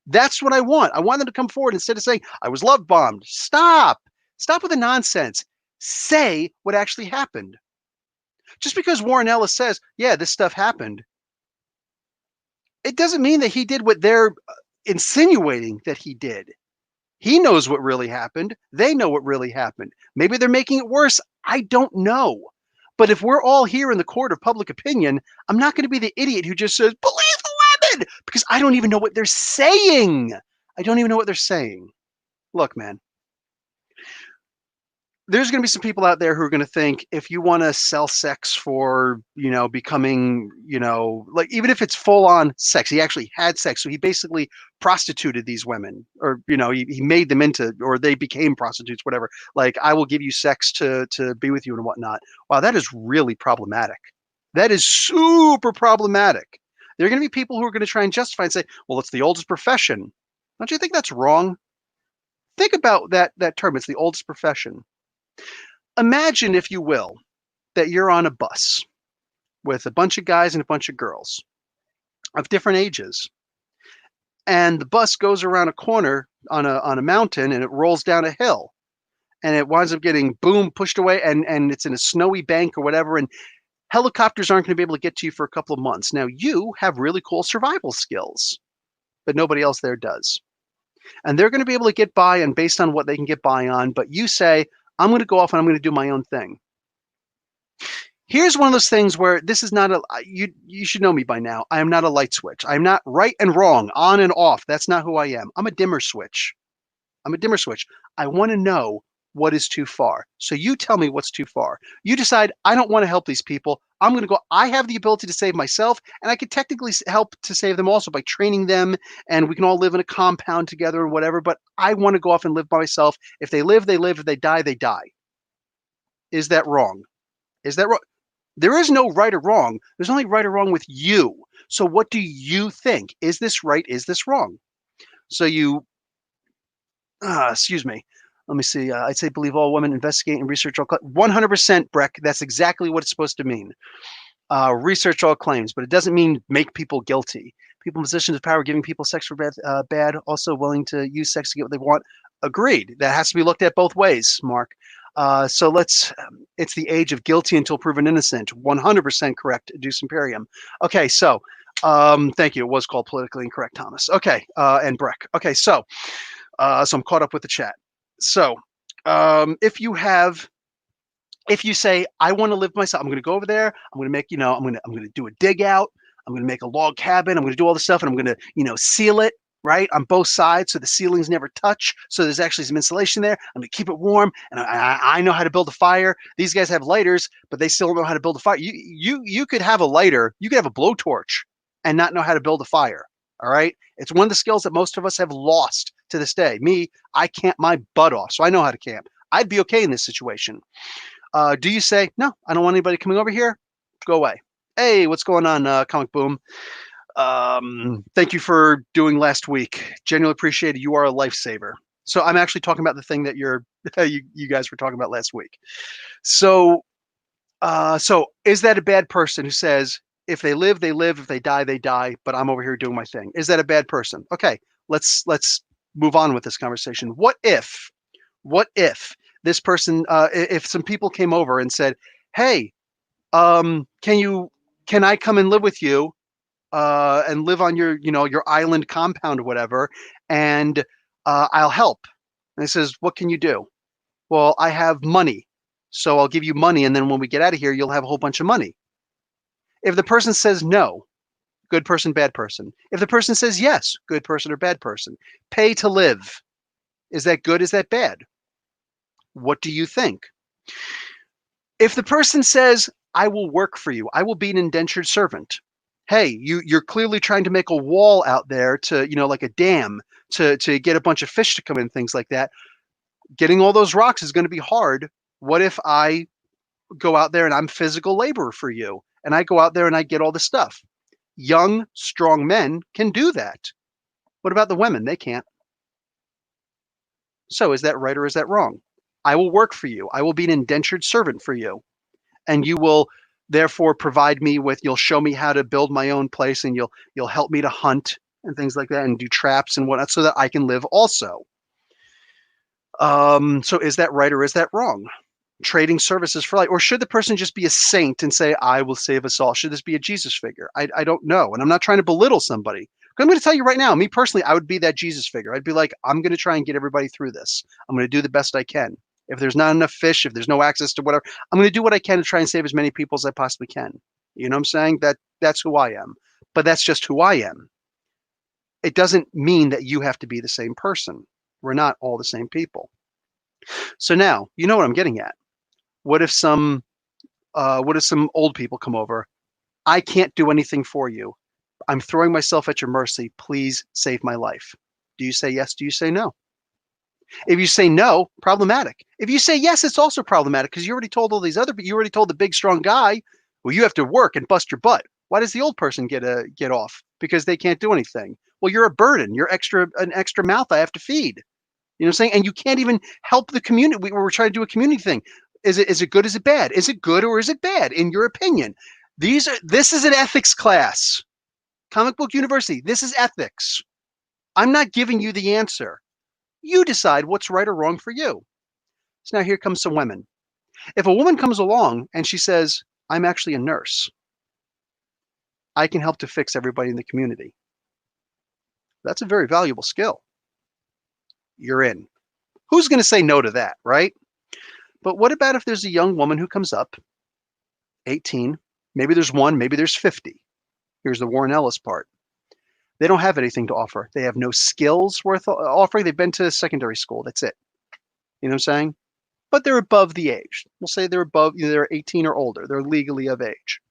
That's what I want. I want them to come forward instead of saying, I was love bombed. Stop. Stop with the nonsense. Say what actually happened. Just because Warren Ellis says, yeah, this stuff happened, it doesn't mean that he did what they're insinuating that he did. He knows what really happened. They know what really happened. Maybe they're making it worse. I don't know. But if we're all here in the court of public opinion, I'm not going to be the idiot who just says, believe the women, because I don't even know what they're saying. I don't even know what they're saying. Look, man, there's going to be some people out there who are going to think if you want to sell sex for, becoming, like even if it's full on sex, he actually had sex. So he basically prostituted these women, or, he made them into, or they became prostitutes, whatever. Like, I will give you sex to be with you and whatnot. Wow, that is really problematic. That is super problematic. There are going to be people who are going to try and justify and say, well, it's the oldest profession. Don't you think that's wrong? Think about that term. It's the oldest profession. Imagine, if you will, that you're on a bus with a bunch of guys and a bunch of girls of different ages. And the bus goes around a corner on a mountain and it rolls down a hill. And it winds up getting, boom, pushed away, and it's in a snowy bank or whatever. And helicopters aren't going to be able to get to you for a couple of months. Now, you have really cool survival skills, but nobody else there does. And they're going to be able to get by and based on what they can get by on. But you say, I'm going to go off and I'm going to do my own thing. Here's one of those things where this is not you should know me by now. I am not a light switch. I'm not right and wrong, on and off. That's not who I am. I'm a dimmer switch. I want to know what is too far. So you tell me what's too far. You decide, I don't want to help these people. I'm going to go, I have the ability to save myself, and I could technically help to save them also by training them, and we can all live in a compound together and whatever, but I want to go off and live by myself. If they live, they live. If they die, they die. Is that wrong? Is that wrong? There is no right or wrong. There's only right or wrong with you. So what do you think? Is this right? Is this wrong? So you, excuse me. Let me see. I'd say believe all women, investigate and research all 100%, Breck. That's exactly what it's supposed to mean. Research all claims, but it doesn't mean make people guilty. People in positions of power giving people sex for bad, also willing to use sex to get what they want. Agreed. That has to be looked at both ways, Mark. So it's the age of guilty until proven innocent. 100% correct, Deuce Imperium. Okay, so thank you. It was called politically incorrect, Thomas. Okay, and Breck. Okay, so I'm caught up with the chat. So if you say, I want to live myself, I'm going to go over there, I'm going to make, I'm going to do a dig out, I'm going to make a log cabin, I'm going to do all this stuff, and I'm going to, seal it, right, on both sides, so the ceilings never touch. So there's actually some insulation there. I'm gonna keep it warm, and I know how to build a fire. These guys have lighters, but they still don't know how to build a fire. You could have a lighter, you could have a blowtorch, and not know how to build a fire. All right, it's one of the skills that most of us have lost to this day. Me, I camp my butt off, so I know how to camp. I'd be okay in this situation. Do you say no? I don't want anybody coming over here. Go away. Hey, what's going on, Comic Boom? Thank you for doing last week. Genuinely appreciate it. You are a lifesaver. So I'm actually talking about the thing that you guys were talking about last week. So so is that a bad person who says if they live, they live, if they die, they die, but I'm over here doing my thing? Is that a bad person? Okay, let's move on with this conversation. What if this person if some people came over and said, "Hey, can I come and live with you and live on your, your island compound or whatever, and I'll help." And he says, "What can you do?" "Well, I have money, so I'll give you money, and then when we get out of here, you'll have a whole bunch of money." If the person says no, good person, bad person. If the person says yes, good person or bad person. Pay to live. Is that good? Is that bad? What do you think? If the person says, "I will work for you, I will be an indentured servant." Hey, you're clearly trying to make a wall out there to, like a dam to get a bunch of fish to come in, things like that. Getting all those rocks is going to be hard. What if I go out there and I'm physical labor for you, and I go out there and I get all the stuff? Young, strong men can do that. What about the women? They can't. So is that right or is that wrong? I will work for you. I will be an indentured servant for you, and you will therefore provide me with, you'll show me how to build my own place, and you'll help me to hunt and things like that and do traps and whatnot so that I can live also. So is that right or is that wrong? Trading services for life, or should the person just be a saint and say, "I will save us all"? Should this be a Jesus figure? I don't know, and I'm not trying to belittle somebody. I'm going to tell you right now, me personally, I would be that Jesus figure. I'd be like, I'm going to try and get everybody through this. I'm going to do the best I can. If there's not enough fish, if there's no access to whatever, I'm going to do what I can to try and save as many people as I possibly can. You know what I'm saying? That's who I am. But that's just who I am. It doesn't mean that you have to be the same person. We're not all the same people. So now, you know what I'm getting at. What if some old people come over? "I can't do anything for you. I'm throwing myself at your mercy. Please save my life." Do you say yes? Do you say no? If you say no, problematic. If you say yes, it's also problematic because you already told all these other, but you already told the big strong guy, "Well, you have to work and bust your butt." Why does the old person get off? Because they can't do anything. Well, you're a burden. You're an extra mouth I have to feed. You know what I'm saying? And you can't even help the community. We're trying to do a community thing. Is it good? Is it bad? Is it good or is it bad in your opinion? This is an ethics class. Comic Book University. This is ethics. I'm not giving you the answer. You decide what's right or wrong for you. So now here comes some women. If a woman comes along and she says, "I'm actually a nurse. I can help to fix everybody in the community." That's a very valuable skill. You're in. Who's going to say no to that, right? But what about if there's a young woman who comes up, 18, maybe there's one, maybe there's 50. Here's the Warren Ellis part. They don't have anything to offer. They have no skills worth offering. They've been to secondary school. That's it. You know what I'm saying? But they're above the age. We'll say they're above, they're 18 or older. They're legally of age.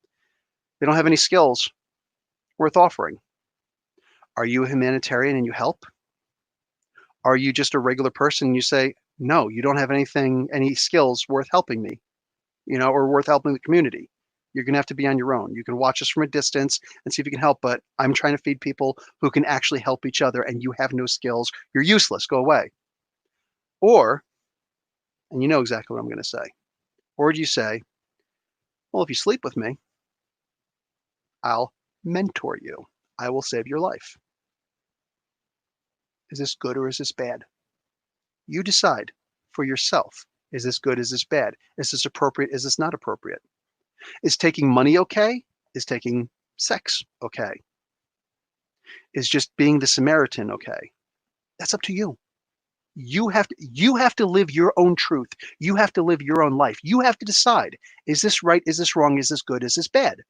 They don't have any skills worth offering. Are you a humanitarian and you help? Are you just a regular person and you say, "No, you don't have any skills worth helping me, or worth helping the community. You're going to have to be on your own. You can watch us from a distance and see if you can help, but I'm trying to feed people who can actually help each other, and you have no skills. You're useless. Go away." Or, and you know exactly what I'm going to say, or do you say, "Well, if you sleep with me, I'll mentor you. I will save your life." Is this good or is this bad? You decide for yourself. Is this good? Is this bad? Is this appropriate? Is this not appropriate? Is taking money okay? Is taking sex okay? Is just being the Samaritan okay? That's up to you. You have to live your own truth. You have to live your own life. You have to decide, is this right? Is this wrong? Is this good? Is this bad?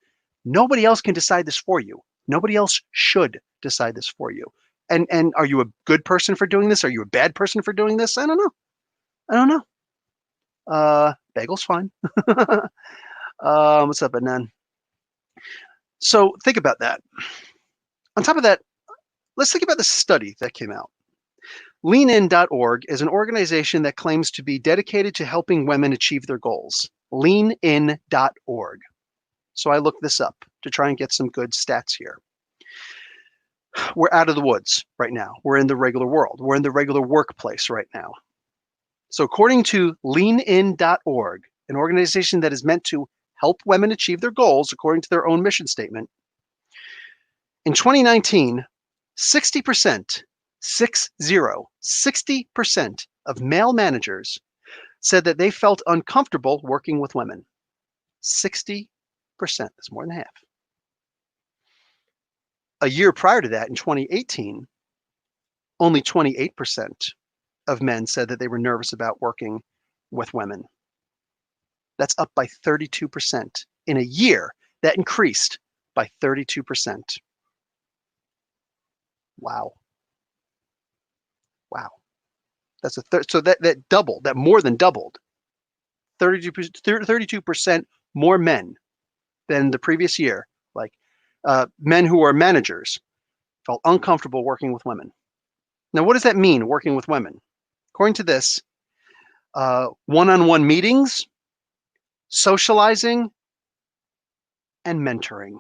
Nobody else can decide this for you. Nobody else should decide this for you. And are you a good person for doing this? Are you a bad person for doing this? I don't know. I don't know. Bagel's fine. What's up, Adnan? So think about that. On top of that, let's think about the study that came out. LeanIn.org is an organization that claims to be dedicated to helping women achieve their goals. LeanIn.org. So I looked this up to try and get some good stats here. We're out of the woods right now. We're in the regular world. We're in the regular workplace right now. So according to LeanIn.org, an organization that is meant to help women achieve their goals according to their own mission statement, in 2019, 60%, 60% of male managers said that they felt uncomfortable working with women. 60%, that's more than half. A year prior to that, in 2018, only 28% of men said that they were nervous about working with women. That's up by 32% in a year. That increased by 32%. Wow. Wow. That's so that doubled, that more than doubled. 32% more men than the previous year, like men who are managers, felt uncomfortable working with women. Now, what does that mean, working with women? According to this, one-on-one meetings, socializing, and mentoring.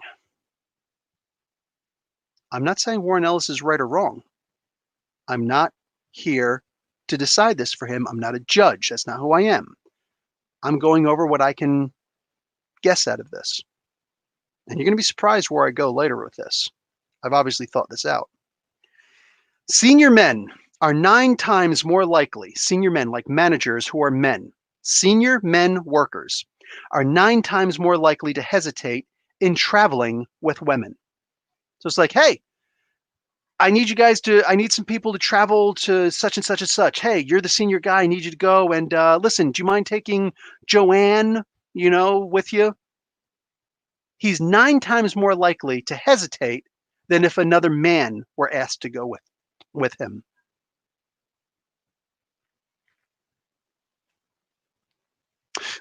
I'm not saying Warren Ellis is right or wrong. I'm not here to decide this for him. I'm not a judge. That's not who I am. I'm going over what I can guess out of this. And you're going to be surprised where I go later with this. I've obviously thought this out. Senior men are 9 times more likely, senior men like managers who are men, senior men workers are 9 times more likely to hesitate in traveling with women. So it's like, hey, I need some people to travel to such and such and such. Hey, you're the senior guy. I need you to go. And listen, do you mind taking Joanne, with you? He's 9 times more likely to hesitate than if another man were asked to go with him.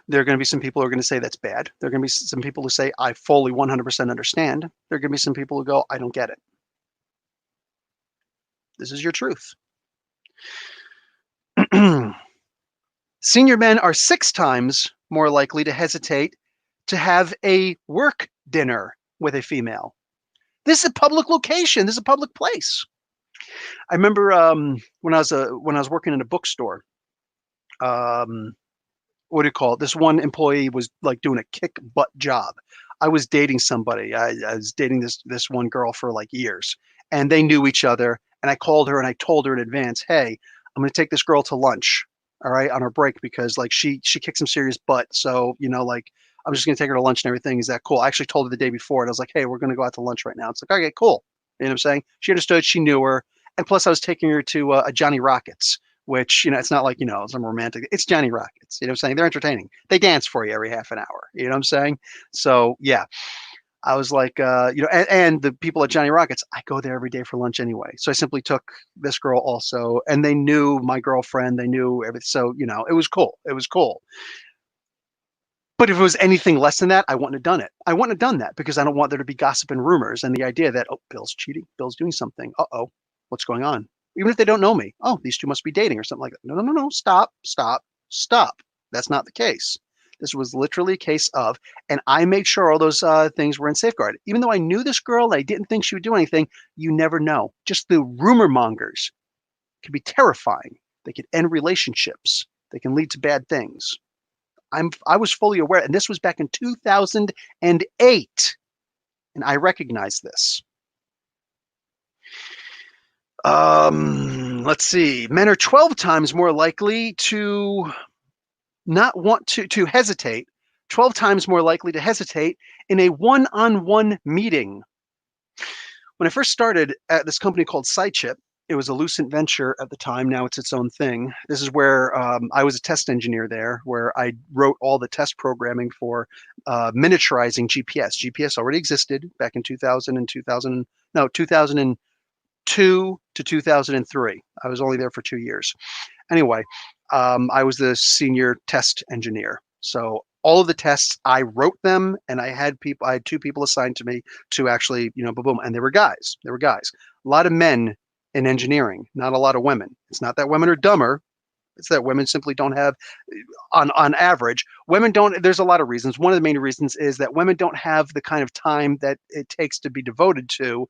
There are going to be some people who are going to say that's bad. There are going to be some people who say, I fully 100% understand. There are going to be some people who go, I don't get it. This is your truth. Senior men are 6 times more likely to hesitate to have a work dinner with a female. This is a public location. This is a public place. I remember when I was working in a bookstore, what do you call it? This one employee was like doing a kick butt job. I was dating somebody. I was dating this one girl for like years, and they knew each other. And I called her and I told her in advance, hey, I'm going to take this girl to lunch, all right, on her break because like she kicked some serious butt. So like I'm just going to take her to lunch and everything. Is that cool? I actually told her the day before, and I was like, hey, we're going to go out to lunch right now. It's like, okay, cool. You know what I'm saying? She understood. She knew her, and plus I was taking her to a Johnny Rockets, which, it's not like, some romantic, it's Johnny Rockets, you know what I'm saying? They're entertaining. They dance for you every half an hour, you know what I'm saying? So yeah, I was like, and the people at Johnny Rockets, I go there every day for lunch anyway. So I simply took this girl also, and they knew my girlfriend, they knew everything. So, it was cool. It was cool. But if it was anything less than that, I wouldn't have done it. I wouldn't have done that because I don't want there to be gossip and rumors and the idea that, oh, Bill's cheating, Bill's doing something. Uh-oh, what's going on? Even if they don't know me. Oh, these two must be dating or something like that. No. Stop. That's not the case. This was literally a case of, and I made sure all those things were in safeguard. Even though I knew this girl, I didn't think she would do anything. You never know. Just the rumor mongers can be terrifying. They can end relationships. They can lead to bad things. I was fully aware, and this was back in 2008, and I recognize this. Let's see. Men are 12 times more likely to not want to hesitate, 12 times more likely to hesitate in a one-on-one meeting. When I first started at this company called SideChip, it was a Lucent venture at the time. Now it's its own thing. This is where I was a test engineer there, where I wrote all the test programming for miniaturizing GPS. GPS already existed back in 2002, to 2003. I was only there for 2 years. Anyway, I was the senior test engineer. So all of the tests, I wrote them, and I had 2 people assigned to me to actually, boom, boom, and they were guys. They were guys. A lot of men in engineering, not a lot of women. It's not that women are dumber. It's that women simply don't have, on average, women don't. There's a lot of reasons. One of the main reasons is that women don't have the kind of time that it takes to be devoted to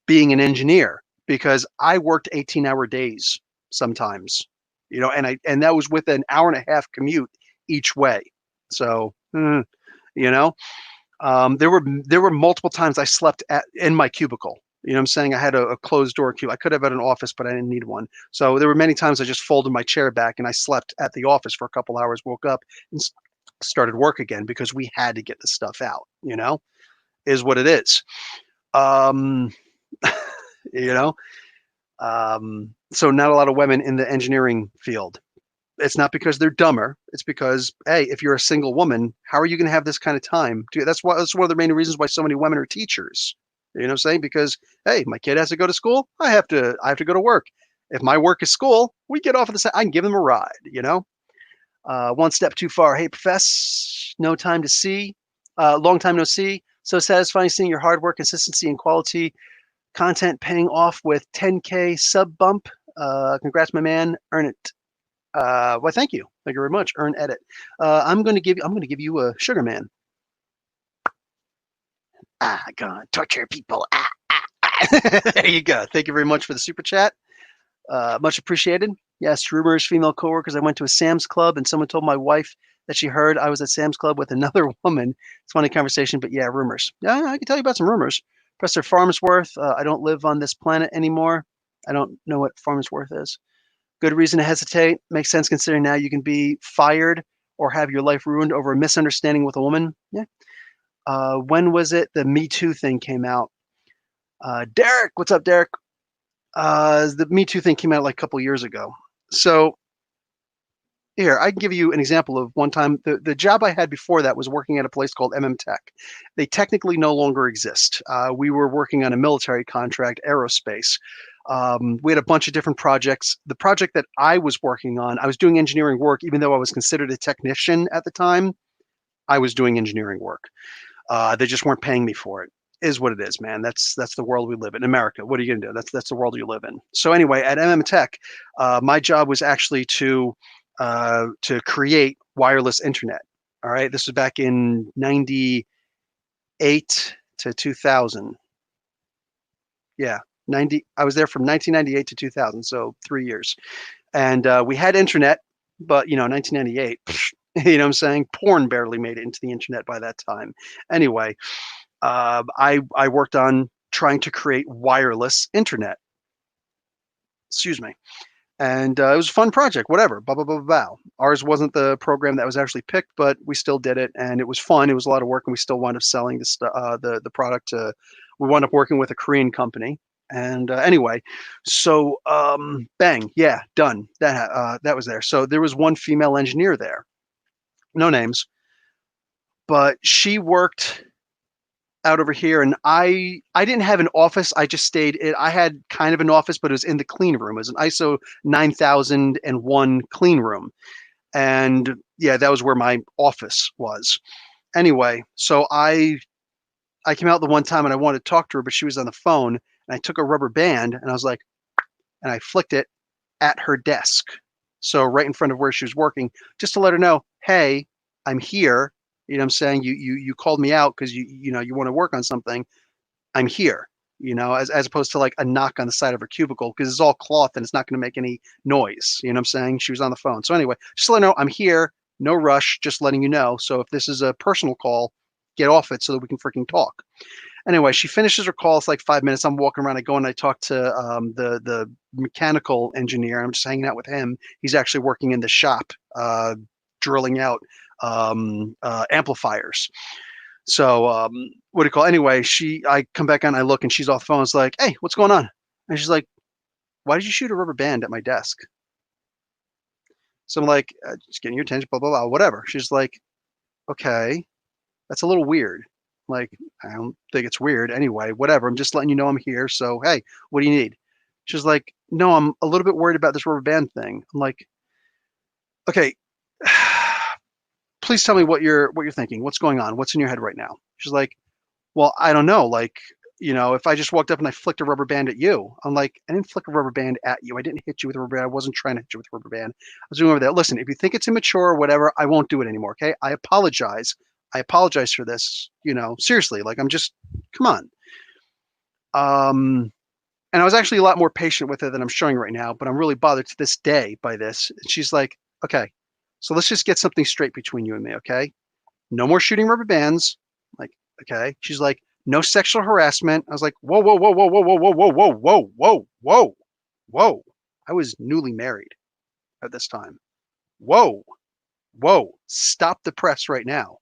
being an engineer, because I worked 18-hour days sometimes, and that was with an hour and a half commute each way. So, you know, there were multiple times I slept in my cubicle. You know what I'm saying? I had a closed door cubicle. I could have had an office, but I didn't need one. So there were many times I just folded my chair back and I slept at the office for a couple hours, woke up and started work again, because we had to get the stuff out, is what it is. Um, you know, so not a lot of women in the engineering field. It's not because they're dumber. It's because, hey, if you're a single woman, how are you going to have this kind of time? That's one of the main reasons why so many women are teachers. You know what I'm saying? Because, hey, my kid has to go to school. I have to go to work. If my work is school, we get off at the same. I can give them a ride. One step too far. Hey, profess, no time to see. Long time no see. So satisfying seeing your hard work, consistency, and quality content paying off with 10K sub bump. Congrats, my man. Earn it. Well, thank you. Thank you very much. Earn edit. I'm going to give you a sugar man. Gonna torture people. There you go. Thank you very much for the super chat. Much appreciated. Yes, rumors, female coworkers. I went to a Sam's Club and someone told my wife that she heard I was at Sam's Club with another woman. It's a funny conversation, but yeah, rumors. Yeah, I can tell you about some rumors. Professor Farnsworth, I don't live on this planet anymore. I don't know what Farnsworth is. Good reason to hesitate. Makes sense considering now you can be fired or have your life ruined over a misunderstanding with a woman. Yeah. When was it the Me Too thing came out? Derek, what's up, Derek? The Me Too thing came out like a couple years ago. So here, I can give you an example of one time. The job I had before that was working at a place called Tech. They technically no longer exist. We were working on a military contract, aerospace. We had a bunch of different projects. The project that I was working on, I was doing engineering work, even though I was considered a technician at the time. I was doing engineering work. They just weren't paying me for it. Is what it is, man. That's the world we live in. America. What are you gonna do? That's the world you live in. So anyway, at Tech, my job was actually to create wireless internet. All right, this was back in '98 to 2000. Yeah, 90. I was there from 1998 to 2000, so 3 years. And we had internet, but 1998. You know what I'm saying? Porn barely made it into the internet by that time. Anyway, I worked on trying to create wireless internet. Excuse me. And it was a fun project, whatever, blah, blah, blah, blah. Ours wasn't the program that was actually picked, but we still did it, and it was fun. It was a lot of work, and we still wound up selling the product. We wound up working with a Korean company. And anyway, so bang, yeah, done. That was there. So there was one female engineer there, no names, but she worked out over here, and I didn't have an office. I just I had kind of an office, but it was in the clean room. It was an ISO 9001 clean room. And yeah, that was where my office was. Anyway, so I came out the one time and I wanted to talk to her, but she was on the phone, and I took a rubber band and I was like, and I flicked it at her desk. So right in front of where she was working, just to let her know, hey, I'm here. You know what I'm saying? You called me out because you want to work on something. I'm here, as opposed to like a knock on the side of her cubicle, because it's all cloth and it's not going to make any noise. You know what I'm saying? She was on the phone. So anyway, just let her know I'm here. No rush, just letting you know. So if this is a personal call, get off it so that we can freaking talk. Anyway, she finishes her call. It's like 5 minutes. I'm walking around. I go and I talk to the mechanical engineer. I'm just hanging out with him. He's actually working in the shop, drilling out amplifiers. So what do you call? Anyway, I come back on. I look and she's off the phone. It's like, hey, what's going on? And she's like, why did you shoot a rubber band at my desk? So I'm like, just getting your attention, blah blah blah, whatever. She's like, okay, that's a little weird. Like, I don't think it's weird. Anyway, whatever. I'm just letting you know I'm here. So hey, what do you need? She's like, no, I'm a little bit worried about this rubber band thing. I'm like, okay, please tell me what you're thinking. What's going on? What's in your head right now? She's like, well, I don't know. Like, if I just walked up and I flicked a rubber band at you, I'm like, I didn't flick a rubber band at you. I didn't hit you with a rubber band. I wasn't trying to hit you with a rubber band. I was doing over there. Listen, if you think it's immature or whatever, I won't do it anymore. Okay. I apologize. I apologize for this. Seriously, like come on. And I was actually a lot more patient with her than I'm showing right now, but I'm really bothered to this day by this. And she's like, okay, so let's just get something straight between you and me. Okay. No more shooting rubber bands. Like, okay. She's like, no sexual harassment. I was like, whoa, whoa, whoa, whoa, whoa, whoa, whoa, whoa, whoa, whoa, whoa, whoa, whoa. I was newly married at this time. Whoa, whoa, stop the press right now.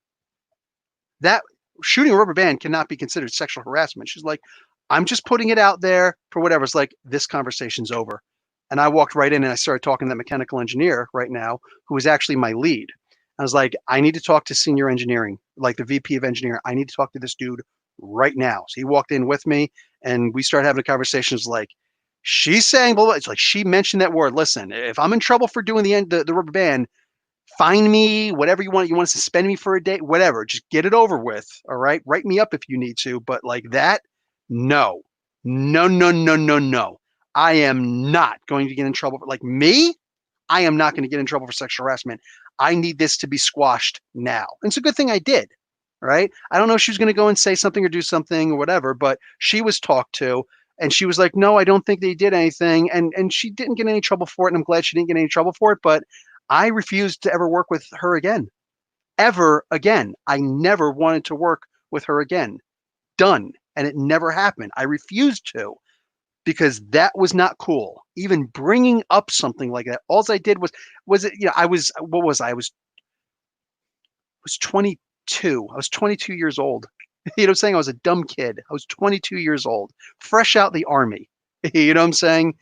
That shooting a rubber band cannot be considered sexual harassment. She's like, I'm just putting it out there for whatever. It's like, this conversation's over. And I walked right in and I started talking to that mechanical engineer right now, who was actually my lead. I was like, I need to talk to senior engineering, like the VP of engineering. I need to talk to this dude right now. So he walked in with me and we started having a conversation. It's like, she's saying, blah, blah. It's like, she mentioned that word. Listen, if I'm in trouble for doing the rubber band, fine me, whatever you want. You want to suspend me for a day, whatever. Just get it over with. All right. Write me up if you need to. But like that, no, no, no, no, no, no. I am not going to get in trouble. Like me, I am not going to get in trouble for sexual harassment. I need this to be squashed now. And it's a good thing I did. Right. I don't know if she was going to go and say something or do something or whatever, but she was talked to. And she was like, no, I don't think they did anything. And she didn't get any trouble for it. And I'm glad she didn't get any trouble for it. But I refused to ever work with her again. Ever again. I never wanted to work with her again. Done. And it never happened. I refused to because that was not cool. Even bringing up something like that. All I did was it, I was, what was I? I was 22. I was 22 years old. You know what I'm saying? I was a dumb kid. I was 22 years old, fresh out the army. You know what I'm saying?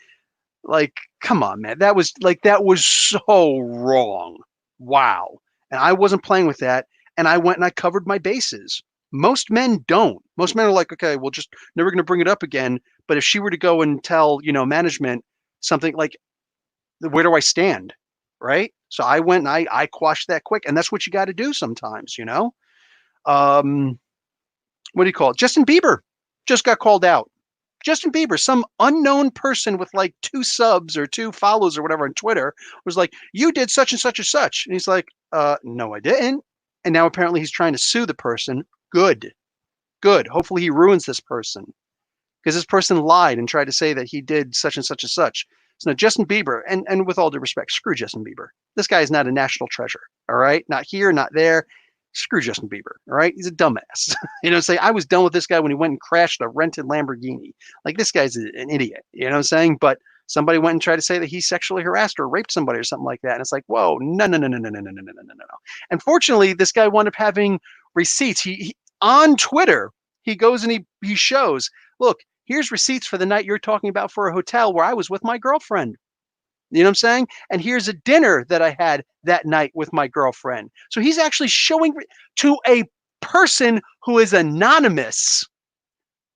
Like, come on, man. That was so wrong. Wow. And I wasn't playing with that. And I went and I covered my bases. Most men don't. Most men are like, okay, we'll just never going to bring it up again. But if she were to go and tell, management something like, where do I stand? Right. So I went and I quashed that quick. And that's what you got to do sometimes, What do you call it? Justin Bieber just got called out. Justin Bieber, some unknown person with like 2 subs or 2 follows or whatever on Twitter, was like, you did such and such and such. And he's like, no, I didn't. And now apparently he's trying to sue the person. Good. Good. Hopefully he ruins this person because this person lied and tried to say that he did such and such and such. So now Justin Bieber, and with all due respect, screw Justin Bieber. This guy is not a national treasure. All right. Not here, not there. Screw Justin Bieber. All right. He's a dumbass. Say I was done with this guy when he went and crashed a rented Lamborghini. Like this guy's an idiot. You know what I'm saying? But somebody went and tried to say that he sexually harassed or raped somebody or something like that. And it's like, whoa, no, no, no, no, no, no, no, no, no, no, no, no. And fortunately, this guy wound up having receipts. He on Twitter, he goes and he shows, look, here's receipts for the night you're talking about for a hotel where I was with my girlfriend. You know what I'm saying? And here's a dinner that I had that night with my girlfriend. So he's actually showing to a person who is anonymous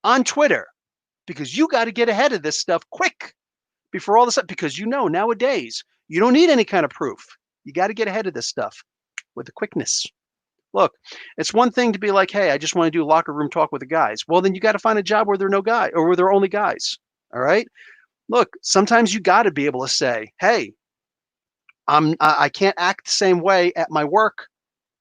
on Twitter because you got to get ahead of this stuff quick before all this stuff. Because nowadays you don't need any kind of proof. You got to get ahead of this stuff with the quickness. Look, it's one thing to be like, hey, I just want to do locker room talk with the guys. Well, then you got to find a job where there are no guys or where there are only guys. All right. Look, sometimes you got to be able to say, hey, I can't act the same way at my work,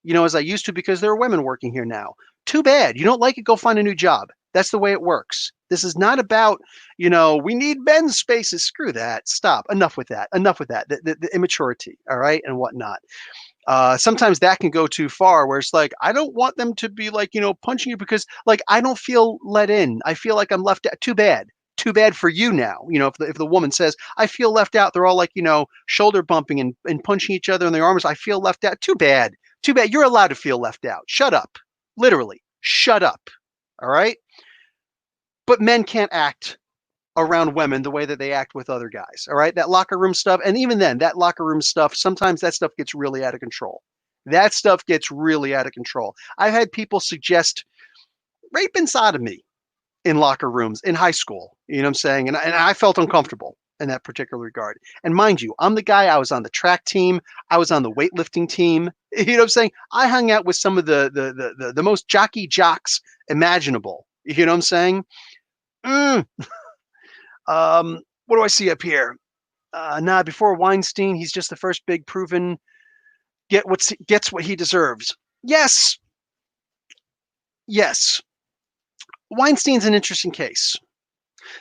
as I used to because there are women working here now. Too bad. You don't like it, go find a new job. That's the way it works. This is not about, we need men's spaces. Screw that. Stop. Enough with that. Enough with that. The immaturity, all right, and whatnot. Sometimes that can go too far where it's like, I don't want them to be like, punching you because like, I don't feel let in. I feel like I'm left out. Too bad. Too bad for you now. If the woman says, I feel left out, they're all like, shoulder bumping and punching each other in the arms. I feel left out. Too bad. Too bad. You're allowed to feel left out. Shut up. Literally. Shut up. All right. But men can't act around women the way that they act with other guys. All right. That locker room stuff. And even then, that locker room stuff, sometimes that stuff gets really out of control. That stuff gets really out of control. I've had people suggest rape and sodomy in locker rooms in high school. You know what I'm saying? And I felt uncomfortable in that particular regard. And mind you, I'm the guy, I was on the track team, I was on the weightlifting team. You know what I'm saying? I hung out with some of the most jockey jocks imaginable. You know what I'm saying? Mm. What do I see up here? Nah, before Weinstein, he's just the first big proven gets what he deserves. Yes, yes. Weinstein's an interesting case.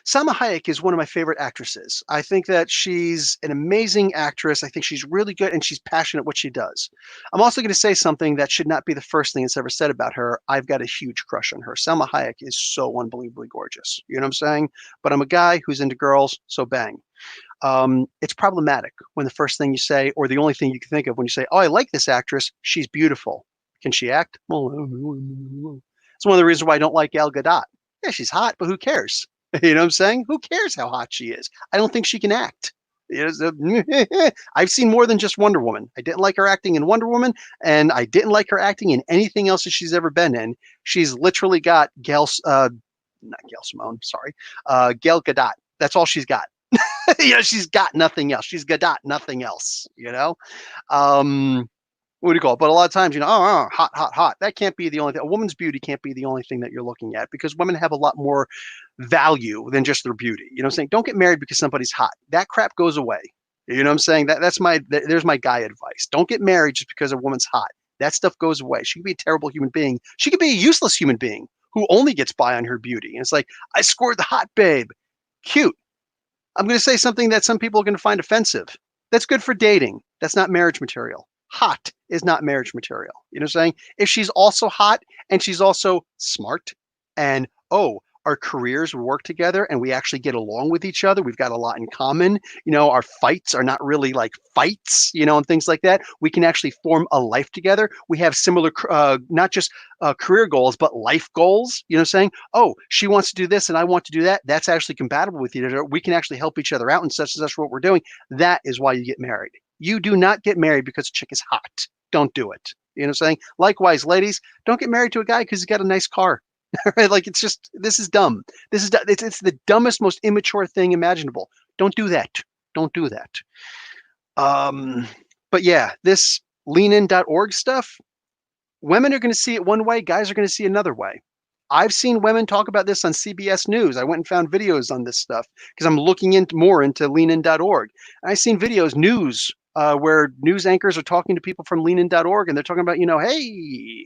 Salma Hayek is one of my favorite actresses. I think that she's an amazing actress. I think she's really good and she's passionate what she does. I'm also going to say something that should not be the first thing that's ever said about her. I've got a huge crush on her. Salma Hayek is so unbelievably gorgeous. You know what I'm saying? But I'm a guy who's into girls, so bang. It's problematic when the first thing you say, or the only thing you can think of when you say, "Oh, I like this actress. She's beautiful. Can she act?" Well, it's one of the reasons why I don't like Gal Gadot. Yeah, she's hot, but who cares? You know what I'm saying? Who cares how hot she is? I don't think she can act. I've seen more than just Wonder Woman. I didn't like her acting in Wonder Woman, and I didn't like her acting in anything else that she's ever been in. She's literally got not Gail Simone, sorry, Gail Gadot. That's all she's got. She's got nothing else. She's Gadot, nothing else. What do you call it? But a lot of times, hot, hot, hot. That can't be the only thing. A woman's beauty can't be the only thing that you're looking at because women have a lot more value than just their beauty. You know what I'm saying? Don't get married because somebody's hot. That crap goes away. You know what I'm saying? There's my guy advice. Don't get married just because a woman's hot. That stuff goes away. She could be a terrible human being. She could be a useless human being who only gets by on her beauty. And it's like, I scored the hot babe. Cute. I'm going to say something that some people are going to find offensive. That's good for dating. That's not marriage material. Hot is not marriage material. You know what I'm saying? If she's also hot and she's also smart and, oh, our careers work together and we actually get along with each other. We've got a lot in common. Our fights are not really like fights, and things like that. We can actually form a life together. We have similar, not just career goals, but life goals. You know what I'm saying? Oh, she wants to do this and I want to do that. That's actually compatible with each other. We can actually help each other out and such what we're doing. That is why you get married. You do not get married because a chick is hot. Don't do it. You know what I'm saying? Likewise, ladies, don't get married to a guy because he's got a nice car. Right? Like this is dumb. It's the dumbest, most immature thing imaginable. Don't do that. Don't do that. But yeah, this leanin.org stuff, women are going to see it one way, guys are going to see another way. I've seen women talk about this on CBS News. I went and found videos on this stuff because I'm looking more into leanin.org. I've seen videos, news, where news anchors are talking to people from leanin.org and they're talking about, hey,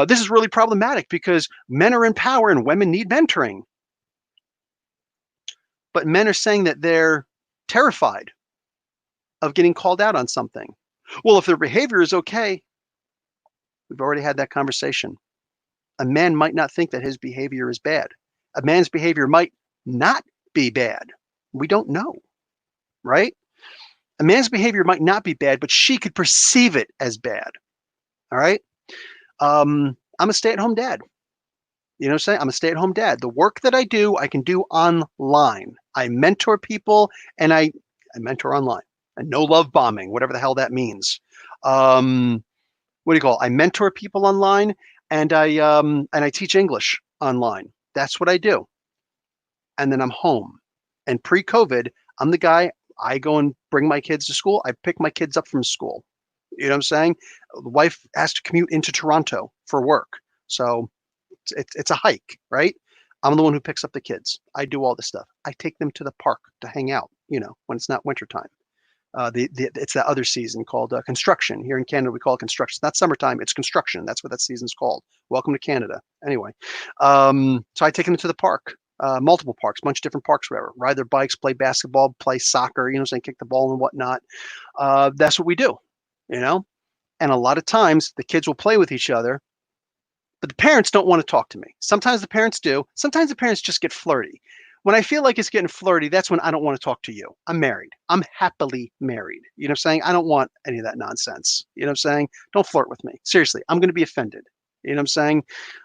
this is really problematic because men are in power and women need mentoring. But men are saying that they're terrified of getting called out on something. Well, if their behavior is okay, we've already had that conversation. A man might not think that his behavior is bad. A man's behavior might not be bad. We don't know, right? A man's behavior might not be bad, but she could perceive it as bad. All right. I'm a stay-at-home dad. You know what I'm saying? I'm a stay-at-home dad. The work that I do, I can do online. I mentor people and I mentor online. And no love bombing, whatever the hell that means. What do you call it? I mentor people online and I teach English online. That's what I do. And then I'm home. And pre-COVID, I'm the guy, I go and bring my kids to school. I pick my kids up from school. You know what I'm saying? The wife has to commute into Toronto for work. So it's a hike, right? I'm the one who picks up the kids. I do all this stuff. I take them to the park to hang out, when it's not wintertime. It's that other season called construction. Here in Canada, we call it construction. It's not summertime, it's construction. That's what that season's called. Welcome to Canada. Anyway, so I take them to the park, multiple parks, a bunch of different parks, whatever. Ride their bikes, play basketball, play soccer, saying kick the ball and whatnot. That's what we do, And a lot of times the kids will play with each other, but the parents don't want to talk to me. Sometimes the parents do. Sometimes the parents just get flirty. When I feel like it's getting flirty, that's when I don't want to talk to you. I'm married. I'm happily married. You know what I'm saying? I don't want any of that nonsense. You know what I'm saying? Don't flirt with me. Seriously, I'm going to be offended. You know what I'm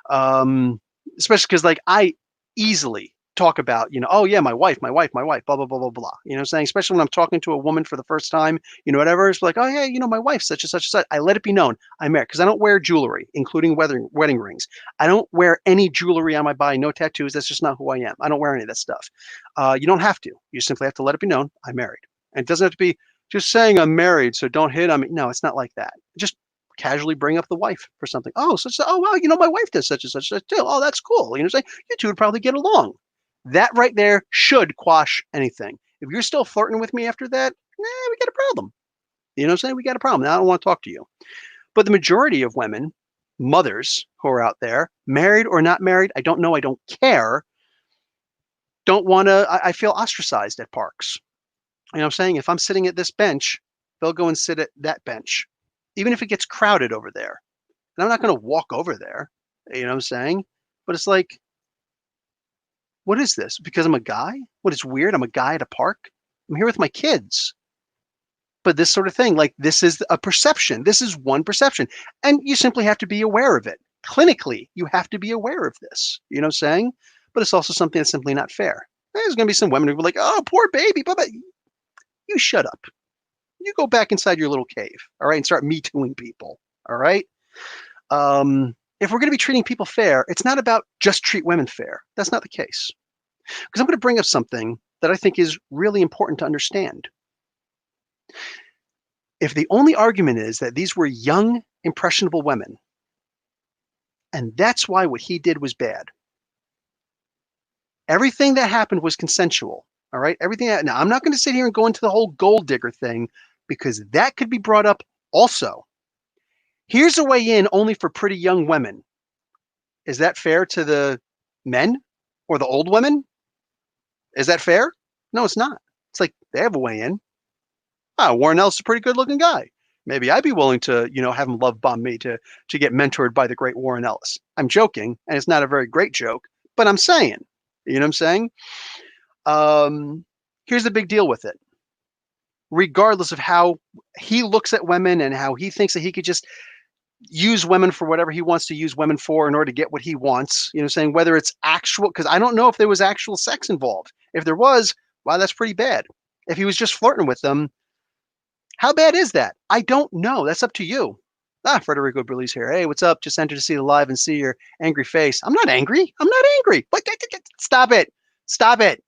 saying? Especially because I easily talk about, oh yeah, my wife, blah, blah, blah, blah, blah. You know what I'm saying? Especially when I'm talking to a woman for the first time, whatever. It's like, oh yeah, my wife, such and such and such. I let it be known I'm married because I don't wear jewelry, including wedding rings. I don't wear any jewelry on my body, no tattoos. That's just not who I am. I don't wear any of that stuff. You don't have to. You simply have to let it be known I'm married. And it doesn't have to be just saying I'm married, so don't hit on me. No, it's not like that. Just casually bring up the wife for something. Oh, oh wow, my wife does such and such too. Oh, that's cool. Say you two would probably get along. That right there should quash anything. If you're still flirting with me after that, we got a problem. You know what I'm saying? We got a problem. Now I don't want to talk to you. But the majority of women, mothers who are out there, married or not married, I don't know, I don't care, don't want to, I feel ostracized at parks. You know what I'm saying? If I'm sitting at this bench, they'll go and sit at that bench, even if it gets crowded over there. And I'm not going to walk over there. You know what I'm saying? But it's like, what is this? Because I'm a guy? What is weird? I'm a guy at a park. I'm here with my kids. But this sort of thing, like this is a perception. This is one perception. And you simply have to be aware of it. Clinically, you have to be aware of this. You know what I'm saying? But it's also something that's simply not fair. There's going to be some women who are like, oh, poor baby. Blah, blah. You shut up. You go back inside your little cave, all right, and start me tooing people, all right? If we're going to be treating people fair, it's not about just treat women fair. That's not the case. Because I'm going to bring up something that I think is really important to understand. If the only argument is that these were young, impressionable women, and that's why what he did was bad. Everything that happened was consensual, all right? Now, I'm not going to sit here and go into the whole gold digger thing because that could be brought up also. Here's a way in only for pretty young women. Is that fair to the men or the old women? Is that fair? No, it's not. It's like they have a way in. Warren Ellis is a pretty good looking guy. Maybe I'd be willing to, have him love bomb me to get mentored by the great Warren Ellis. I'm joking, and it's not a very great joke, but I'm saying, you know what I'm saying? Here's the big deal with it. Regardless of how he looks at women and how he thinks that he could just use women for whatever he wants to use women for in order to get what he wants, saying whether it's actual, because I don't know if there was actual sex involved. If there was, wow, that's pretty bad. If he was just flirting with them, how bad is that? I don't know. That's up to you. Federico Brilli's here. Hey, what's up? Just entered to see the live and see your angry face. I'm not angry. I'm not angry. Stop it. Stop it.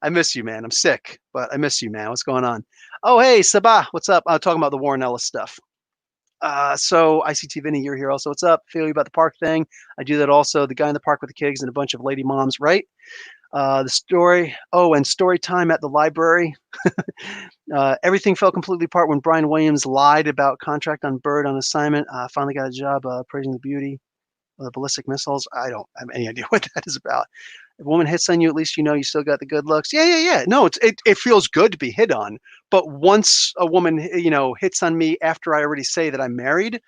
I miss you, man. I'm sick, but I miss you, man. What's going on? Oh, hey, Sabah. What's up? I'm talking about the Warren Ellis stuff. So ICT Vinny, you're here also. What's up? Feel you about the park thing. I do that also. The guy in the park with the kids and a bunch of lady moms, right? The story. Oh, and story time at the library. Everything fell completely apart when Brian Williams lied about contract on Bird on assignment. Finally got a job praising the beauty of the ballistic missiles. I don't have any idea what that is about. If a woman hits on you, at least you still got the good looks. Yeah. No, it feels good to be hit on. But once a woman, hits on me after I already say that I'm married,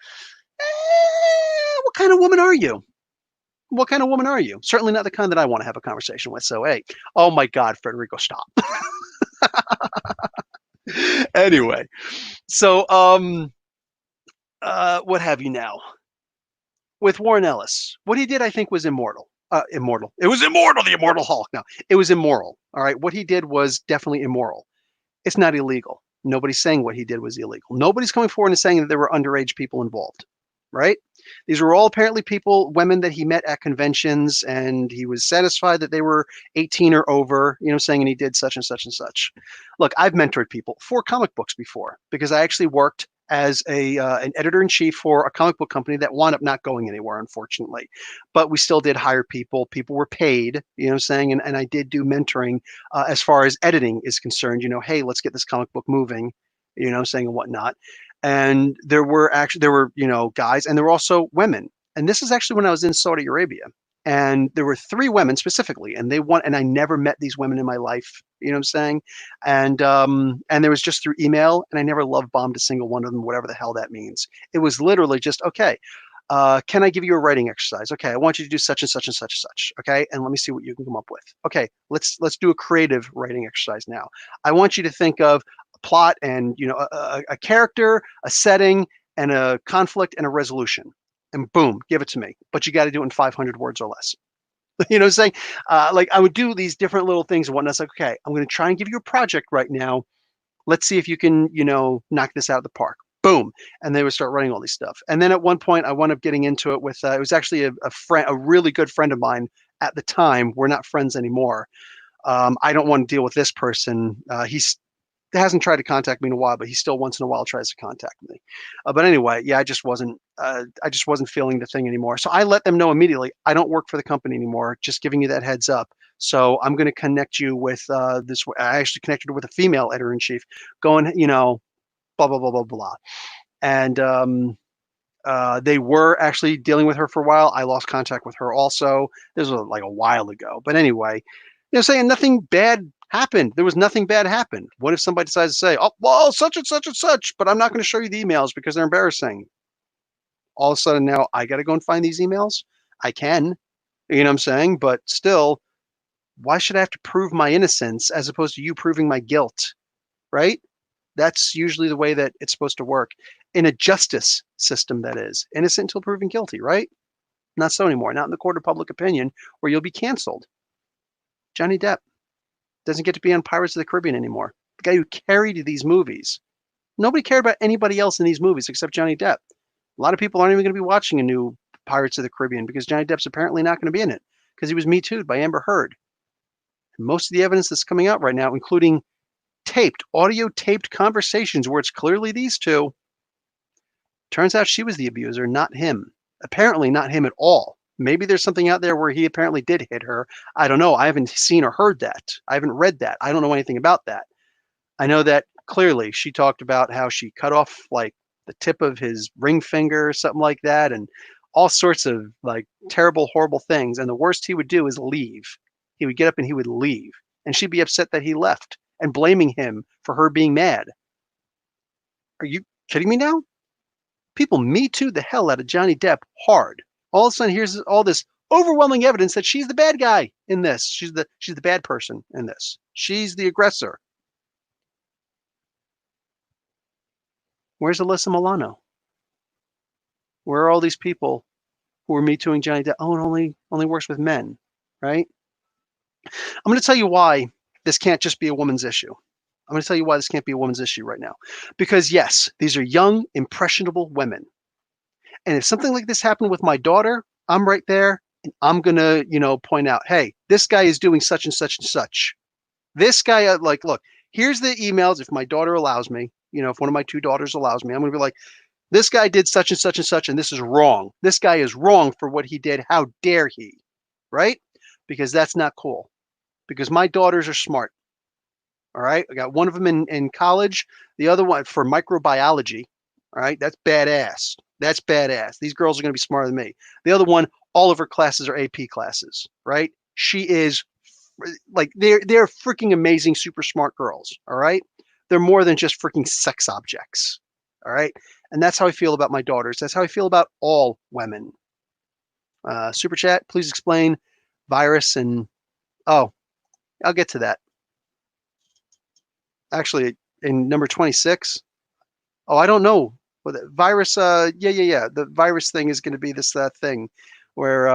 what kind of woman are you? What kind of woman are you? Certainly not the kind that I want to have a conversation with. So, hey, oh my God, Federico, stop. Anyway, so what have you now? With Warren Ellis, what he did, I think, was immortal. Immortal. It was immortal, the Immortal Hulk. No, it was immoral. All right. What he did was definitely immoral. It's not illegal. Nobody's saying what he did was illegal. Nobody's coming forward and saying that there were underage people involved. Right? These were all apparently women that he met at conventions, and he was satisfied that they were 18 or over, saying, and he did such and such and such. Look, I've mentored people for comic books before because I actually worked as an editor-in-chief for a comic book company that wound up not going anywhere, unfortunately. But we still did hire people. People were paid, saying, and I did do mentoring as far as editing is concerned, hey, let's get this comic book moving, saying and whatnot. And there were guys, and there were also women. And this is actually when I was in Saudi Arabia. And there were 3 women specifically, and I never met these women in my life, saying? And there was just through email, and I never love bombed a single one of them, whatever the hell that means. It was literally just, okay, can I give you a writing exercise? Okay, I want you to do such and such and such and such. Okay, and let me see what you can come up with. Okay, let's do a creative writing exercise now. I want you to think of a plot and a character, a setting, and a conflict and a resolution. And boom, give it to me. But you got to do it in 500 words or less. You know what I'm saying? Like I would do these different little things and whatnot. It's like, okay, I'm going to try and give you a project right now. Let's see if you can, knock this out of the park. Boom. And they would start running all these stuff. And then at one point I wound up getting into it with, it was actually a friend, a really good friend of mine at the time. We're not friends anymore. I don't want to deal with this person. He's hasn't tried to contact me in a while, but he still once in a while tries to contact me. But anyway, yeah, I just wasn't feeling the thing anymore. So I let them know immediately, I don't work for the company anymore. Just giving you that heads up. So I'm going to connect you with this. I actually connected her with a female editor in chief, going, blah blah blah blah blah, and they were actually dealing with her for a while. I lost contact with her also. This was like a while ago. But anyway, saying nothing bad happened. There was nothing bad happened. What if somebody decides to say, oh, well, such and such and such, but I'm not going to show you the emails because they're embarrassing. All of a sudden now I got to go and find these emails. I can, you know what I'm saying? But still, why should I have to prove my innocence as opposed to you proving my guilt? Right? That's usually the way that it's supposed to work in a justice system, that is. Innocent until proven guilty, right? Not so anymore. Not in the court of public opinion where you'll be canceled. Johnny Depp doesn't get to be on Pirates of the Caribbean anymore. The guy who carried these movies. Nobody cared about anybody else in these movies except Johnny Depp. A lot of people aren't even going to be watching a new Pirates of the Caribbean because Johnny Depp's apparently not going to be in it because he was Me Too'd by Amber Heard. And most of the evidence that's coming out right now, including audio taped conversations where it's clearly these two, turns out she was the abuser, not him. Apparently not him at all. Maybe there's something out there where he apparently did hit her. I don't know. I haven't seen or heard that. I haven't read that. I don't know anything about that. I know that clearly she talked about how she cut off like the tip of his ring finger or something like that, and all sorts of like terrible, horrible things. And the worst he would do is leave. He would get up and he would leave. And she'd be upset that he left and blaming him for her being mad. Are you kidding me now? People Me Too the hell out of Johnny Depp hard. All of a sudden, here's all this overwhelming evidence that she's the bad guy in this. She's the bad person in this. She's the aggressor. Where's Alyssa Milano? Where are all these people who are Me Tooing Johnny Depp? Oh, it only works with men, right? I'm going to tell you why this can't just be a woman's issue. I'm going to tell you why this can't be a woman's issue right now. Because yes, these are young, impressionable women. And if something like this happened with my daughter, I'm right there and I'm going to, point out, hey, this guy is doing such and such and such. This guy, look, here's the emails. If my daughter allows me, if one of my two daughters allows me, I'm going to be like, this guy did such and such, and this is wrong. This guy is wrong for what he did. How dare he? Right? Because that's not cool. Because my daughters are smart. All right. I got one of them in college, the other one for microbiology. All right. That's badass. That's badass. These girls are going to be smarter than me. The other one, all of her classes are AP classes. Right. She is like, they're freaking amazing, super smart girls. All right. They're more than just freaking sex objects. All right. And that's how I feel about my daughters. That's how I feel about all women. Super chat, please explain virus and, oh, I'll get to that. Actually, in number 26, oh, I don't know. Well, the virus, yeah. The virus thing is going to be this thing where,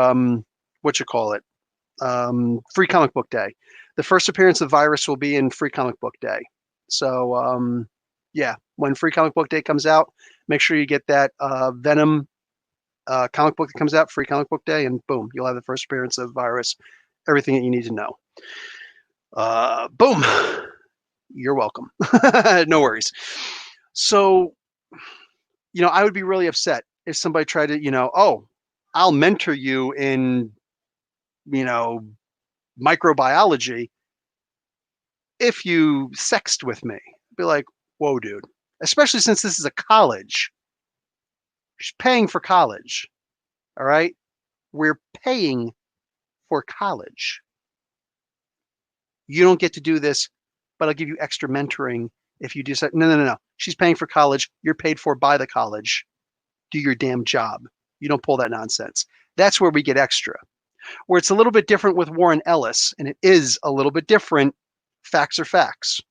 Free Comic Book Day. The first appearance of virus will be in Free Comic Book Day. So, yeah, when Free Comic Book Day comes out, make sure you get that Venom comic book that comes out, Free Comic Book Day, and boom, you'll have the first appearance of virus. Everything that you need to know. Boom. You're welcome. No worries. So, I would be really upset if somebody tried to, oh, I'll mentor you in, microbiology if you sexed with me. I'd be like, whoa, dude. Especially since this is a college. She's paying for college. All right? We're paying for college. You don't get to do this, but I'll give you extra mentoring if you decide. No. She's paying for college. You're paid for by the college. Do your damn job. You don't pull that nonsense. That's where we get extra. Where it's a little bit different with Warren Ellis, and it is a little bit different. Facts are facts.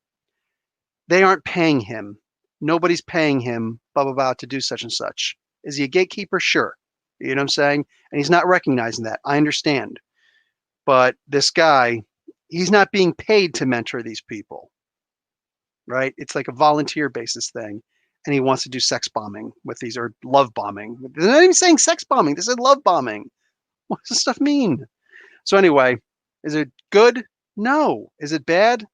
They aren't paying him. Nobody's paying him, blah, blah, blah, to do such and such. Is he a gatekeeper? Sure. You know what I'm saying? And he's not recognizing that. I understand. But this guy, he's not being paid to mentor these people, right? It's like a volunteer basis thing. And he wants to do sex bombing with these, or love bombing. They're not even saying sex bombing. They said love bombing. What does this stuff mean? So anyway, is it good? No. Is it bad?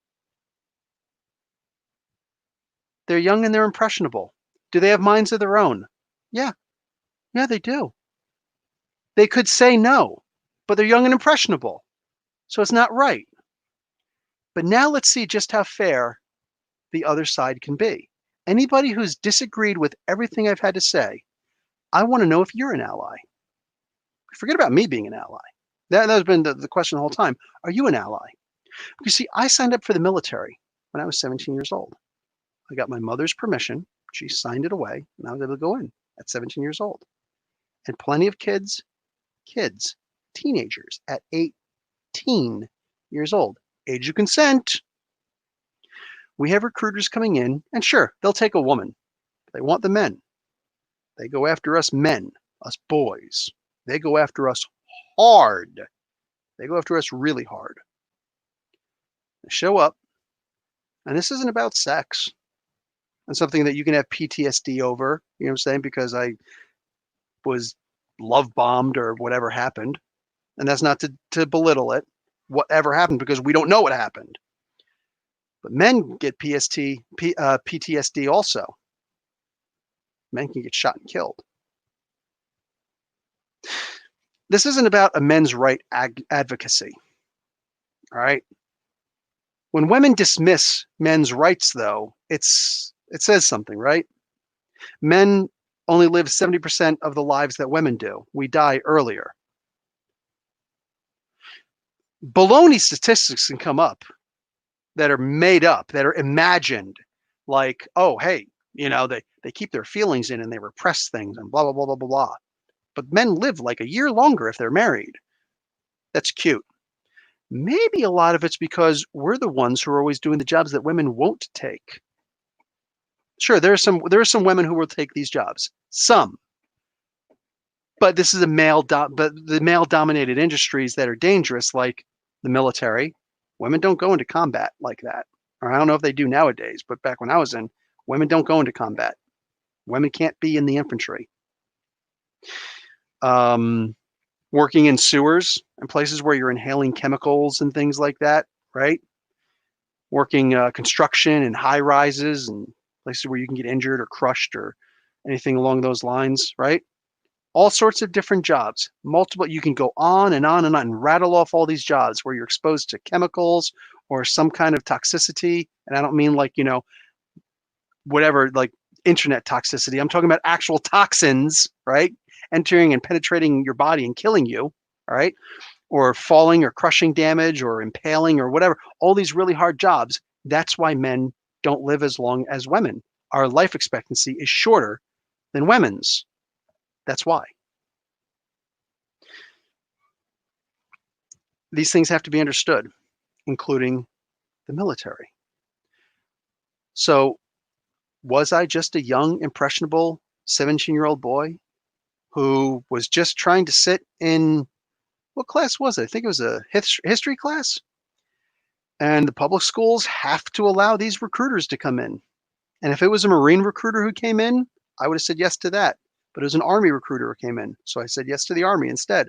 They're young and they're impressionable. Do they have minds of their own? Yeah. Yeah, they do. They could say no, but they're young and impressionable. So it's not right. But now let's see just how fair the other side can be. Anybody who's disagreed with everything I've had to say, I want to know if you're an ally. Forget about me being an ally. That has been the question the whole time. Are you an ally? You see, I signed up for the military when I was 17 years old. I got my mother's permission. She signed it away, and I was able to go in at 17 years old. And plenty of kids, teenagers at 18 years old, age of consent. We have recruiters coming in, and sure, they'll take a woman. They want the men. They go after us men, us boys. They go after us hard. They go after us really hard. They show up, and this isn't about sex and something that you can have PTSD over, you know what I'm saying, because I was love bombed or whatever happened. And that's not to belittle it, whatever happened, because we don't know what happened. But men get PTSD also. Men can get shot and killed. This isn't about a men's right advocacy, all right? When women dismiss men's rights, though, it says something, right? Men only live 70% of the lives that women do. We die earlier. Baloney statistics can come up that are made up, that are imagined, like, oh, hey, you know, they keep their feelings in and they repress things and blah, blah, blah, blah, blah, blah. But men live like a year longer if they're married. That's cute. Maybe a lot of it's because we're the ones who are always doing the jobs that women won't take. Sure, there are some women who will take these jobs. Some. But this is but the male dominated industries that are dangerous, like the military. Women don't go into combat like that. Or I don't know if they do nowadays, but back when I was in, women don't go into combat. Women can't be in the infantry. Working in sewers and places where you're inhaling chemicals and things like that, right? Working construction and high rises and places where you can get injured or crushed or anything along those lines, right? All sorts of different jobs, multiple. You can go on and on and on and rattle off all these jobs where you're exposed to chemicals or some kind of toxicity. And I don't mean like, you know, whatever, like internet toxicity. I'm talking about actual toxins, right? Entering and penetrating your body and killing you, all right? Or falling or crushing damage or impaling or whatever. All these really hard jobs. That's why men don't live as long as women. Our life expectancy is shorter than women's. That's why. These things have to be understood, including the military. So was I just a young, impressionable 17-year-old boy who was just trying to sit in, what class was it? I think it was a history class. And the public schools have to allow these recruiters to come in. And if it was a Marine recruiter who came in, I would have said yes to that. But it was an Army recruiter who came in. So I said yes to the Army instead.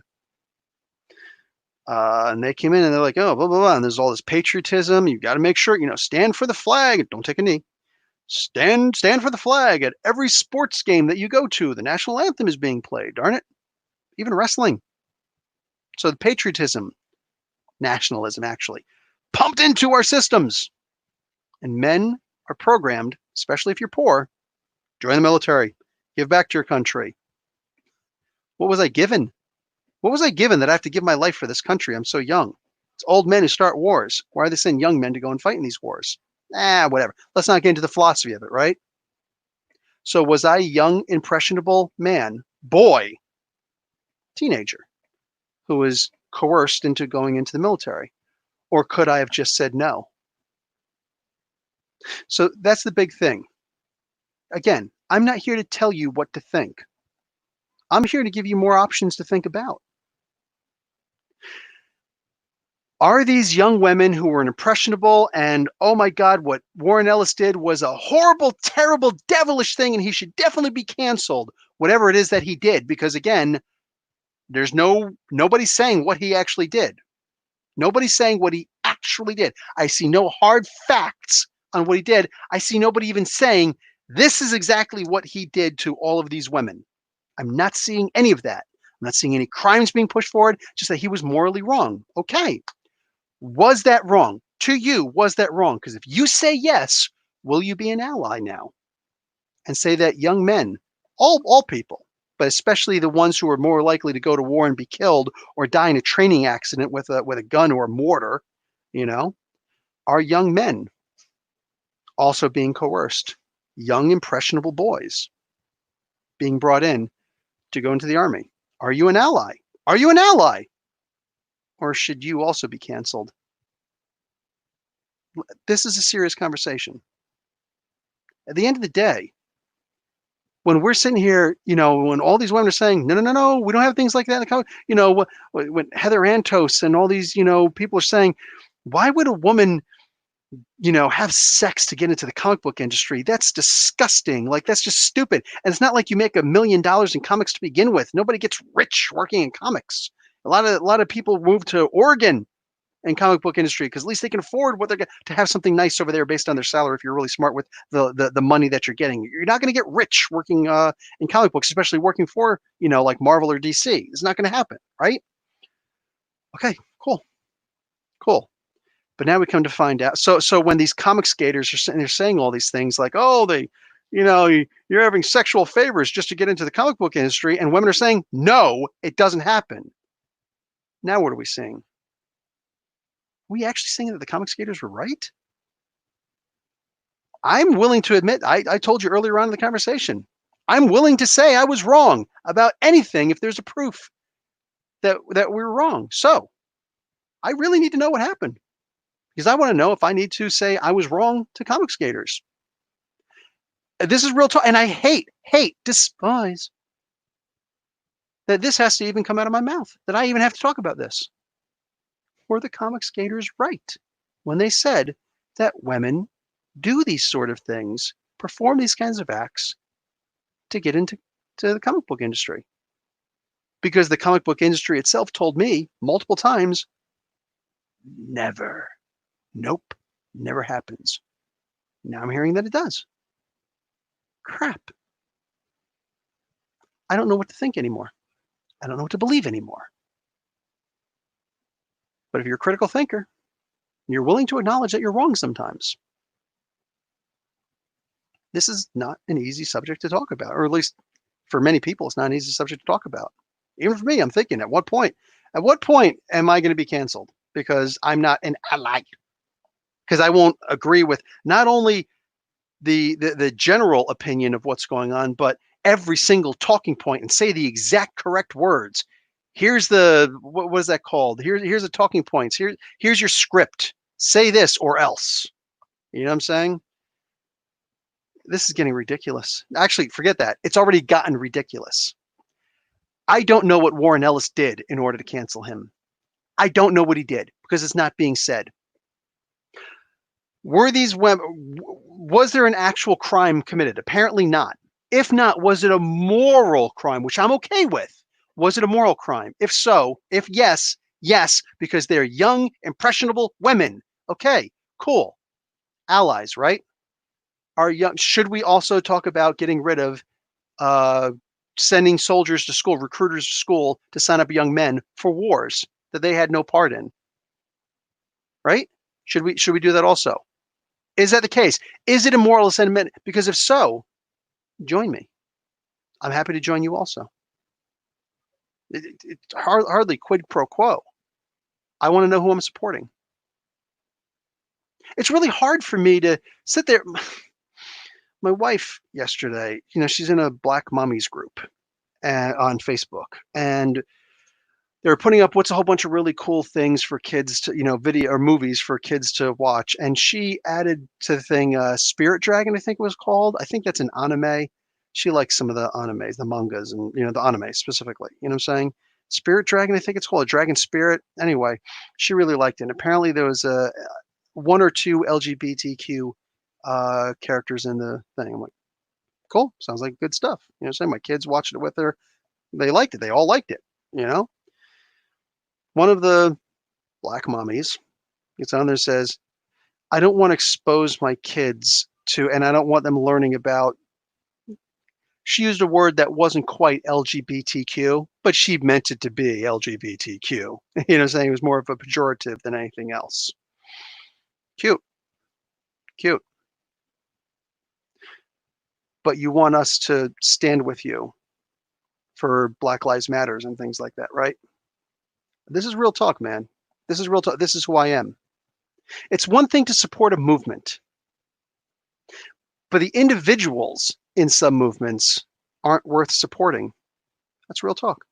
And they came in and they're like, oh, blah, blah, blah. And there's all this patriotism. You got to make sure, you know, stand for the flag. Don't take a knee. Stand for the flag at every sports game that you go to. The national anthem is being played. Darn it. Even wrestling. So the patriotism, nationalism actually, pumped into our systems. And men are programmed, especially if you're poor, join the military, give back to your country. What was I given? What was I given that I have to give my life for this country? I'm so young. It's old men who start wars. Why are they sending young men to go and fight in these wars? Whatever. Let's not get into the philosophy of it, right? So was I a young, impressionable man, boy, teenager, who was coerced into going into the military? Or could I have just said no? So that's the big thing. Again, I'm not here to tell you what to think. I'm here to give you more options to think about. Are these young women who were impressionable and, oh my God, what Warren Ellis did was a horrible, terrible, devilish thing, and he should definitely be canceled, whatever it is that he did, because again, there's nobody's saying what he actually did. Nobody's saying what he actually did. I see no hard facts on what he did. I see nobody even saying this is exactly what he did to all of these women. I'm not seeing any of that. I'm not seeing any crimes being pushed forward, just that he was morally wrong. Okay. Was that wrong? To you, was that wrong? Because if you say yes, will you be an ally now? And say that young men, all people, but especially the ones who are more likely to go to war and be killed or die in a training accident with a gun or a mortar, you know, are young men also being coerced? Young impressionable boys being brought in to go into the army. Are you an ally? Are you an ally? Or should you also be canceled? This is a serious conversation. At the end of the day, when we're sitting here, when all these women are saying, no, no, no, no, we don't have things like that in the comic, when Heather Antos and all these, people are saying, why would a woman, have sex to get into the comic book industry? That's disgusting. Like, that's just stupid. And it's not like you make $1 million in comics to begin with. Nobody gets rich working in comics. A lot of people move to Oregon and comic book industry because at least they can afford what they're going to have something nice over there based on their salary. If you're really smart with the money that you're getting, you're not going to get rich working in comic books, especially working for like Marvel or DC. It's not going to happen, right? Okay, cool. But now we come to find out. So when these comic skaters are sitting there saying all these things like, oh, you're having sexual favors just to get into the comic book industry, and women are saying, no, it doesn't happen. Now what are we seeing? We actually saying that the comic skaters were right? I'm willing to admit, I told you earlier on in the conversation, I'm willing to say I was wrong about anything if there's a proof that we were wrong. So I really need to know what happened because I want to know if I need to say I was wrong to comic skaters. This is real talk, and I hate, despise that this has to even come out of my mouth, that I even have to talk about this. Were the comic skaters right when they said that women do these sort of things, perform these kinds of acts to get into the comic book industry? Because the comic book industry itself told me multiple times, never. Nope, never happens. Now I'm hearing that it does. Crap. I don't know what to think anymore. I don't know what to believe anymore. But if you're a critical thinker, you're willing to acknowledge that you're wrong sometimes. This is not an easy subject to talk about, or at least for many people, it's not an easy subject to talk about. Even for me, I'm thinking, at what point am I going to be canceled? Because I'm not an ally. Because I won't agree with not only the general opinion of what's going on, but every single talking point and say the exact correct words. Here's what is that called? Here's the talking points. Here's your script. Say this or else. You know what I'm saying? This is getting ridiculous. Actually, forget that. It's already gotten ridiculous. I don't know what Warren Ellis did in order to cancel him. I don't know what he did because it's not being said. Was there an actual crime committed? Apparently not. If not, was it a moral crime, which I'm okay with? Was it a moral crime? If so, if yes, because they're young, impressionable women. Okay, cool. Allies, right? Should we also talk about getting rid of sending soldiers to school, recruiters to school to sign up young men for wars that they had no part in? Right? Should we do that also? Is that the case? Is it a moral sentiment? Because if so, join me. I'm happy to join you also. It's hardly quid pro quo. I want to know who I'm supporting. It's really hard for me to sit there. My wife yesterday, she's in a Black Mummies group on Facebook, and they were putting up what's a whole bunch of really cool things for kids to, video or movies for kids to watch. And she added to the thing, Spirit Dragon, I think it was called. I think that's an anime. She likes some of the animes, the mangas, and the anime specifically. You know what I'm saying? Spirit Dragon, I think it's called, a Dragon Spirit. Anyway, she really liked it. And apparently there was one or two LGBTQ characters in the thing. I'm like, cool, sounds like good stuff. You know what I'm saying? My kids watched it with her. They liked it. They all liked it, you know? One of the black mommies gets on there and says, I don't want to expose my kids to, and I don't want them learning about, she used a word that wasn't quite LGBTQ, but she meant it to be LGBTQ. You know what I'm saying? It was more of a pejorative than anything else. Cute. Cute. But you want us to stand with you for Black Lives Matters and things like that, right? This is real talk, man. This is real talk. This is who I am. It's one thing to support a movement, but the individuals in some movements aren't worth supporting. That's real talk.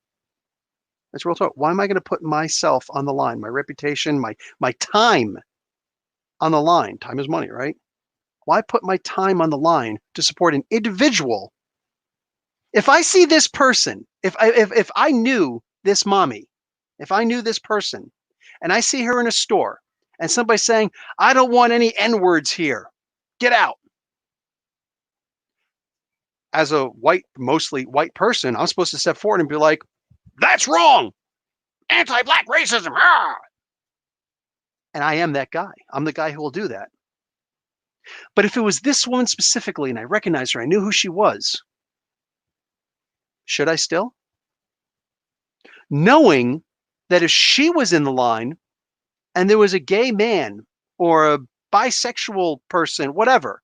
That's real talk. Why am I going to put myself on the line, my reputation, my time on the line? Time is money, right? Why put my time on the line to support an individual? If I see this person, if I knew this mommy, if I knew this person, and I see her in a store, and somebody's saying, I don't want any N-words here, get out. As a mostly white person, I'm supposed to step forward and be like, that's wrong. Anti-black racism. Ah! And I am that guy. I'm the guy who will do that. But if it was this woman specifically, and I recognized her, I knew who she was, should I still? Knowing that if she was in the line and there was a gay man or a bisexual person, whatever,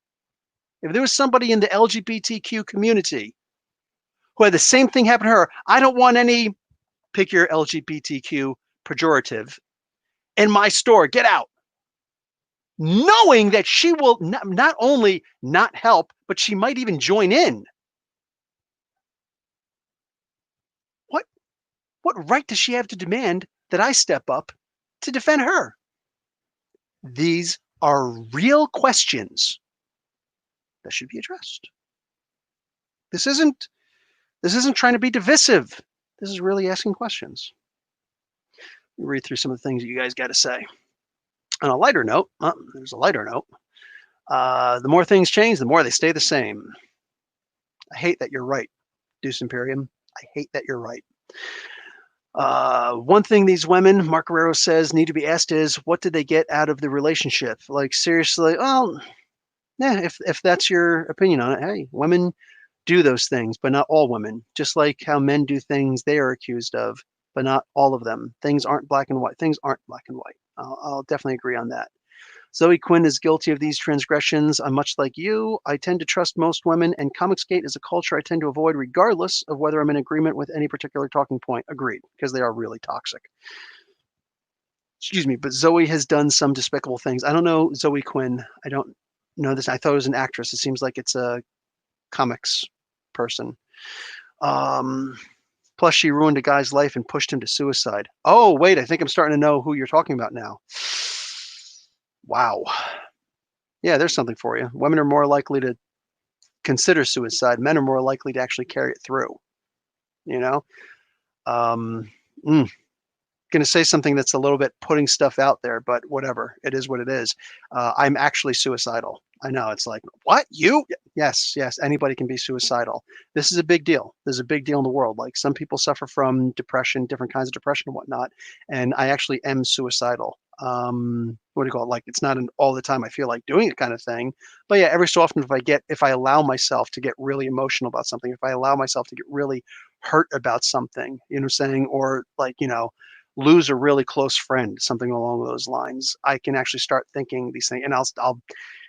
if there was somebody in the LGBTQ community who had the same thing happen to her, I don't want any, pick your LGBTQ pejorative, in my store, get out. Knowing that she will not only not help, but she might even join in. What right does she have to demand that I step up to defend her? These are real questions that should be addressed. This isn't trying to be divisive. This is really asking questions. Let me read through some of the things that you guys got to say. On a lighter note, there's a lighter note. The more things change, the more they stay the same. I hate that you're right, Deuce Imperium. I hate that you're right. One thing these women, Mark Guerrero says, need to be asked is, what did they get out of the relationship? Like, seriously, well, yeah, if that's your opinion on it, hey, women do those things, but not all women. Just like how men do things they are accused of, but not all of them. Things aren't black and white. Things aren't black and white. I'll definitely agree on that. Zoe Quinn is guilty of these transgressions. I'm much like you. I tend to trust most women, and Comicsgate is a culture I tend to avoid regardless of whether I'm in agreement with any particular talking point. Agreed, because they are really toxic. Excuse me, but Zoe has done some despicable things. I don't know Zoe Quinn. I don't know this. I thought it was an actress. It seems like it's a comics person. Plus, she ruined a guy's life and pushed him to suicide. Oh, wait, I think I'm starting to know who you're talking about now. Wow. Yeah, there's something for you. Women are more likely to consider suicide. Men are more likely to actually carry it through. You know? Going to say something that's a little bit putting stuff out there, but whatever. It is what it is. I'm actually suicidal. I know, it's like, what? You? Yes, anybody can be suicidal. This is a big deal. There's a big deal in the world. Like, some people suffer from depression, different kinds of depression and whatnot. And I actually am suicidal. What do you call it? Like, it's not all the time I feel like doing it kind of thing. But yeah, every so often if I allow myself to get really emotional about something, if I allow myself to get really hurt about something, you know what I'm saying? Or like, lose a really close friend, something along those lines, I can actually start thinking these things. And I'll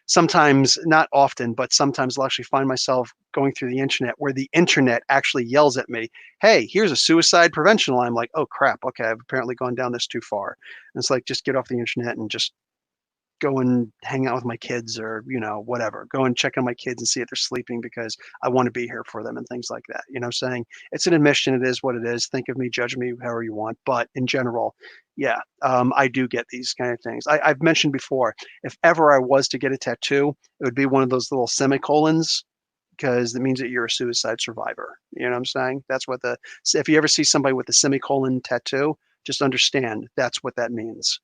sometimes, not often, but sometimes I'll actually find myself going through the internet where the internet actually yells at me, hey, here's a suicide prevention line. I'm like, oh crap, okay, I've apparently gone down this too far. And it's like, just get off the internet and just go and hang out with my kids, or whatever, go and check on my kids and see if they're sleeping, because I want to be here for them and things like that. Saying it's an admission, it is what it is. Think of me, judge me however you want, but in general, yeah, I do get these kind of things. I've mentioned before, if ever I was to get a tattoo, it would be one of those little semicolons because it means that you're a suicide survivor. You know what I'm saying? That's what if you ever see somebody with a semicolon tattoo, just understand that's what that means.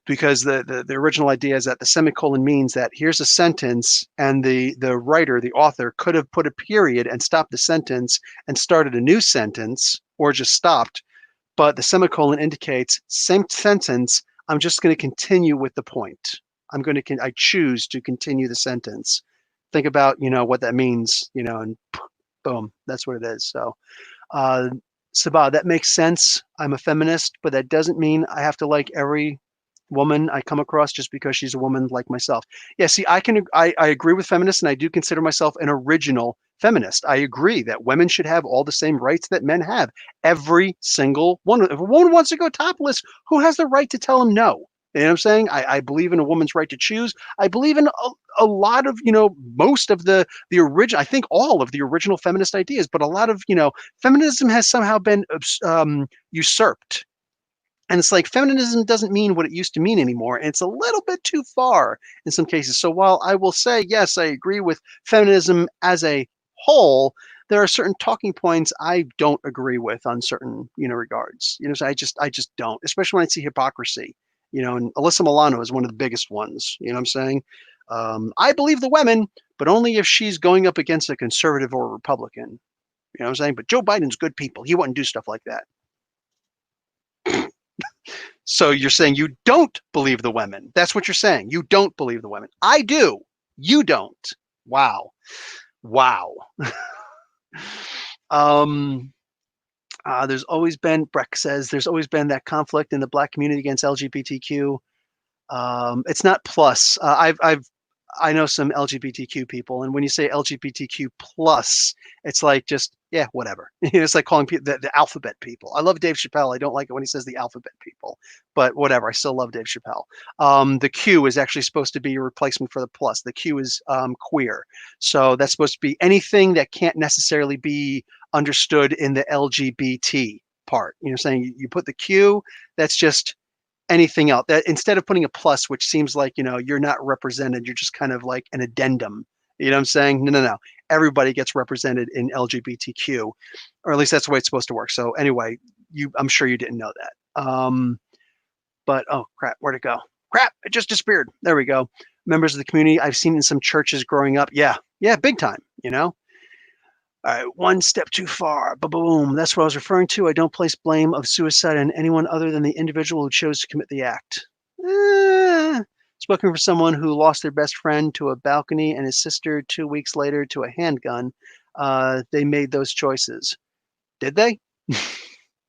Because the original idea is that the semicolon means that here's a sentence, and the writer, the author, could have put a period and stopped the sentence and started a new sentence, or just stopped. But the semicolon indicates same sentence. I'm just going to continue with the point. I choose to continue the sentence. Think about, what that means, and boom, that's what it is. So, uh, Sabah, that makes sense. I'm a feminist, but that doesn't mean I have to like every woman I come across just because she's a woman like myself. Yeah, see, I agree with feminists, and I do consider myself an original feminist. I agree that women should have all the same rights that men have. Every single one. If a woman wants to go topless, who has the right to tell them no? You know what I'm saying? I believe in a woman's right to choose. I believe in a lot of, most of the original, I think all of the original feminist ideas, but a lot of, feminism has somehow been usurped. And it's like feminism doesn't mean what it used to mean anymore. And it's a little bit too far in some cases. So while I will say, yes, I agree with feminism as a whole, there are certain talking points I don't agree with on certain, regards. So I just don't, especially when I see hypocrisy, and Alyssa Milano is one of the biggest ones. You know what I'm saying? I believe the women, but only if she's going up against a conservative or a Republican. You know what I'm saying? But Joe Biden's good people. He wouldn't do stuff like that. So you're saying you don't believe the women. That's what you're saying. You don't believe the women. I do. You don't. Wow. Wow. um, Breck says, there's always been that conflict in the Black community against LGBTQ. It's not plus. I know some LGBTQ people, and when you say LGBTQ plus, it's like just, yeah, whatever. It's like calling people the alphabet people. I love Dave Chappelle. I don't like it when he says the alphabet people, but whatever. I still love Dave Chappelle. The Q is actually supposed to be a replacement for the plus. The Q is queer, so that's supposed to be anything that can't necessarily be understood in the LGBT part. Saying you put the Q, that's just anything else, that instead of putting a plus, which seems like, you're not represented, you're just kind of like an addendum. You know what I'm saying? No. Everybody gets represented in LGBTQ, or at least that's the way it's supposed to work. So anyway, I'm sure you didn't know that. But oh crap, where'd it go? Crap, it just disappeared. There we go. Members of the community I've seen in some churches growing up. Yeah, big time. All right, one step too far. Boom. That's what I was referring to. I don't place blame of suicide on anyone other than the individual who chose to commit the act. Spoken for someone who lost their best friend to a balcony and his sister 2 weeks later to a handgun. They made those choices. Did they?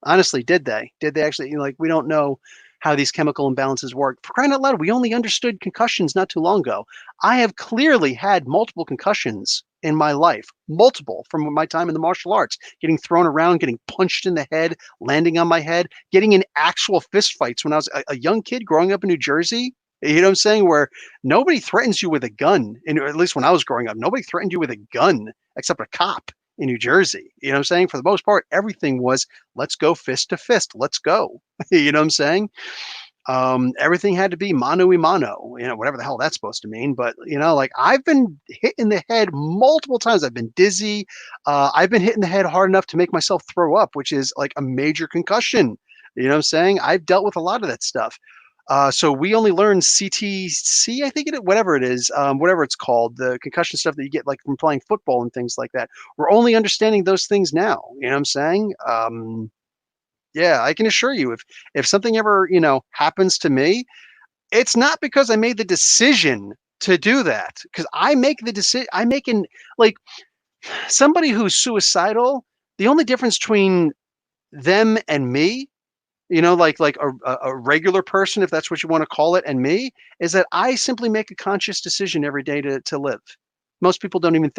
Honestly, did they? Did they actually, we don't know how these chemical imbalances work. For crying out loud, we only understood concussions not too long ago. I have clearly had multiple concussions in my life, multiple from my time in the martial arts, getting thrown around, getting punched in the head, landing on my head, getting in actual fist fights when I was a young kid growing up in New Jersey. You know what I'm saying? Where nobody threatens you with a gun, and at least when I was growing up, nobody threatened you with a gun except a cop in New Jersey. You know what I'm saying? For the most part, everything was, let's go fist to fist. Let's go. You know what I'm saying? Everything had to be mano a mano, whatever the hell that's supposed to mean. But, like I've been hit in the head multiple times. I've been dizzy. I've been hit in the head hard enough to make myself throw up, which is like a major concussion. You know what I'm saying? I've dealt with a lot of that stuff. So we only learned CTC, I think whatever it is, whatever it's called, the concussion stuff that you get like from playing football and things like that. We're only understanding those things now. You know what I'm saying? Yeah, I can assure you, if something ever, happens to me, it's not because I made the decision to do that. Because I make the decision. I make like somebody who's suicidal. The only difference between them and me, like a regular person, if that's what you want to call it, and me, is that I simply make a conscious decision every day to live. Most people don't even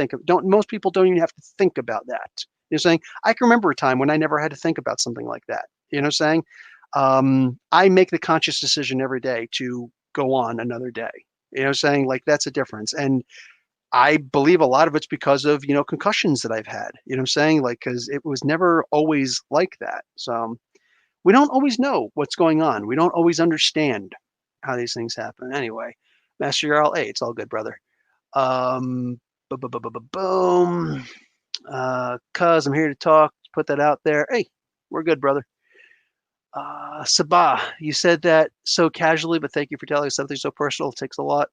most people don't even have to think about that. You're saying, I can remember a time when I never had to think about something like that. You know what I'm saying? I make the conscious decision every day to go on another day. You know what I'm saying? Like that's a difference. And I believe a lot of it's because of, concussions that I've had. You know what I'm saying? Like, because it was never always like that. So we don't always know what's going on. We don't always understand how these things happen. Anyway, Master Jarl, hey, it's all good, brother. Um, Boom. Cuz I'm here to talk. Put that out there. Hey, we're good, brother. Sabah, you said that so casually, but thank you for telling us something so personal. It takes a lot.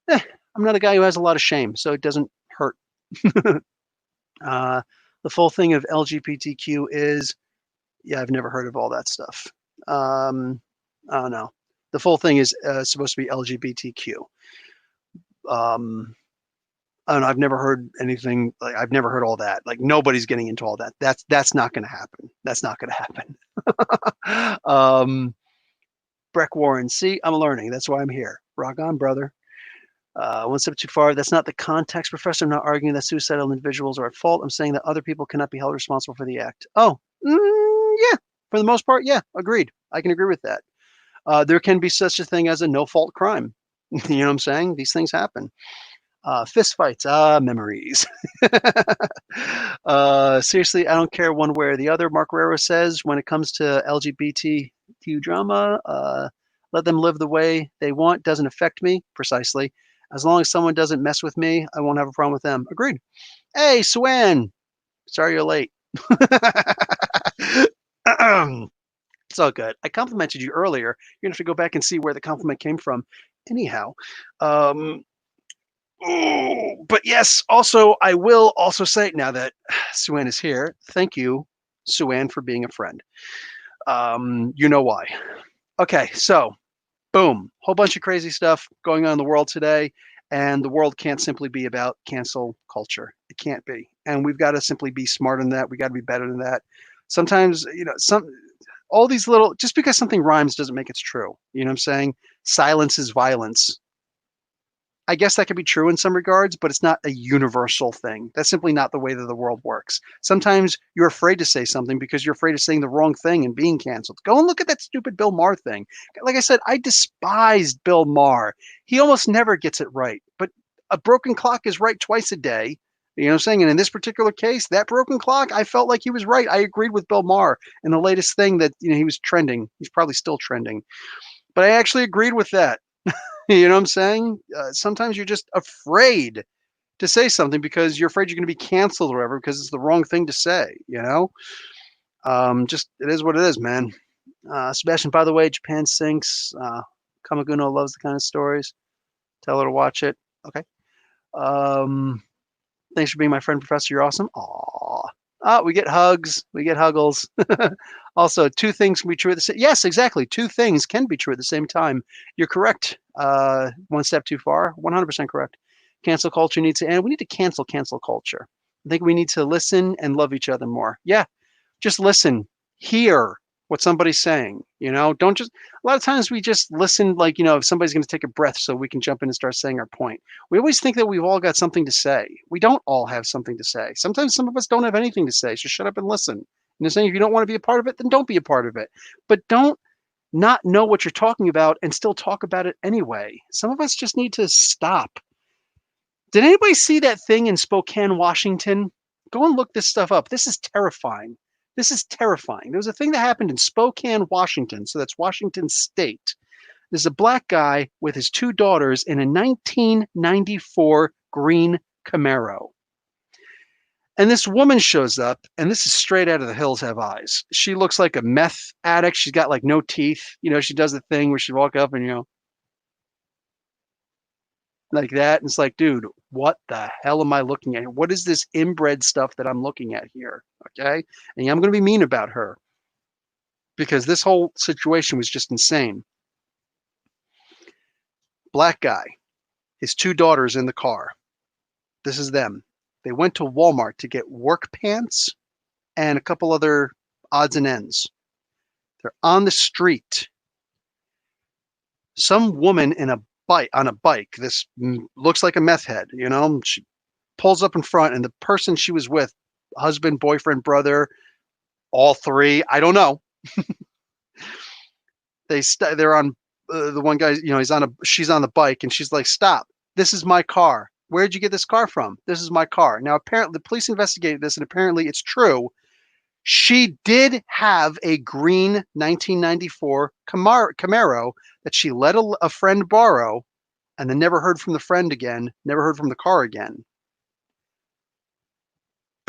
I'm not a guy who has a lot of shame, so it doesn't hurt. The full thing of LGBTQ is, yeah, I've never heard of all that stuff. I don't know. The full thing is supposed to be LGBTQ. I don't know. I've never heard anything like I've never heard all that. Like nobody's getting into all that. That's not going to happen. That's not going to happen. Breck Warren, see, I'm learning. That's why I'm here. Rock on, brother. One step too far. That's not the context, Professor. I'm not arguing that suicidal individuals are at fault. I'm saying that other people cannot be held responsible for the act. Oh, yeah. For the most part, yeah. Agreed. I can agree with that. There can be such a thing as a no-fault crime. You know what I'm saying? These things happen. Fist fights, memories. Seriously, I don't care one way or the other. Mark Rero says when it comes to LGBTQ drama, let them live the way they want. Doesn't affect me, precisely. As long as someone doesn't mess with me, I won't have a problem with them. Agreed. Hey, Swen. Sorry you're late. It's all good. I complimented you earlier. You're going to have to go back and see where the compliment came from. Anyhow, but yes, also, I will also say now that Suan is here, thank you, Suan, for being a friend. You know why. Okay, so boom, whole bunch of crazy stuff going on in the world today, and the world can't simply be about cancel culture. It can't be. And we've got to simply be smarter than that. We got to be better than that. Sometimes, all these little, just because something rhymes doesn't make it true. You know what I'm saying? Silence is violence. I guess that could be true in some regards, but it's not a universal thing. That's simply not the way that the world works. Sometimes you're afraid to say something because you're afraid of saying the wrong thing and being canceled. Go and look at that stupid Bill Maher thing. Like I said, I despised Bill Maher. He almost never gets it right, but a broken clock is right twice a day. You know what I'm saying? And in this particular case, that broken clock, I felt like he was right. I agreed with Bill Maher in the latest thing that he was trending. He's probably still trending, but I actually agreed with that. You know what I'm saying? Sometimes you're just afraid to say something because you're afraid you're going to be canceled or whatever because it's the wrong thing to say, Just, it is what it is, man. Sebastian, by the way, Japan sinks. Kamaguno loves the kind of stories. Tell her to watch it. Okay. Thanks for being my friend, Professor. You're awesome. Aw. We get hugs. We get huggles. Also, two things can be true at the same. Yes, exactly. Two things can be true at the same time. You're correct. One step too far. 100% correct. Cancel culture needs to end. We need to cancel culture. I think we need to listen and love each other more. Yeah, just listen. Hear what somebody's saying. Don't just. A lot of times we just listen, like if somebody's going to take a breath, so we can jump in and start saying our point. We always think that we've all got something to say. We don't all have something to say. Sometimes some of us don't have anything to say. So shut up and listen. Saying if you don't want to be a part of it, then don't be a part of it. But don't not know what you're talking about and still talk about it anyway. Some of us just need to stop. Did anybody see that thing in Spokane, Washington? Go and look this stuff up. This is terrifying. This is terrifying. There was a thing that happened in Spokane, Washington. So that's Washington State. There's a black guy with his two daughters in a 1994 green Camaro. And this woman shows up, and this is straight out of The Hills Have Eyes. She looks like a meth addict. She's got like no teeth. She does the thing where she walk up and, like that. And it's like, dude, what the hell am I looking at? What is this inbred stuff that I'm looking at here? Okay. And I'm going to be mean about her because this whole situation was just insane. Black guy, his two daughters in the car. This is them. They went to Walmart to get work pants and a couple other odds and ends. They're on the street. Some woman on a bike. This looks like a meth head, She pulls up in front, and the person she was with, husband, boyfriend, brother, all three, I don't know. They're on the one guy, she's on the bike, and she's like, "Stop! This is my car. Where'd you get this car from? This is my car." Now, apparently, the police investigated this, and apparently, it's true. She did have a green 1994 Camaro that she let a friend borrow, and then never heard from the friend again, never heard from the car again.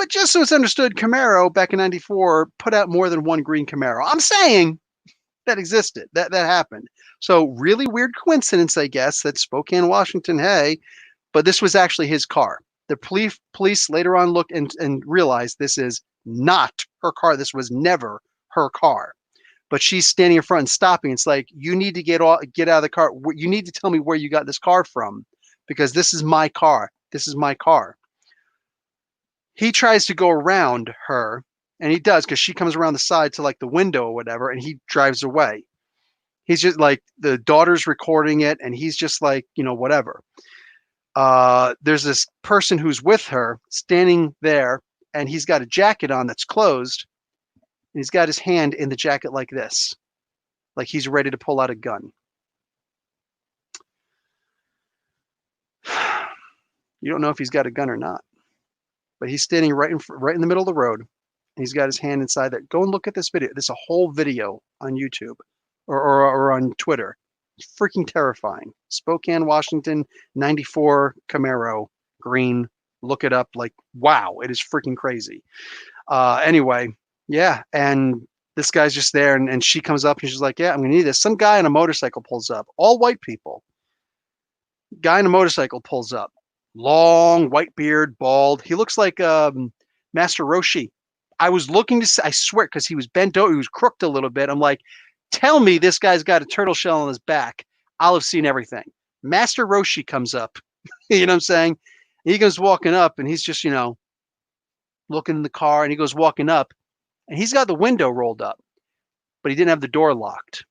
But just so it's understood, Camaro back in '94 put out more than one green Camaro. I'm saying that existed. That happened. So really weird coincidence, I guess, that Spokane, Washington, hey, but this was actually his car. The police later on looked and realized this is not her car. This was never her car. But she's standing in front and stopping. It's like, you need to get out of the car. You need to tell me where you got this car from, because this is my car. This is my car. He tries to go around her, and he does, because she comes around the side to like the window or whatever, and he drives away. He's just like, the daughter's recording it, and he's just like, whatever. There's this person who's with her standing there, and he's got a jacket on that's closed, and he's got his hand in the jacket like this, like he's ready to pull out a gun. You don't know if he's got a gun or not, but he's standing right in the middle of the road, and he's got his hand inside that. Go and look at this video. There's a whole video on YouTube or on Twitter. It's freaking terrifying. Spokane, Washington, '94 Camaro, green. Look it up. Like, wow, it is freaking crazy. Anyway, yeah, and this guy's just there, and she comes up, and she's like, yeah, I'm gonna need this. Some guy on a motorcycle pulls up. All white people. Guy on a motorcycle pulls up. Long, white beard, bald. He looks like Master Roshi. I was looking to see, I swear, because he was bent over, he was crooked a little bit. I'm like, tell me this guy's got a turtle shell on his back. I'll have seen everything. Master Roshi comes up. You know what I'm saying? He goes walking up, and he's just, looking in the car, and he goes walking up, and he's got the window rolled up, but he didn't have the door locked.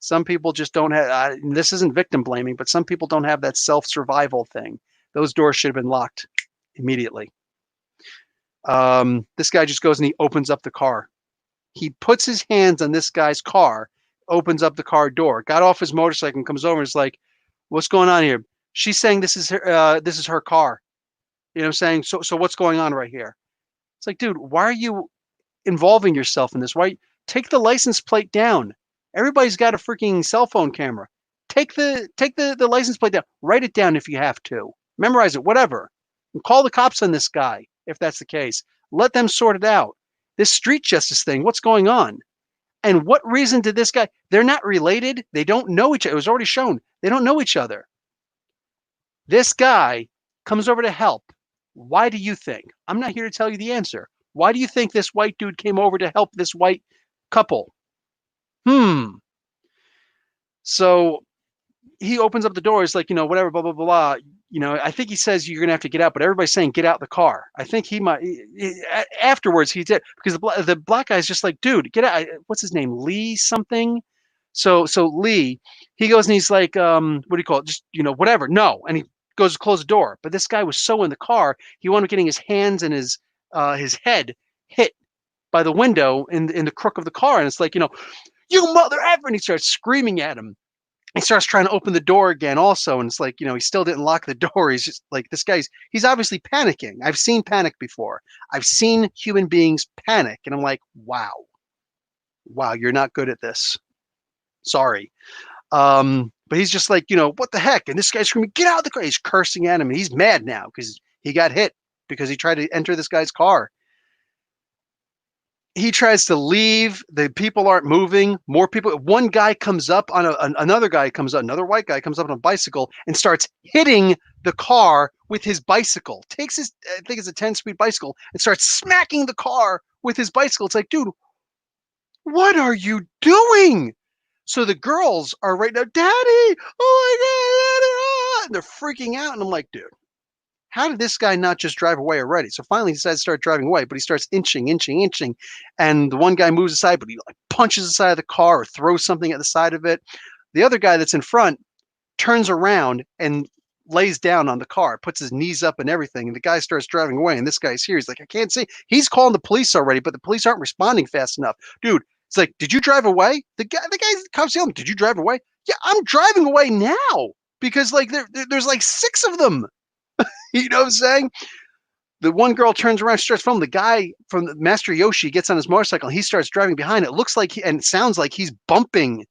Some people just don't have, this isn't victim blaming, but some people don't have that self-survival thing. Those doors should have been locked immediately. This guy just goes and he opens up the car. He puts his hands on this guy's car, opens up the car door, got off his motorcycle and comes over and is like, what's going on here? She's saying this is her car. You know what I'm saying? So what's going on right here? It's like, dude, why are you involving yourself in this? Why? Take the license plate down. Everybody's got a freaking cell phone camera. Take the license plate down. Write it down if you have to. Memorize it, whatever. And call the cops on this guy if that's the case. Let them sort it out. This street justice thing, what's going on? And what reason did this guy? They're not related. They don't know each other. It was already shown. They don't know each other. This guy comes over to help. Why do you think? I'm not here to tell you the answer. Why do you think this white dude came over to help this white couple? So he opens up the door. He's like, whatever, blah, blah, blah, blah. I think he says you're going to have to get out, but everybody's saying get out the car. I think he might, afterwards he did, because the black guy's just like, dude, get out. What's his name? Lee something. So Lee, he goes and he's like, what do you call it? Just, whatever. No. And he goes to close the door. But this guy was so in the car, he wound up getting his hands and his head hit by the window in the crook of the car. And it's like, you mother ever. And he starts screaming at him. He starts trying to open the door again also. And it's like, he still didn't lock the door. He's just like, he's obviously panicking. I've seen panic before. I've seen human beings panic. And I'm like, wow, you're not good at this. Sorry. But he's just like, what the heck? And this guy's screaming, get out of the car. He's cursing at him. And he's mad now because he got hit because he tried to enter this guy's car. He tries to leave. The people aren't moving. More people. One guy comes up on another guy comes up. Another white guy comes up on a bicycle and starts hitting the car with his bicycle. Takes his, I think it's a 10-speed bicycle, and starts smacking the car with his bicycle. It's like, dude, what are you doing? So the girls are right now, Daddy, oh my God, Daddy, and they're freaking out. And I'm like, dude, how did this guy not just drive away already? So finally he decides to start driving away, but he starts inching. And the one guy moves aside, but he like punches the side of the car or throws something at the side of it. The other guy that's in front turns around and lays down on the car, puts his knees up and everything. And the guy starts driving away. And this guy's here. He's like, I can't see. He's calling the police already, but the police aren't responding fast enough. Dude, it's like, did you drive away? The guy's cops yelling, did you drive away? Yeah, I'm driving away now because like there's like 6 of them. You know what I'm saying? The one girl turns around, starts filming. The guy from the Master Yoshi gets on his motorcycle. And he starts driving behind. It looks like and it sounds like he's bumping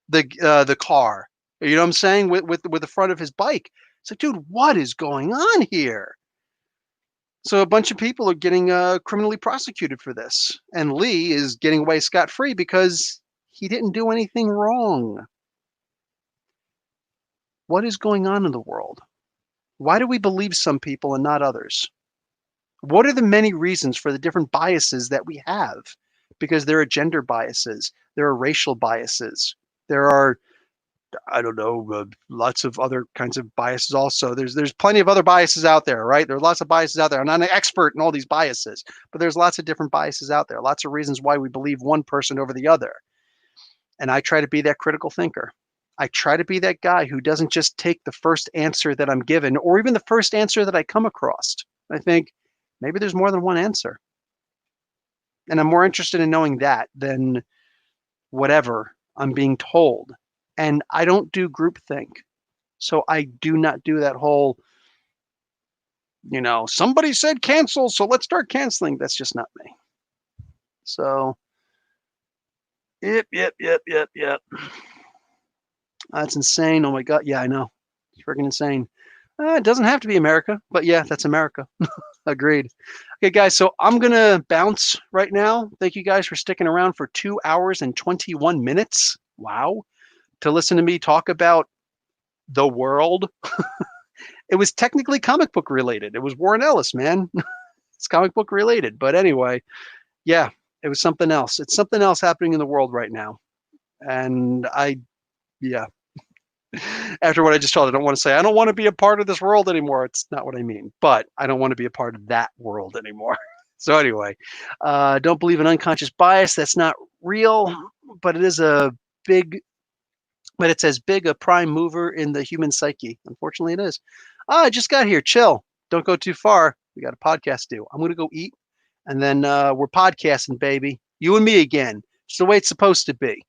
the car. You know what I'm saying? With the front of his bike. It's like, dude, what is going on here? So a bunch of people are getting criminally prosecuted for this, and Lee is getting away scot-free because he didn't do anything wrong. What is going on in the world? Why do we believe some people and not others? What are the many reasons for the different biases that we have? Because there are gender biases, there are racial biases, there are, I don't know, lots of other kinds of biases also. There's plenty of other biases out there, right? There are lots of biases out there. I'm not an expert in all these biases, but there's lots of different biases out there, lots of reasons why we believe one person over the other. And I try to be that critical thinker. I try to be that guy who doesn't just take the first answer that I'm given or even the first answer that I come across. I think maybe there's more than one answer. And I'm more interested in knowing that than whatever I'm being told. And I don't do groupthink. So I do not do that whole, somebody said cancel, so let's start canceling. That's just not me. So, yep. That's insane. Oh my God. Yeah, I know. It's freaking insane. It doesn't have to be America, but yeah, that's America. Agreed. Okay, guys, so I'm going to bounce right now. Thank you guys for sticking around for 2 hours and 21 minutes. Wow. To listen to me talk about the world. It was technically comic book related. It was Warren Ellis, man. It's comic book related. But anyway, yeah, it was something else. It's something else happening in the world right now. And yeah. After what I just told, I don't want to say I don't want to be a part of this world anymore. It's not what I mean, but I don't want to be a part of that world anymore. So anyway, don't believe in unconscious bias. That's not real, but it is but it's as big a prime mover in the human psyche. Unfortunately, it is. I just got here. Chill. Don't go too far. We got a podcast to do. I'm going to go eat, and then we're podcasting, baby. You and me again. It's the way it's supposed to be.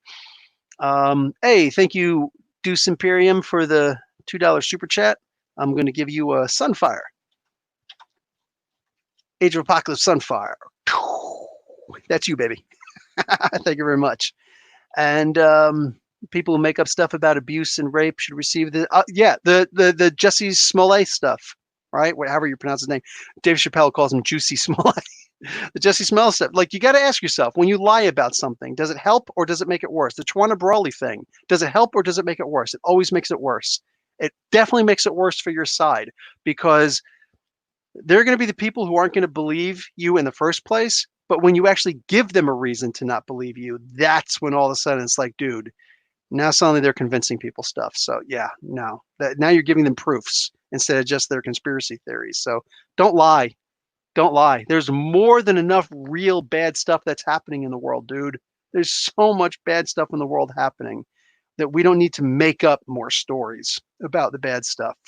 Hey, thank you, Deuce Imperium, for the $2 super chat. I'm going to give you a Sunfire. Age of Apocalypse Sunfire. That's you, baby. Thank you very much. And people who make up stuff about abuse and rape should receive the Jussie Smollett stuff, right? However you pronounce his name. Dave Chappelle calls him Juicy Smollett. The Jussie Smollett stuff. Like, you got to ask yourself, when you lie about something, does it help or does it make it worse? The Tawana Brawley thing, does it help or does it make it worse? It always makes it worse. It definitely makes it worse for your side, because there are going to be the people who aren't going to believe you in the first place. But when you actually give them a reason to not believe you, that's when all of a sudden it's like, dude, now suddenly they're convincing people stuff. So yeah, no, now you're giving them proofs instead of just their conspiracy theories. So don't lie. Don't lie. There's more than enough real bad stuff that's happening in the world, dude. There's so much bad stuff in the world happening that we don't need to make up more stories about the bad stuff.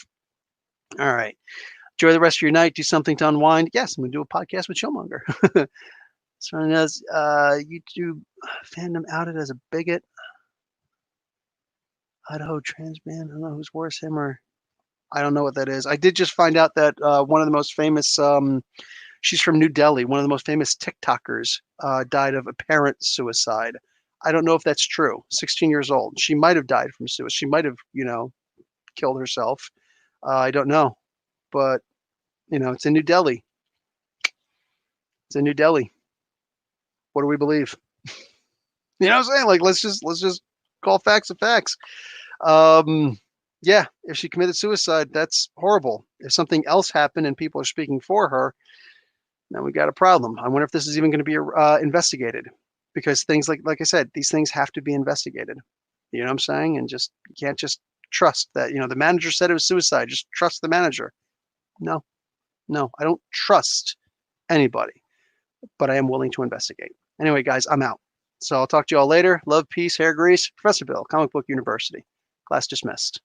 All right. Enjoy the rest of your night. Do something to unwind. Yes, I'm going to do a podcast with Showmonger. Starting as YouTube fandom outed as a bigot. Idaho trans man. I don't know who's worse, him or I don't know what that is. I did just find out that one of the most famous, she's from New Delhi, one of the most famous TikTokers died of apparent suicide. I don't know if that's true. 16 years old. She might have died from suicide. She might have, killed herself. I don't know. But, it's in New Delhi. It's in New Delhi. What do we believe? You know what I'm saying? Like, let's just call facts of facts. Yeah, if she committed suicide, that's horrible. If something else happened and people are speaking for her, now we got a problem. I wonder if this is even going to be investigated, because things like I said, these things have to be investigated. You know what I'm saying? And just, you can't just trust that, the manager said it was suicide. Just trust the manager. No, I don't trust anybody, but I am willing to investigate. Anyway, guys, I'm out. So I'll talk to you all later. Love, peace, hair grease. Professor Bill, Comic Book University. Class dismissed.